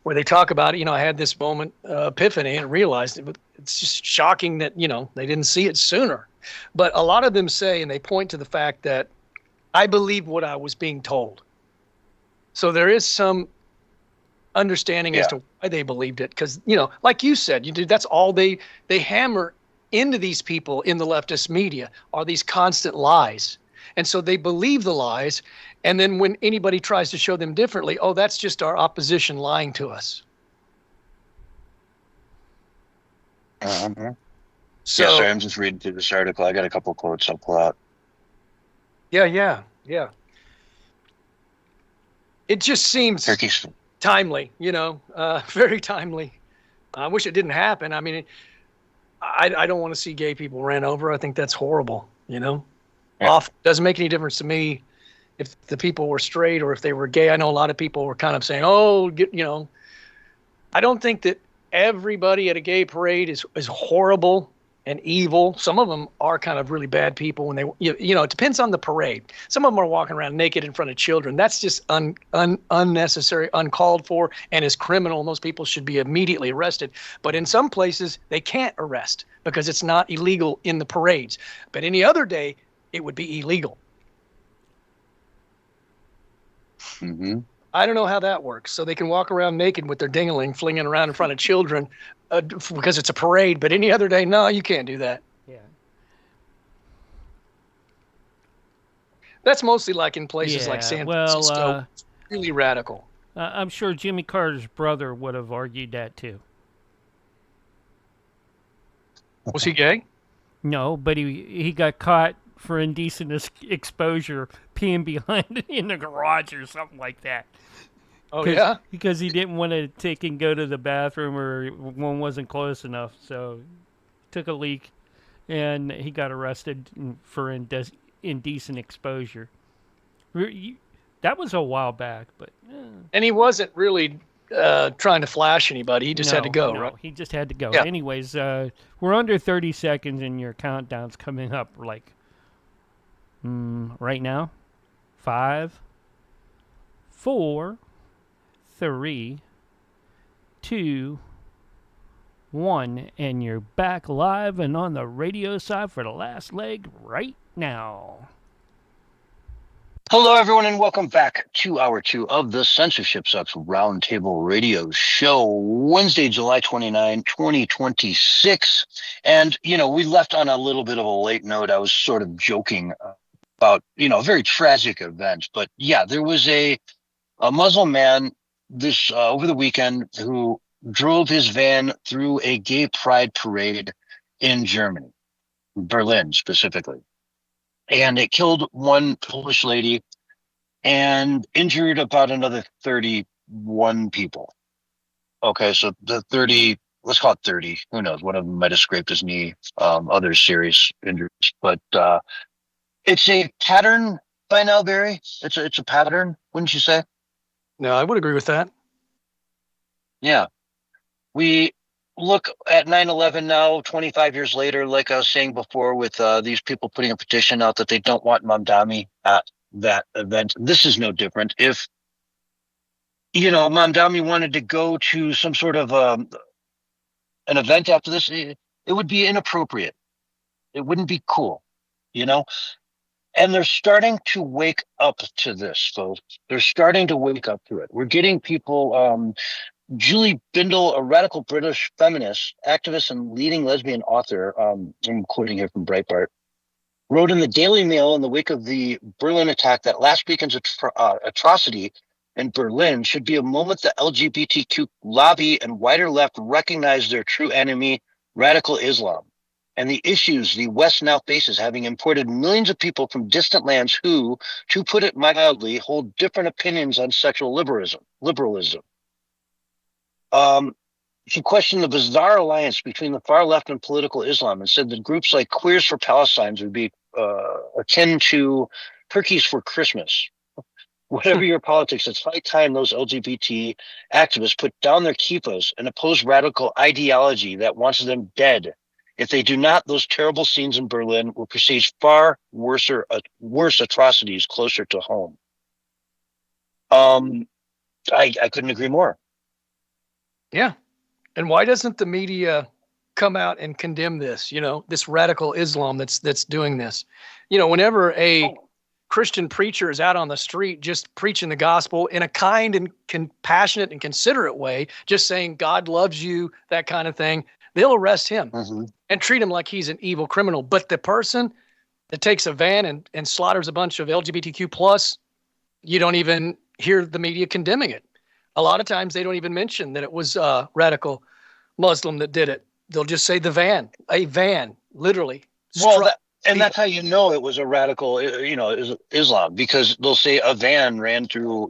where they talk about it. You know, I had this moment, epiphany, and realized it. But it's just shocking that, you know, they didn't see it sooner. But a lot of them say, and they point to the fact that I believe what I was being told. So there is some understanding as to why they believed it. Because, you know, like you said, that's all they hammer into these people in the leftist media are these constant lies. And so they believe the lies. And then when anybody tries to show them differently, oh, that's just our opposition lying to us. Uh-huh. So, yeah, sorry, I'm just reading through this article. I got a couple quotes I'll pull out. Yeah. It just seems timely, you know, very timely. I wish it didn't happen. I mean, I don't want to see gay people ran over. I think that's horrible, you know. Doesn't make any difference to me if the people were straight or if they were gay. I know a lot of people were kind of saying, oh, you know. I don't think that everybody at a gay parade is horrible and evil. Some of them are kind of really bad people when they, you know, it depends on the parade. Some of them are walking around naked in front of children. That's just unnecessary, uncalled for, and is criminal. And those people should be immediately arrested. But in some places, they can't arrest because it's not illegal in the parades. But any other day, it would be illegal. Mm-hmm. I don't know how that works. So they can walk around naked with their dingling flinging around in front of children because it's a parade. But any other day, no, you can't do that. Yeah. That's mostly like in places like San Francisco. It's really radical. I'm sure Jimmy Carter's brother would have argued that too. Was he gay? No, but he got caught for indecent exposure peeing behind in the garage or something like that. Oh, yeah? Because he didn't want to take and go to the bathroom or one wasn't close enough. So took a leak and he got arrested for indecent exposure. That was a while back, but... And he wasn't really trying to flash anybody. He just had to go, right? He just had to go. Yeah. Anyways, we're under 30 seconds and your countdown's coming up like right now. 5, 4, 3, 2, 1, and you're back live and on the radio side for the last leg right now. Hello, everyone, and welcome back to Hour 2 of the Censorship Sucks Roundtable Radio Show, Wednesday, July 29, 2026. And, you know, we left on a little bit of a late note. I was sort of joking about, you know, a very tragic event. But, yeah, there was a Muslim man this over the weekend who drove his van through a gay pride parade in Germany, Berlin specifically. And it killed one Polish lady and injured about another 30 31 people. Okay, so the 30, let's call it 30. Who knows? One of them might have scraped his knee, others serious injuries. But it's a pattern by now, Barry. It's a pattern, wouldn't you say? No, I would agree with that. Yeah. We look at 9/11 now, 25 years later, like I was saying before, with these people putting a petition out that they don't want Mamdani at that event. This is no different. If, Mamdani wanted to go to some sort of an event after this, it would be inappropriate. It wouldn't be cool, And they're starting to wake up to this, folks. They're starting to wake up to it. We're getting people. Julie Bindel, a radical British feminist, activist, and leading lesbian author, I'm quoting here from Breitbart, wrote in the Daily Mail in the wake of the Berlin attack that last weekend's atrocity in Berlin should be a moment the LGBTQ lobby and wider left recognize their true enemy, radical Islam, and the issues the West now faces, having imported millions of people from distant lands who, to put it mildly, hold different opinions on sexual liberalism. She questioned the bizarre alliance between the far left and political Islam and said that groups like Queers for Palestine would be akin to turkeys for Christmas. Whatever your politics, it's high time those LGBT activists put down their kippahs and oppose radical ideology that wants them dead. If they do not, those terrible scenes in Berlin will presage far worse atrocities closer to home. I couldn't agree more. Yeah. And why doesn't the media come out and condemn this, this radical Islam that's doing this? Whenever a Christian preacher is out on the street just preaching the gospel in a kind and compassionate and considerate way, just saying God loves you, that kind of thing, they'll arrest him and treat him like he's an evil criminal. But the person that takes a van and slaughters a bunch of LGBTQ plus, you don't even hear the media condemning it. A lot of times they don't even mention that it was a radical Muslim that did it. They'll just say a van, literally. Well, that's how you know it was a radical, Islam, because they'll say a van ran through,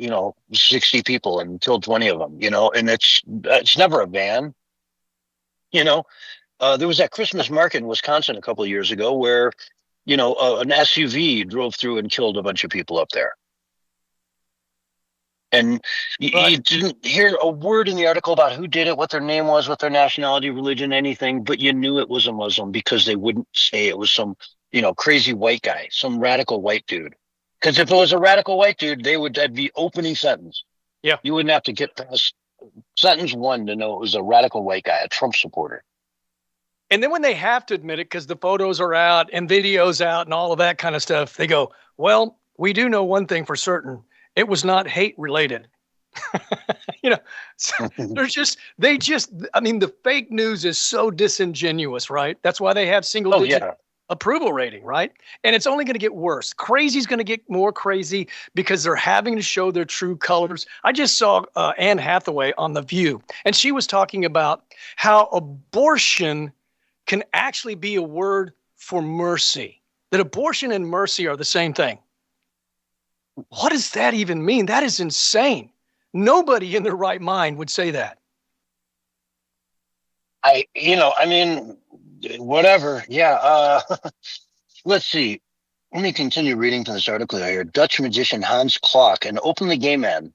60 people and killed 20 of them, and it's never a van. There was that Christmas market in Wisconsin a couple of years ago where, an SUV drove through and killed a bunch of people up there. And you didn't hear a word in the article about who did it, what their name was, what their nationality, religion, anything, but you knew it was a Muslim because they wouldn't say it was some, crazy white guy, some radical white dude. Because if it was a radical white dude, that'd be opening sentence. Yeah. You wouldn't have to get past sentence 1 to know it was a radical white guy, a Trump supporter. And then when they have to admit it, because the photos are out and videos out and all of that kind of stuff, they go, well, we do know one thing for certain. It was not hate related. So the fake news is so disingenuous, right? That's why they have single digit approval rating, right? And it's only going to get worse. Crazy's going to get more crazy because they're having to show their true colors. I just saw Anne Hathaway on The View, and she was talking about how abortion can actually be a word for mercy, that abortion and mercy are the same thing. What does that even mean? That is insane. Nobody in their right mind would say that. Whatever. Yeah. Let's see. Let me continue reading from this article here. Dutch magician Hans Klok, an openly gay man,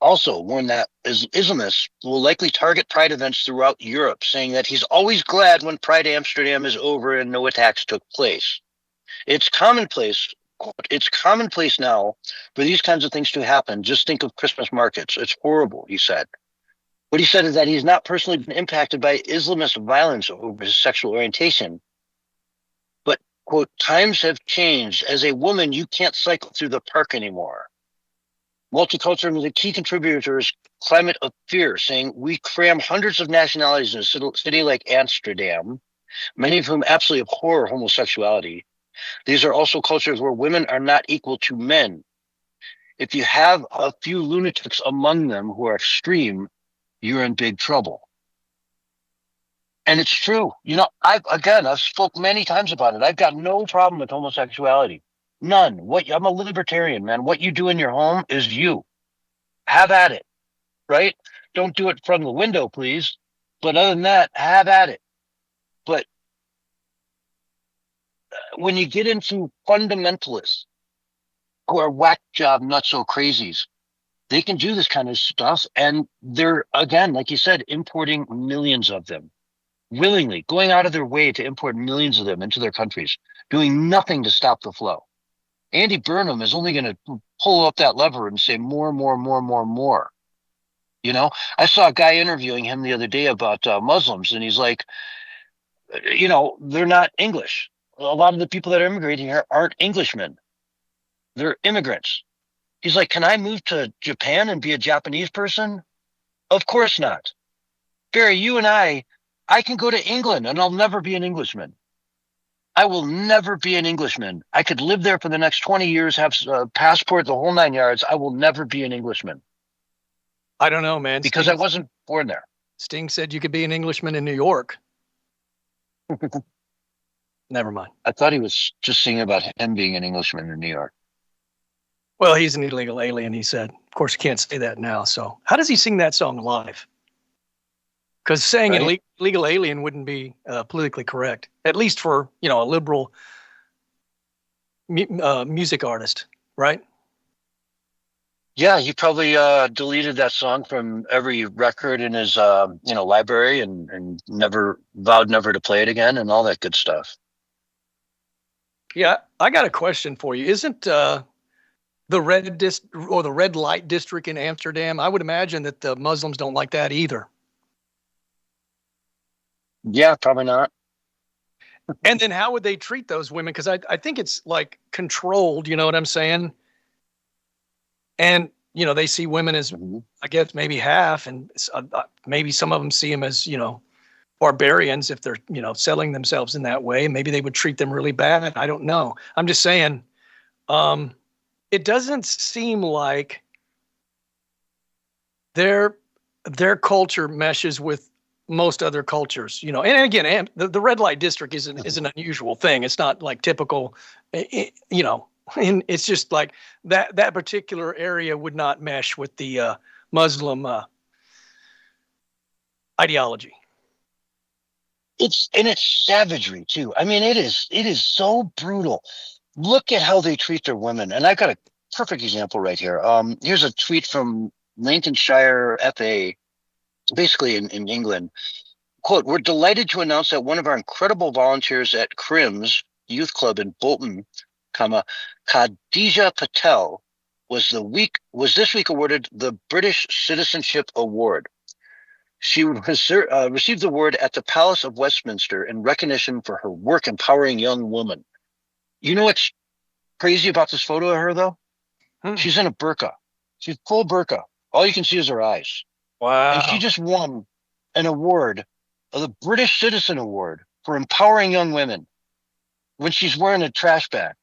also warned that Islamists will likely target Pride events throughout Europe, saying that he's always glad when Pride Amsterdam is over and no attacks took place. It's commonplace now for these kinds of things to happen. Just think of Christmas markets. It's horrible, he said. What he said is that he's not personally been impacted by Islamist violence over his sexual orientation. But, quote, times have changed. As a woman, you can't cycle through the park anymore. Multiculturalism is a key contributor to his climate of fear, saying, we cram hundreds of nationalities in a city like Amsterdam, many of whom absolutely abhor homosexuality. These are also cultures where women are not equal to men. If you have a few lunatics among them who are extreme, you're in big trouble. And it's true. I've spoke many times about it. I've got no problem with homosexuality. None. I'm a libertarian, man. What you do in your home is you. Have at it. right? Don't do it from the window, please. But other than that, have at it. But when you get into fundamentalists who are whack job nutso crazies, they can do this kind of stuff. And they're, again, like you said, importing millions of them willingly, going out of their way to import millions of them into their countries, doing nothing to stop the flow. Andy Burnham is only going to pull up that lever and say more, more, more, more, more. You know, I saw a guy interviewing him the other day about Muslims, and he's like, you know, they're not English. A lot of the people that are immigrating here aren't Englishmen. They're immigrants. He's like, can I move to Japan and be a Japanese person? Of course not. Barry, you and I can go to England and I'll never be an Englishman. I will never be an Englishman. I could live there for the next 20 years, have a passport, the whole 9 yards. I will never be an Englishman. I don't know, man. Because I wasn't born there. Sting said you could be an Englishman in New York. Never mind. I thought he was just singing about him being an Englishman in New York. Well, he's an illegal alien, he said. Of course, you can't say that now. So how does he sing that song live? Because saying an illegal alien wouldn't be politically correct, at least for, you know, a liberal music artist, right? Yeah, he probably deleted that song from every record in his you know, library and never vowed never to play it again and all that good stuff. Yeah, I got a question for you. Isn't the red light district in Amsterdam? I would imagine that the Muslims don't like that either. Yeah, probably not. And then how would they treat those women? Because I think it's like controlled, you know what I'm saying? And, you know, they see women as, I guess, maybe half, and maybe some of them see them as, you know, barbarians if they're, you know, selling themselves in that way. Maybe they would treat them really bad. I don't know. I'm just saying, it doesn't seem like their culture meshes with most other cultures, you know. And again, the red light district is an unusual thing. It's not like typical, you know. And it's just like that particular area would not mesh with the Muslim ideology. It's savagery too. I mean, it is so brutal. Look at how they treat their women. And I got a perfect example right here. Here's a tweet from Lincolnshire FA, basically in England. Quote, "We're delighted to announce that one of our incredible volunteers at Crim's Youth Club in Bolton, Khadija Patel, was this week awarded the British Citizenship Award. She received the award at the Palace of Westminster in recognition for her work empowering young women." You know what's crazy about this photo of her, though? She's in a burqa. She's full burqa. All you can see is her eyes. Wow. And she just won an award, the British Citizen Award, for empowering young women when she's wearing a trash bag.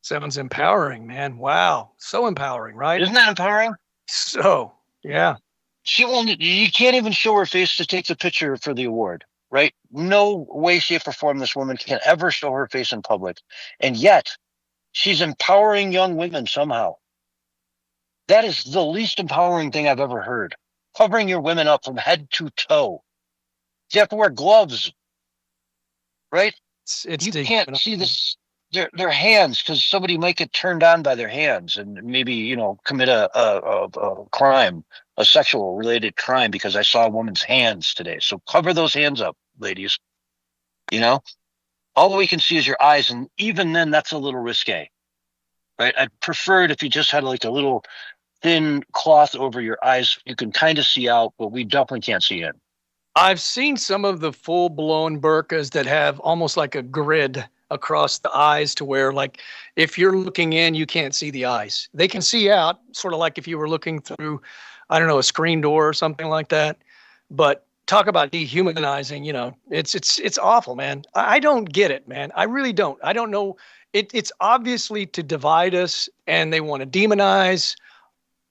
Sounds empowering, man. Wow. So empowering, right? Isn't that empowering? So, yeah. You can't even show her face to take the picture for the award, right? No way, shape, or form this woman can ever show her face in public. And yet, she's empowering young women somehow. That is the least empowering thing I've ever heard. Covering your women up from head to toe. You have to wear gloves, right? It's you can't see this. Their hands, because somebody might get turned on by their hands and maybe, you know, commit a crime, a sexual related crime, because I saw a woman's hands today. So cover those hands up, ladies. You know, all we can see is your eyes, and even then, that's a little risque, right? I'd prefer it if you just had like a little thin cloth over your eyes. You can kind of see out, but we definitely can't see in. I've seen some of the full-blown burqas that have almost like a grid across the eyes, to where, like, if you're looking in, you can't see the eyes. They can see out, sort of like if you were looking through, I don't know, a screen door or something like that. But talk about dehumanizing, you know, it's awful, man. I don't get it, man. I really don't. I don't know. It's obviously to divide us, and they want to demonize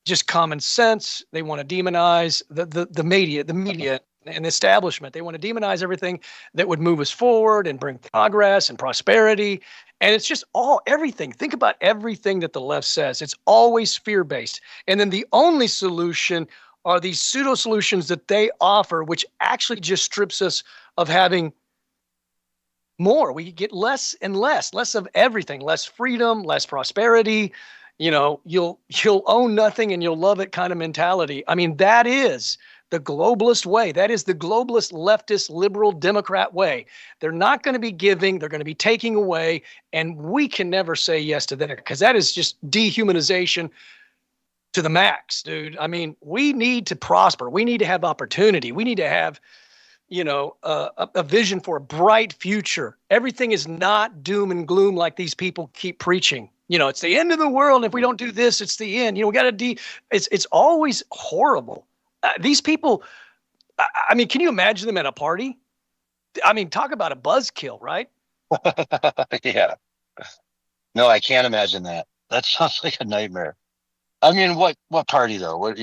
just common sense. They want to demonize the media and the establishment. They want to demonize everything that would move us forward and bring progress and prosperity. And it's just everything. Think about everything that the left says. It's always fear-based. And then the only solution are these pseudo solutions that they offer, which actually just strips us of having more. We get less and less of everything, less freedom, less prosperity. You'll own nothing and you'll love it kind of mentality. I mean, that is the globalist way. That is the globalist, leftist, liberal, Democrat way. They're not going to be giving. They're going to be taking away. And we can never say yes to that, because that is just dehumanization to the max, dude. I mean, we need to prosper. We need to have opportunity. We need to have, a vision for a bright future. Everything is not doom and gloom like these people keep preaching. It's the end of the world. If we don't do this, it's the end. We got to it's always horrible. These people, I mean, can you imagine them at a party? I mean, talk about a buzzkill, right? Yeah. No, I can't imagine that. That sounds like a nightmare. I mean, what party though?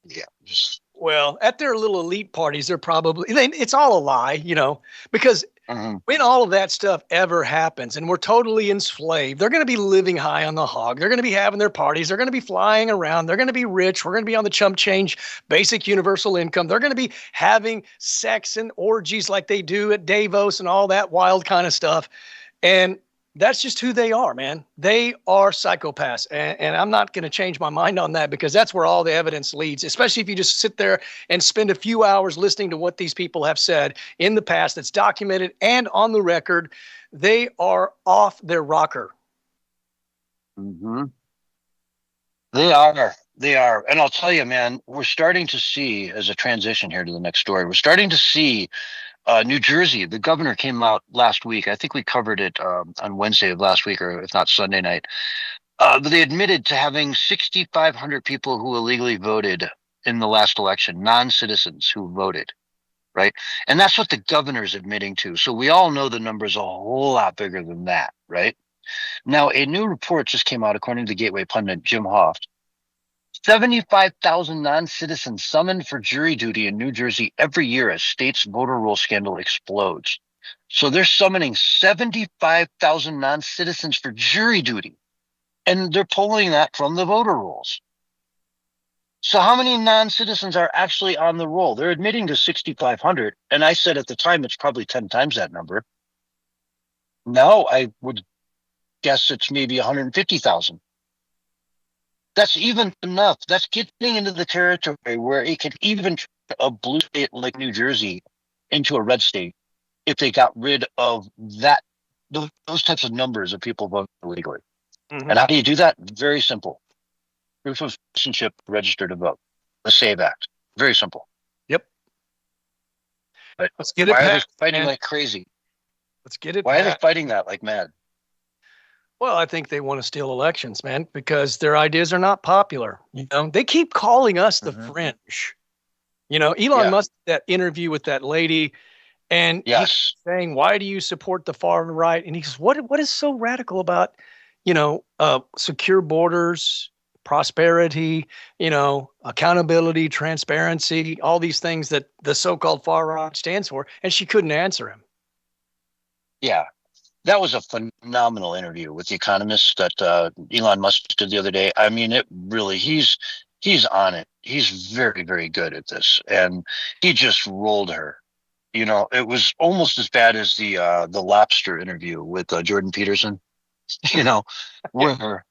Yeah, just. Well, at their little elite parties, they're probably, it's all a lie, because when all of that stuff ever happens and we're totally enslaved, they're going to be living high on the hog. They're going to be having their parties. They're going to be flying around. They're going to be rich. We're going to be on the chump change, basic universal income. They're going to be having sex and orgies like they do at Davos and all that wild kind of stuff. And that's just who they are, man. They are psychopaths. And I'm not going to change my mind on that, because that's where all the evidence leads, especially if you just sit there and spend a few hours listening to what these people have said in the past that's documented and on the record. They are off their rocker. Mm-hmm. They are. And I'll tell you, man, we're starting to see, as a transition here to the next story, we're starting to see New Jersey. The governor came out last week. I think we covered it on Wednesday of last week, or if not Sunday night. But they admitted to having 6,500 people who illegally voted in the last election, non-citizens who voted, right? And that's what the governor's admitting to. So we all know the number's a whole lot bigger than that, right? Now, a new report just came out, according to Gateway pundit Jim Hoft. 75,000 non-citizens summoned for jury duty in New Jersey every year as state's voter roll scandal explodes. So they're summoning 75,000 non-citizens for jury duty, and they're pulling that from the voter rolls. So how many non-citizens are actually on the roll? They're admitting to 6,500, and I said at the time it's probably 10 times that number. Now I would guess it's maybe 150,000. That's even enough. That's getting into the territory where it could even turn a blue state like New Jersey into a red state if they got rid of those types of numbers of people voting illegally. Mm-hmm. And how do you do that? Very simple. Proof of citizenship, register to vote. The SAVE Act. Very simple. Yep. But let's get it. Why are they fighting like crazy? Let's get it. Why are they fighting that like mad? Well, I think they want to steal elections, man, because their ideas are not popular. They keep calling us the fringe. Elon Musk did that interview with that lady, and he's saying, "Why do you support the far right?" And he says, "What is so radical about, secure borders, prosperity, accountability, transparency, all these things that the so-called far right stands for?" And she couldn't answer him. Yeah. That was a phenomenal interview with The Economist that Elon Musk did the other day. I mean, it really, he's on it. He's very, very good at this. And he just rolled her. It was almost as bad as the lobster interview with Jordan Peterson, where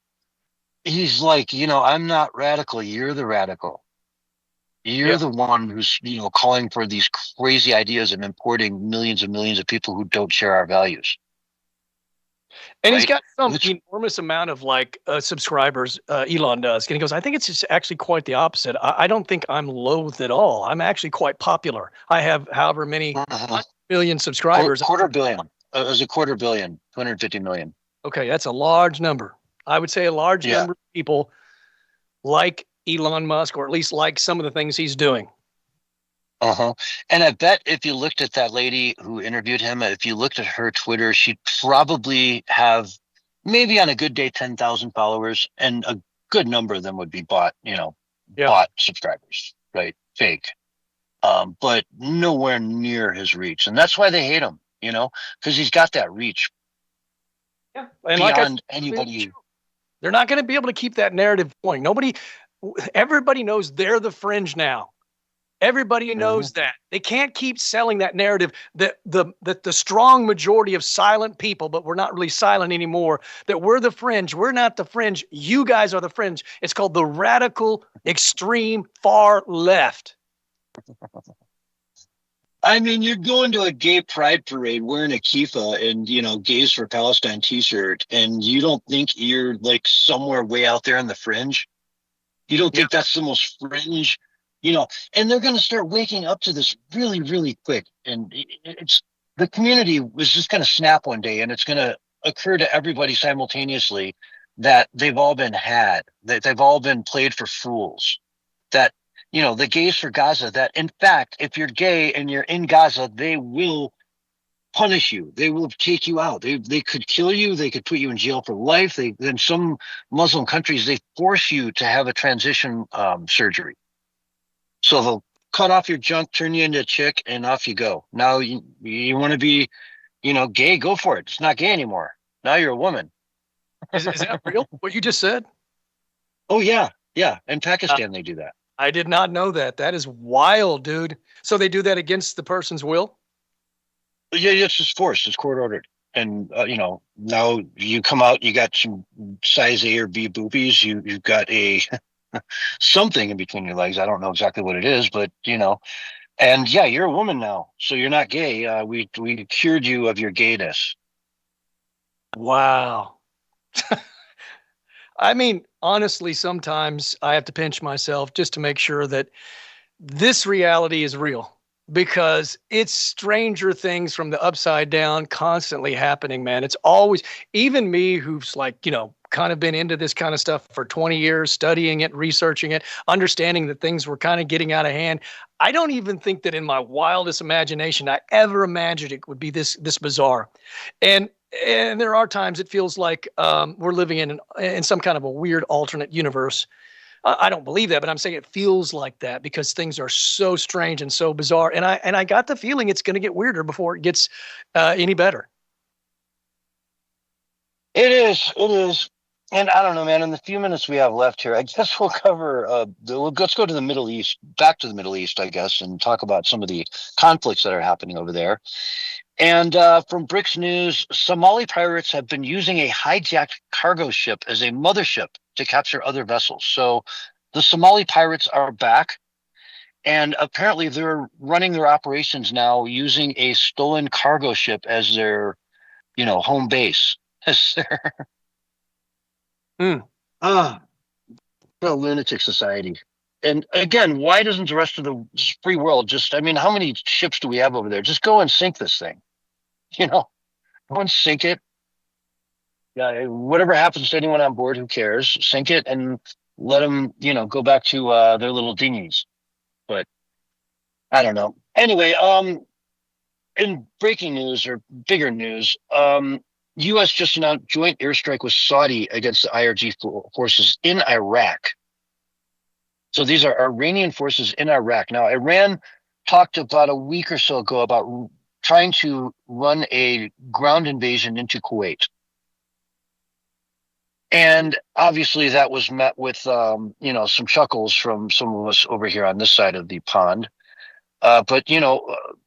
he's like, I'm not radical. You're the radical. You're the one who's, calling for these crazy ideas and importing millions and millions of people who don't share our values. And he's got some enormous amount of subscribers, Elon does. And he goes, I think it's just actually quite the opposite. I don't think I'm loathed at all. I'm actually quite popular. I have however many million subscribers. Quarter billion. It was a 250 million. Okay, that's a large number. I would say a large number of people like Elon Musk, or at least like some of the things he's doing. And I bet if you looked at that lady who interviewed him, if you looked at her Twitter, she'd probably have maybe on a good day 10,000 followers, and a good number of them would be bought subscribers, right? Fake. but nowhere near his reach. And that's why they hate him, because he's got that reach Yeah. And like I beyond anybody. they're not going to be able to keep that narrative going. Everybody knows they're the fringe now. Everybody knows that. They can't keep selling that narrative that the strong majority of silent people, but we're not really silent anymore, that we're the fringe. We're not the fringe. You guys are the fringe. It's called the radical, extreme, far left. I mean, you're going to a gay pride parade wearing a kifa and, Gays for Palestine t-shirt, and you don't think you're like somewhere way out there on the fringe? You don't think that's the most fringe, and they're going to start waking up to this really, really quick. And it's the community was just going to snap one day, and it's going to occur to everybody simultaneously that they've all been had, that they've all been played for fools, that, the Gays for Gaza, that in fact, if you're gay and you're in Gaza, they will punish you. They will take you out. They could kill you. They could put you in jail for life. In some Muslim countries, they force you to have a transition surgery. So they'll cut off your junk, turn you into a chick, and off you go. Now you want to be, gay, go for it. It's not gay anymore. Now you're a woman. Is that real? What you just said? Oh, yeah. Yeah. In Pakistan, they do that. I did not know that. That is wild, dude. So they do that against the person's will? Yeah, it's just forced. It's court ordered. And, now you come out, you got some size A or B boobies. You've got a something in between your legs. I don't know exactly what it is, but, and yeah, you're a woman now. So you're not gay. We cured you of your gayness. Wow. I mean, honestly, sometimes I have to pinch myself just to make sure that this reality is real, because it's stranger things from the upside down constantly happening, man. It's always, even me who's like, kind of been into this kind of stuff for 20 years, studying it, researching it, understanding that things were kind of getting out of hand. I don't even think that in my wildest imagination, I ever imagined it would be this bizarre. And there are times it feels like we're living in some kind of a weird alternate universe. I don't believe that, but I'm saying it feels like that because things are so strange and so bizarre. And I got the feeling it's going to get weirder before it gets any better. It is. And I don't know, man, in the few minutes we have left here, I guess we'll cover, let's go to the Middle East, back to the Middle East, I guess, and talk about some of the conflicts that are happening over there. And from BRICS News, Somali pirates have been using a hijacked cargo ship as a mothership to capture other vessels. So the Somali pirates are back, and apparently they're running their operations now using a stolen cargo ship as their, home base. As their a lunatic society. And again, why doesn't the rest of the free world how many ships do we have over there? Just go and sink this thing. Go and sink it. Yeah, whatever happens to anyone on board, who cares? Sink it and let them, go back to their little dinghies. But I don't know. Anyway, in breaking news or bigger news, U.S. just announced joint airstrike with Saudi against the IRG forces in Iraq. So these are Iranian forces in Iraq. Now, Iran talked about a week or so ago about trying to run a ground invasion into Kuwait. And obviously that was met with, some chuckles from some of us over here on this side of the pond. But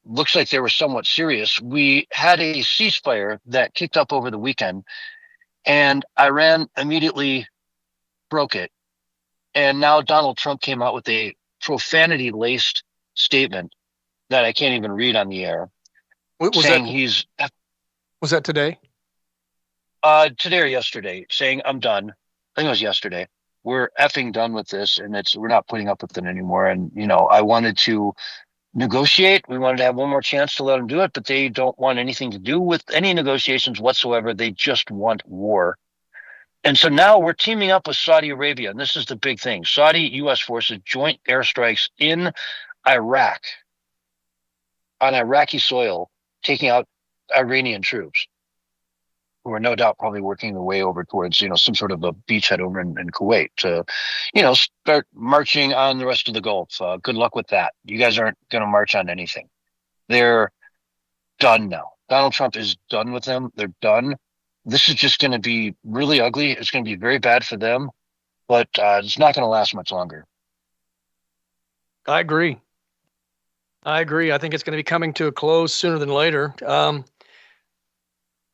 looks like they were somewhat serious. We had a ceasefire that kicked up over the weekend, and Iran immediately broke it. And now Donald Trump came out with a profanity-laced statement that I can't even read on the air. Was that today? Today or yesterday, saying, I'm done. I think it was yesterday. We're effing done with this, and we're not putting up with it anymore. And, I wanted to negotiate. We wanted to have one more chance to let them do it, but they don't want anything to do with any negotiations whatsoever. They just want war. And so now we're teaming up with Saudi Arabia, and this is the big thing. Saudi U.S. forces joint airstrikes in Iraq, on Iraqi soil, taking out Iranian troops. who are no doubt probably working their way over towards, some sort of a beachhead over in Kuwait to, start marching on the rest of the Gulf. Good luck with that. You guys aren't going to march on anything. They're done now. Donald Trump is done with them. They're done. This is just going to be really ugly. It's going to be very bad for them, but it's not going to last much longer. I agree. I think it's going to be coming to a close sooner than later. I'm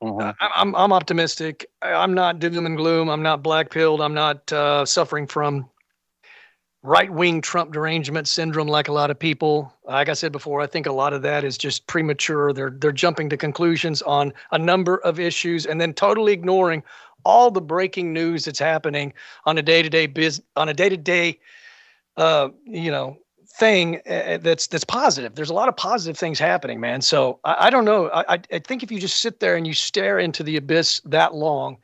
optimistic. I'm not doom and gloom. I'm not black-pilled. I'm not suffering from right-wing Trump derangement syndrome like a lot of people. Like I said before, I think a lot of that is just premature. They're jumping to conclusions on a number of issues and then totally ignoring all the breaking news that's happening on a day-to-day thing that's positive. There's a lot of positive things happening, man. So I don't know. I think if you just sit there and you stare into the abyss that long,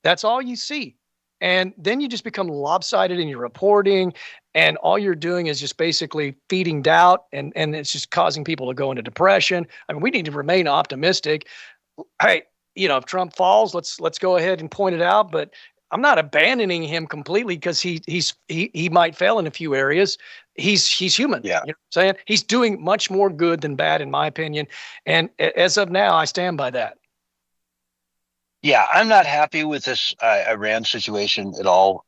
that's all you see. And then you just become lopsided in your reporting, and all you're doing is just basically feeding doubt, and it's just causing people to go into depression. I mean, we need to remain optimistic. Hey, if Trump falls, let's go ahead and point it out, but I'm not abandoning him completely because he might fail in a few areas. He's human. Yeah. You know what I'm saying? He's doing much more good than bad, in my opinion. And as of now, I stand by that. Yeah, I'm not happy with this Iran situation at all.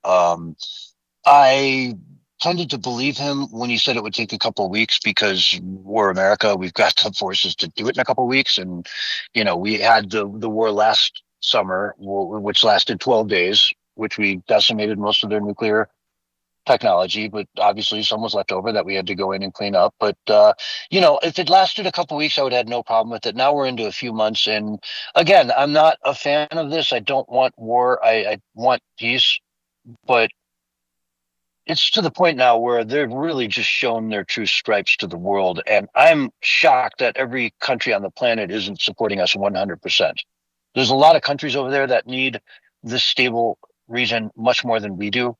I tended to believe him when he said it would take a couple of weeks because we're America. We've got the forces to do it in a couple of weeks. And, we had the war last summer, which lasted 12 days, which we decimated most of their nuclear technology, but obviously some was left over that we had to go in and clean up. But, if it lasted a couple of weeks, I would have had no problem with it. Now we're into a few months. And again, I'm not a fan of this. I don't want war. I want peace, but it's to the point now where they've really just shown their true stripes to the world. And I'm shocked that every country on the planet isn't supporting us 100%. There's a lot of countries over there that need this stable region much more than we do.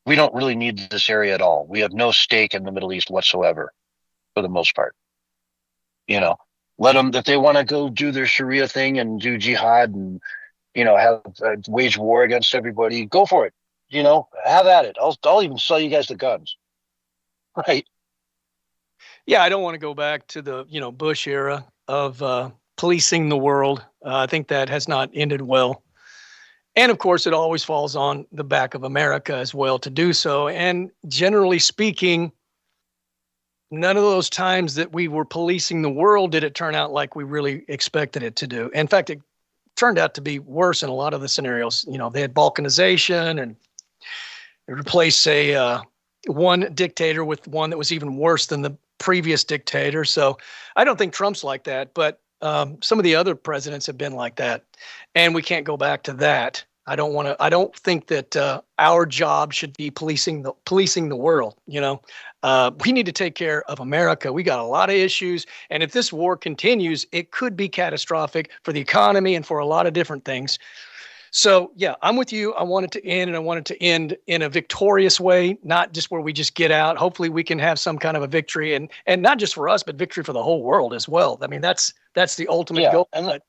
We don't really need this area at all. We have no stake in the Middle East whatsoever, for the most part. Let them, if they want to go do their Sharia thing and do jihad and, have wage war against everybody, go for it. Have at it. I'll even sell you guys the guns. Right. Yeah, I don't want to go back to the, Bush era of policing the world. I think that has not ended well. And of course, it always falls on the back of America as well to do so. And generally speaking, none of those times that we were policing the world did it turn out like we really expected it to do. In fact, it turned out to be worse in a lot of the scenarios. They had balkanization and they replaced one dictator with one that was even worse than the previous dictator. So I don't think Trump's like that, but some of the other presidents have been like that, and we can't go back to that. I don't think that our job should be policing the world. We need to take care of America. We got a lot of issues, and if this war continues, it could be catastrophic for the economy and for a lot of different things. So yeah, I'm with you. I want it to end, and I want it to end in a victorious way, not just where we just get out. Hopefully we can have some kind of a victory, and not just for us, but victory for the whole world as well. I mean, that's the ultimate goal. And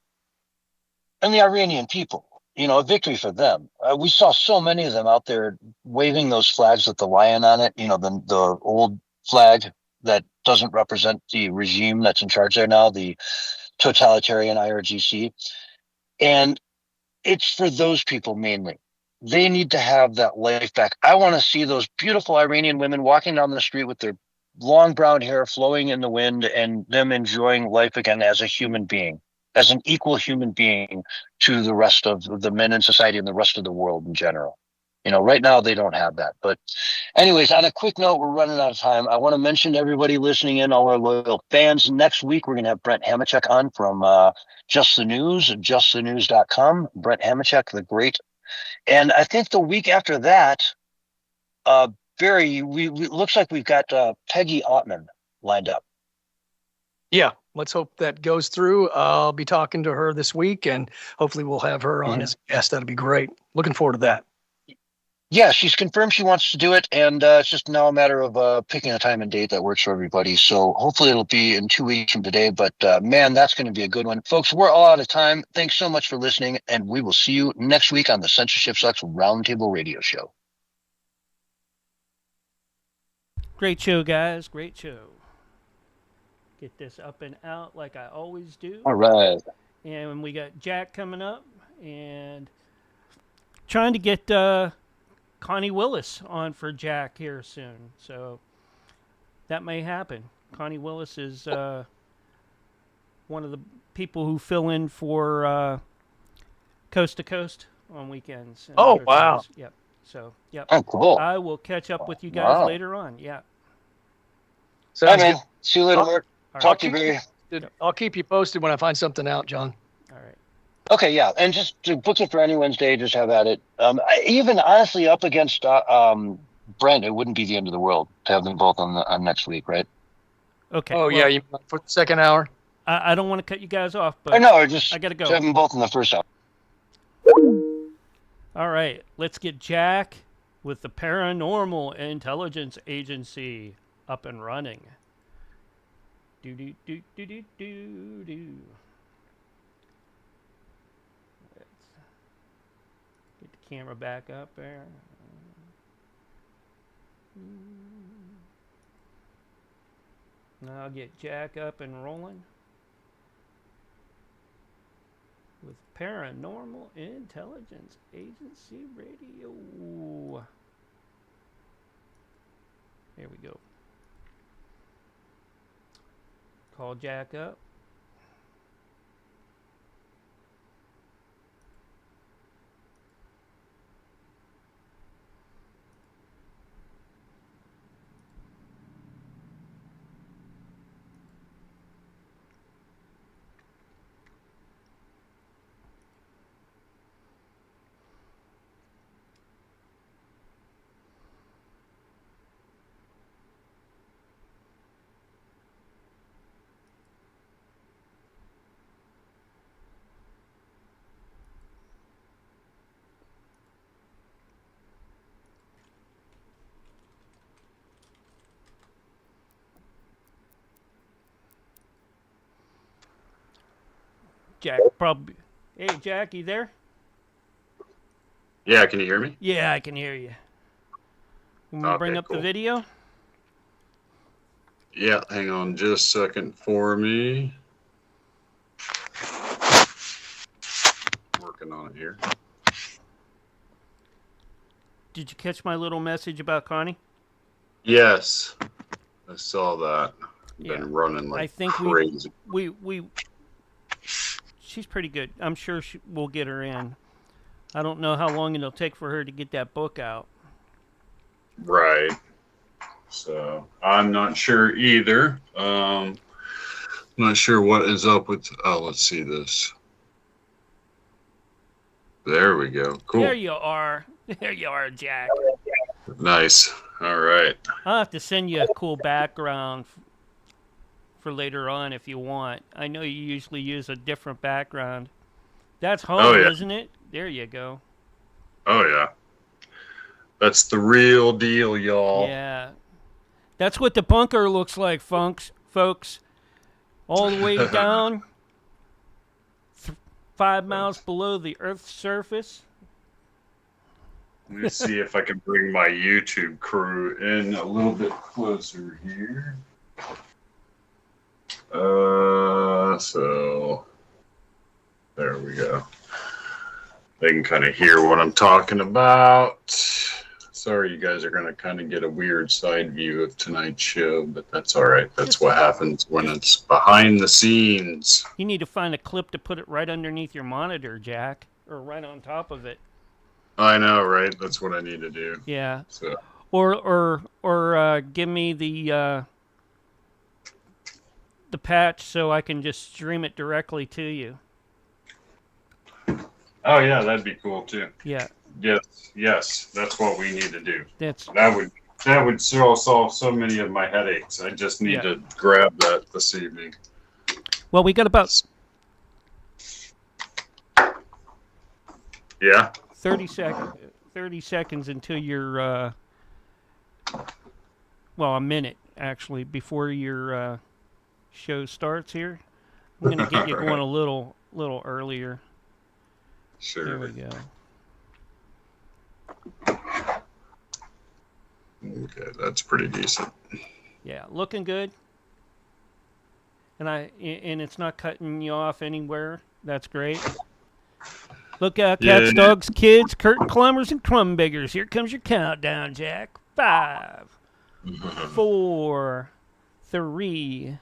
the Iranian people, a victory for them. We saw so many of them out there waving those flags with the lion on it, the old flag that doesn't represent the regime that's in charge there now, the totalitarian IRGC. And it's for those people mainly. They need to have that life back. I want to see those beautiful Iranian women walking down the street with their long brown hair flowing in the wind and them enjoying life again as a human being, as an equal human being to the rest of the men in society and the rest of the world in general. Right now they don't have that. But anyways, on a quick note, we're running out of time. I want to mention to everybody listening in, all our loyal fans, next week we're going to have Brent Hamachek on from Just the News, justthenews.com. Brent Hamachek, the great. And I think the week after that, Barry, we looks like we've got Peggy Ottman lined up. Yeah, let's hope that goes through. I'll be talking to her this week, and hopefully we'll have her on as a guest. That'll be great. Looking forward to that. Yeah, she's confirmed she wants to do it, and it's just now a matter of picking a time and date that works for everybody. So hopefully it'll be in 2 weeks from today. But man, that's going to be a good one. Folks, we're all out of time. Thanks so much for listening, and we will see you next week on the Censorship Sucks Roundtable Radio Show. Great show, guys. Great show. Get this up and out like I always do. All right. And we got Jack coming up, and trying to get Connie Willis on for Jack here soon. So that may happen. Connie Willis is one of the people who fill in for Coast to Coast on weekends. and Oh, other wow. things. Yep. So, yep. Oh, cool. I will catch up with you guys Wow. later on. Yeah. Bye, Sounds man. good. See you later, Oh. Mark. All Talk right. to you, Barry. Dude, I'll keep you posted when I find something out, John. All right. Okay, yeah, and just to book it for any Wednesday, just have at it. Even honestly, up against Brent, it wouldn't be the end of the world to have them both on next week, right? Okay. Oh, well, yeah, for the second hour. I don't want to cut you guys off, I but know, or just I gotta go. have them both in the first hour. all right. Let's get Jack with the Paranormal Intelligence Agency up and running. Do do do do do do do. Let's get the camera back up there. Now I'll get Jack up and rolling with Paranormal Intelligence Agency Radio. There we go. Call Jack up. Jack probably. Hey, Jack, you there? Yeah, can you hear me? Yeah, I can hear you. Can we bring Okay, up the cool. video? Yeah, hang on just a second for me. Working on it here. Did you catch my little message about Connie? Yes, I saw that. Yeah. Been running I like think crazy. she's pretty good. I'm sure we'll get her in. I don't know how long it'll take for her to get that book out. Right. So I'm not sure either. Not sure what is up with. Oh, let's see this. There we go. Cool. There you are. There you are, Jack. Nice. All right. I'll have to send you a cool background for later on if you want. I know you usually use a different background. That's home, Oh, yeah. isn't it? There you go. Oh yeah. That's the real deal, y'all. Yeah. That's what the bunker looks like, folks. All the way down 5 miles below the Earth's surface. Let me see if I can bring my YouTube crew in a little bit closer here. So there we go. They can kind of hear what I'm talking about. Sorry, you guys are going to kind of get a weird side view of tonight's show, but that's all right. That's what happens when it's behind the scenes. You need to find a clip to put it right underneath your monitor, Jack, or right on top of it. I know, right? That's what I need to do. Yeah. So Or give me the patch so I can just stream it directly to you. oh yeah, that'd be cool too. Yeah. Yes, that's what we need to do. That's That would solve so many of my headaches. I just need to grab that this evening. well, we got about Yeah. 30 seconds. 30 seconds until your, well, a minute, actually, before your show starts here. I'm going to get you going a little earlier. Sure. There we go. Okay, that's pretty decent. Yeah, looking good. And it's not cutting you off anywhere. That's great. Look out, cats, dogs, kids, curtain climbers, and crumb beggars. Here comes your countdown, Jack. 5, 4, 3,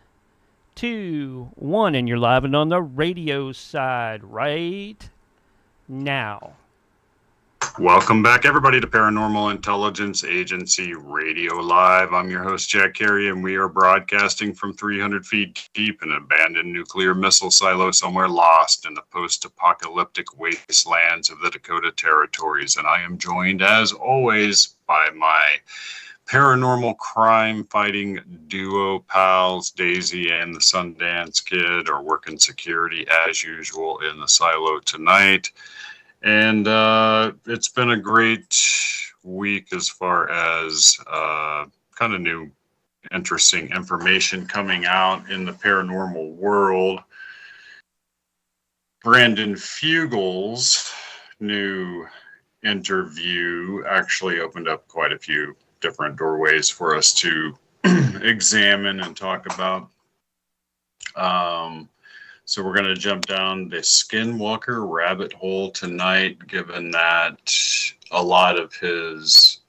2, 1, and you're live and on the radio side right now. Welcome back, everybody, to Paranormal Intelligence Agency Radio Live. I'm your host, Jack Carey, and we are broadcasting from 300 feet deep in an abandoned nuclear missile silo somewhere lost in the post-apocalyptic wastelands of the Dakota Territories. And I am joined, as always, by my paranormal crime-fighting duo pals, Daisy and the Sundance Kid, are working security as usual in the silo tonight. And it's been a great week as far as kind of new, interesting information coming out in the paranormal world. Brandon Fugel's new interview actually opened up quite a few different doorways for us to examine and talk about. So we're going to jump down the Skinwalker rabbit hole tonight, given that a lot of his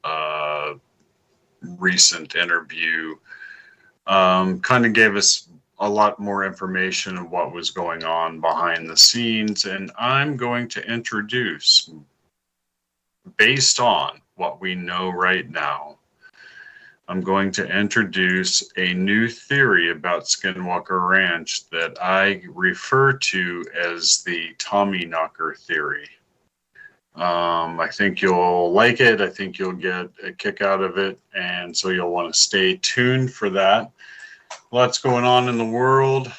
recent interview kind of gave us a lot more information of what was going on behind the scenes. And I'm going to introduce, based on what we know right now, I'm going to introduce a new theory about Skinwalker Ranch that I refer to as the Tommy Knocker theory. I think you'll like it. I think you'll get a kick out of it. And so you'll want to stay tuned for that. Lots going on in the world.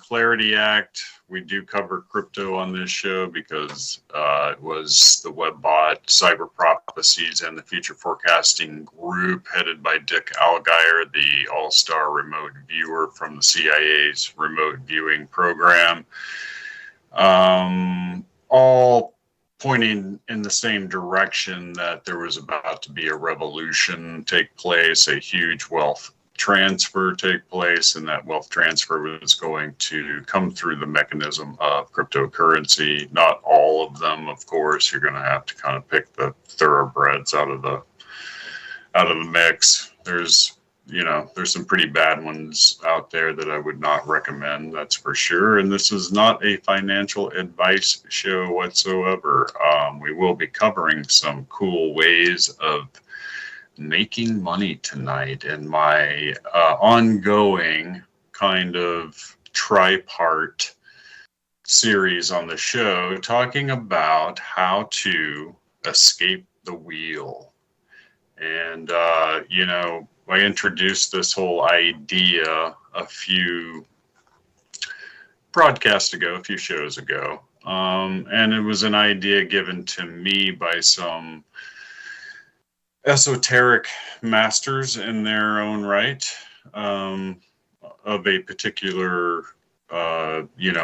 Clarity Act. We do cover crypto on this show because it was the WebBot Cyber Prophecies and the Future Forecasting Group headed by Dick Algier, the all-star remote viewer from the CIA's remote viewing program. All pointing in the same direction that there was about to be a revolution take place, a huge wealth transfer take place, and that wealth transfer was going to come through the mechanism of cryptocurrency. Not all of them, of course. You're going to have to kind of pick the thoroughbreds out of the mix. There's some pretty bad ones out there that I would not recommend, that's for sure. And this is not a financial advice show whatsoever. We will be covering some cool ways of making money tonight in my ongoing kind of tripart series on the show, talking about how to escape the wheel. And I introduced this whole idea a few broadcasts ago, a few shows ago, and it was an idea given to me by some esoteric masters in their own right, of a particular,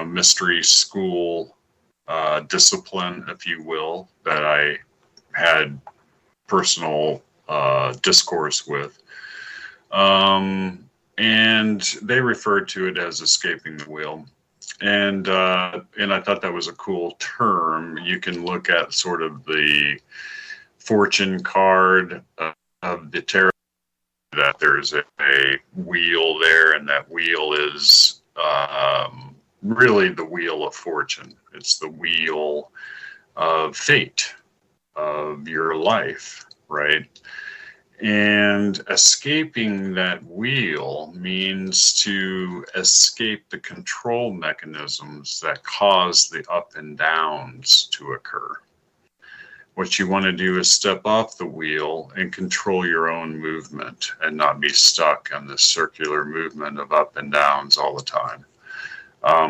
mystery school discipline, if you will, that I had personal discourse with. And they referred to it as escaping the wheel. And I thought that was a cool term. You can look at sort of the fortune card of the tarot, that there's a wheel there, and that wheel is really the wheel of fortune. It's the wheel of fate of your life, right? And escaping that wheel means to escape the control mechanisms that cause the up and downs to occur. What you want to do is step off the wheel and control your own movement and not be stuck in this circular movement of up and downs all the time,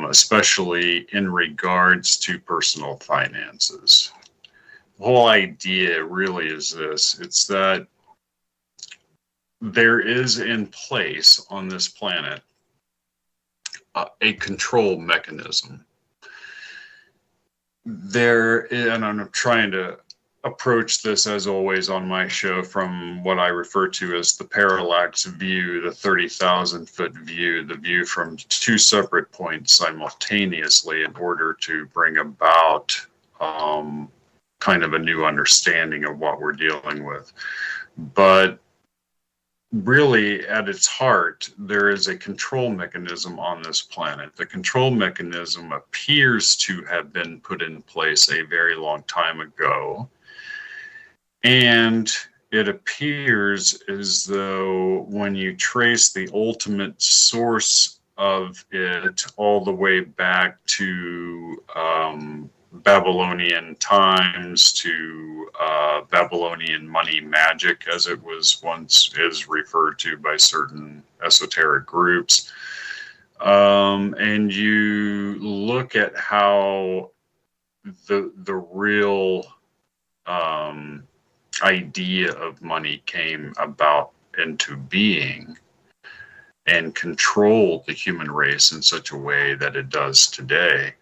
especially in regards to personal finances. whole idea really is this. It's that there is in place on this planet a control mechanism. And I'm trying to approach this, as always on my show, from what I refer to as the parallax view, the 30,000-foot view, the view from two separate points simultaneously, in order to bring about kind of a new understanding of what we're dealing with. But really, at its heart, there is a control mechanism on this planet. The control mechanism appears to have been put in place a very long time ago. And it appears as though when you trace the ultimate source of it all the way back to Babylonian times, to Babylonian money magic, as it was once is referred to by certain esoteric groups, and you look at how the real idea of money came about into being and controlled the human race in such a way that it does today.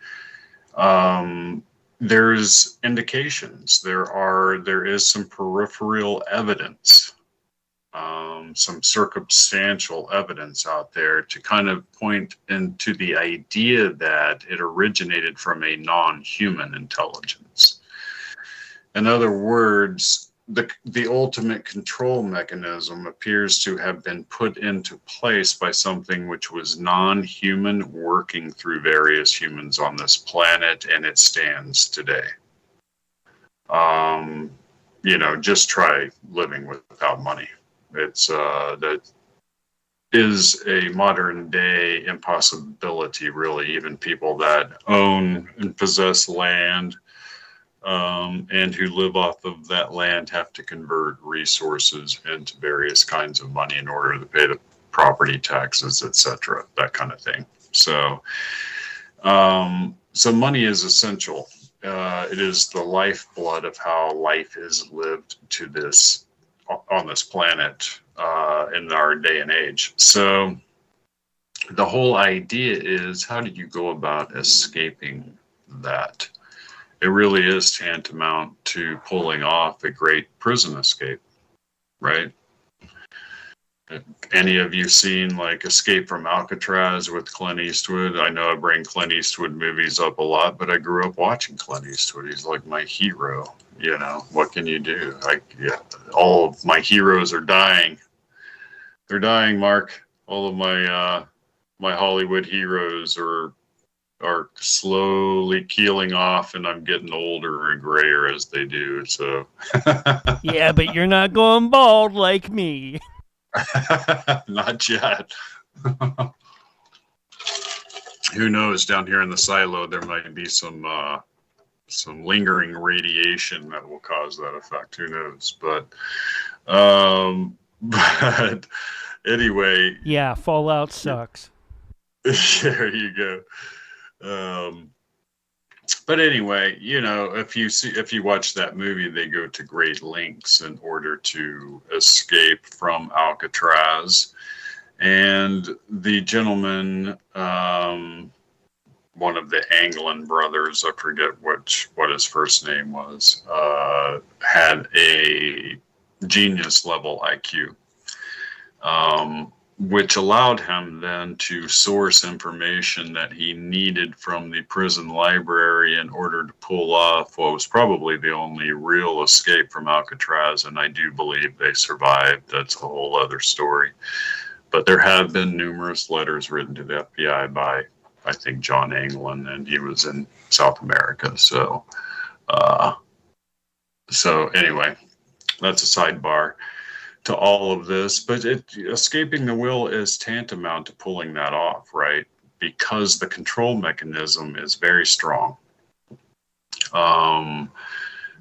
There's indications. There is some peripheral evidence, some circumstantial evidence out there to kind of point into the idea that it originated from a non-human intelligence. In other words, the ultimate control mechanism appears to have been put into place by something which was non-human, working through various humans on this planet, and it stands today. Just try living without money. That is a modern day impossibility, really. Even people that own and possess land and who live off of that land have to convert resources into various kinds of money in order to pay the property taxes, etc., that kind of thing. So money is essential. It is the lifeblood of how life is lived on this planet in our day and age. So the whole idea is, how do you go about escaping that? It really is tantamount to pulling off a great prison escape, right? Any of you seen like Escape from Alcatraz with Clint Eastwood? I know I bring Clint Eastwood movies up a lot, but I grew up watching Clint Eastwood. He's like my hero. What can you do? All of my heroes are dying. They're dying, Mark. All of my Hollywood heroes are slowly keeling off, and I'm getting older and grayer as they do. So Yeah, but you're not going bald like me. Not yet. Who knows? Down here in the silo, there might be some lingering radiation that will cause that effect. Who knows? But anyway. Yeah, Fallout sucks. There you go. But anyway, if you watch that movie, they go to great lengths in order to escape from Alcatraz. And the gentleman, one of the Anglin brothers, I forget what his first name was, had a genius level IQ. Which allowed him then to source information that he needed from the prison library in order to pull off what was probably the only real escape from Alcatraz, and I do believe they survived. That's a whole other story. But there have been numerous letters written to the FBI by, I think, John Anglin, and he was in South America. So anyway, that's a sidebar to all of this, but escaping the will is tantamount to pulling that off, right? Because the control mechanism is very strong.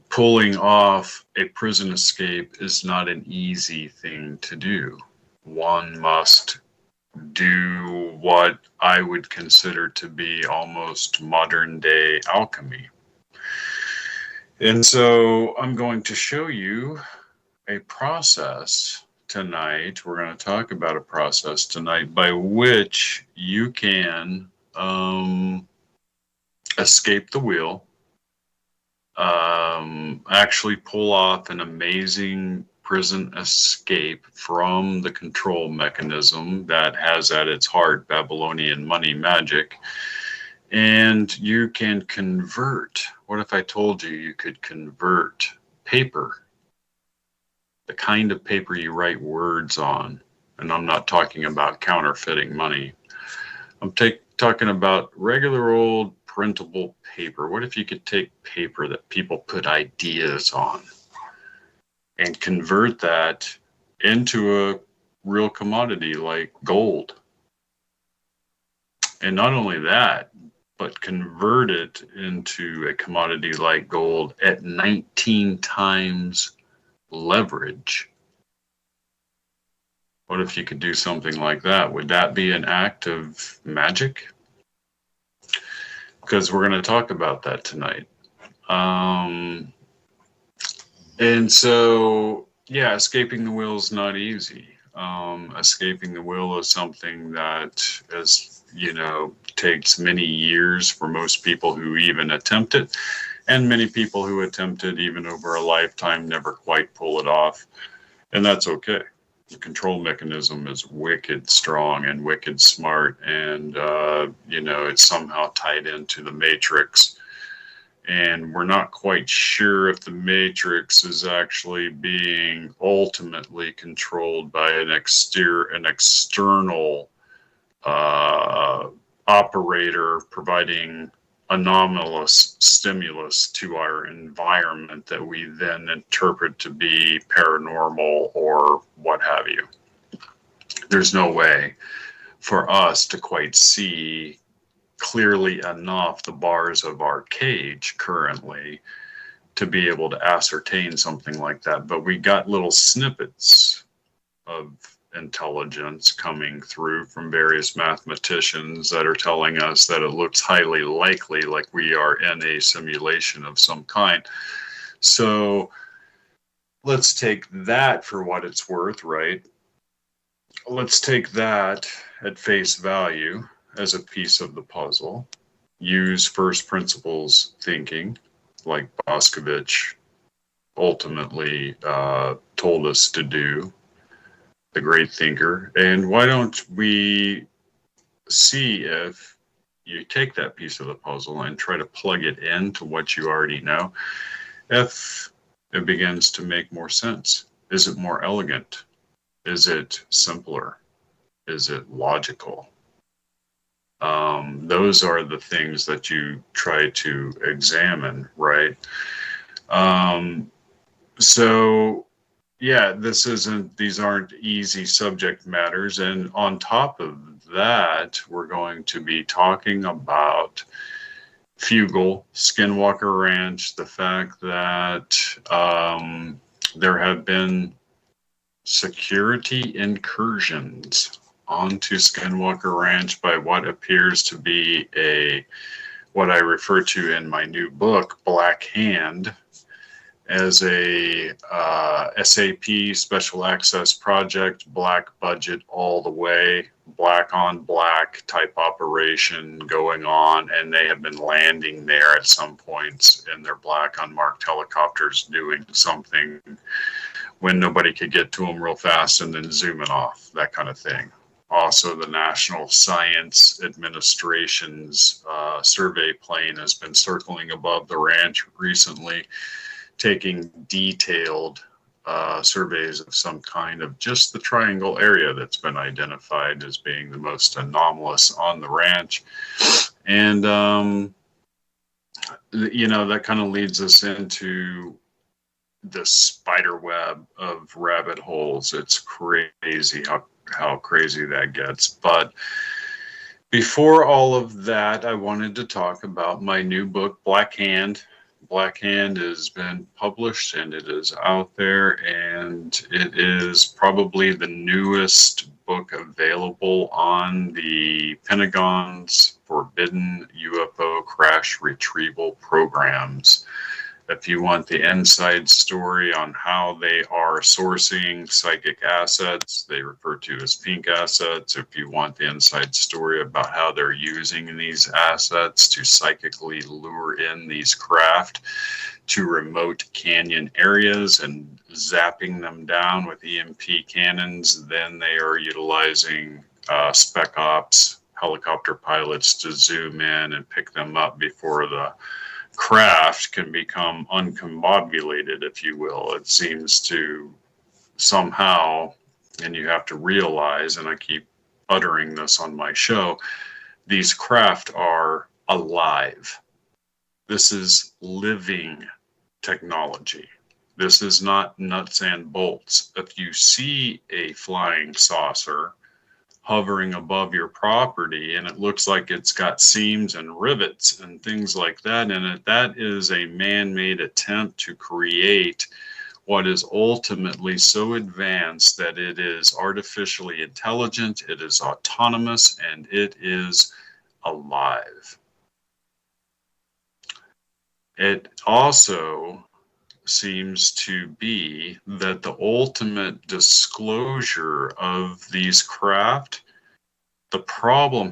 Pulling off a prison escape is not an easy thing to do. One must do what I would consider to be almost modern day alchemy. And so I'm going to show you a process tonight. We're going to talk about a process tonight by which you can escape the wheel, actually pull off an amazing prison escape from the control mechanism that has at its heart Babylonian money magic. And you can convert. What if I told you you could convert paper, the kind of paper you write words on? And I'm not talking about counterfeiting money. I'm talking about regular old printable paper. What if you could take paper that people put ideas on and convert that into a real commodity like gold? And not only that, but convert it into a commodity like gold at 19 times leverage. What if you could do something like that? Would that be an act of magic? Because we're going to talk about that tonight. And so, yeah, escaping the wheel is not easy. Escaping the wheel is something that, as you know, takes many years for most people who even attempt it, and many people who attempt it even over a lifetime never quite pull it off, and that's okay. The control mechanism is wicked strong and wicked smart, and you know, it's somehow tied into the matrix. And we're not quite sure if the matrix is actually being ultimately controlled by an external operator providing anomalous stimulus to our environment that we then interpret to be paranormal or what have you. There's no way for us to quite see clearly enough the bars of our cage currently to be able to ascertain something like that. But we got little snippets of intelligence coming through from various mathematicians that are telling us that it looks highly likely like we are in a simulation of some kind. So let's take that for what it's worth, right? Let's take that at face value as a piece of the puzzle. Use first principles thinking, like Boscovich ultimately told us to do, the great thinker. And why don't we see if you take that piece of the puzzle and try to plug it into what you already know, if it begins to make more sense. Is it more elegant? Is it simpler? Is it logical? Those are the things that you try to examine, right? So yeah, these aren't easy subject matters. And on top of that, we're going to be talking about Fugal, Skinwalker Ranch, the fact that there have been security incursions onto Skinwalker Ranch by what appears to be what I refer to in my new book, Black Hand, as a SAP special access project, black budget all the way, black on black type operation going on, and they have been landing there at some points in their black unmarked helicopters doing something when nobody could get to them real fast and then zooming off, that kind of thing. Also, the National Science Administration's survey plane has been circling above the ranch recently, taking detailed surveys of some kind of just the triangle area that's been identified as being the most anomalous on the ranch. And, you know, that kind of leads us into the spider web of rabbit holes. It's crazy how crazy that gets. But before all of that, I wanted to talk about my new book, Black Hand. Black Hand has been published and it is out there, and it is probably the newest book available on the Pentagon's forbidden UFO crash retrieval programs. If you want the inside story on how they are sourcing psychic assets, they refer to as pink assets. If you want the inside story about how they're using these assets to psychically lure in these craft to remote canyon areas and zapping them down with EMP cannons, then they are utilizing spec ops helicopter pilots to zoom in and pick them up before the craft can become uncombobulated, if you will. It seems to somehow, and you have to realize, and I keep uttering this on my show, these craft are alive. This is living technology. This is not nuts and bolts. If you see a flying saucer hovering above your property and it looks like it's got seams and rivets and things like that in it, that is a man-made attempt to create what is ultimately so advanced that it is artificially intelligent, it is autonomous, and it is alive. It also seems to be that the ultimate disclosure of these craft, the problem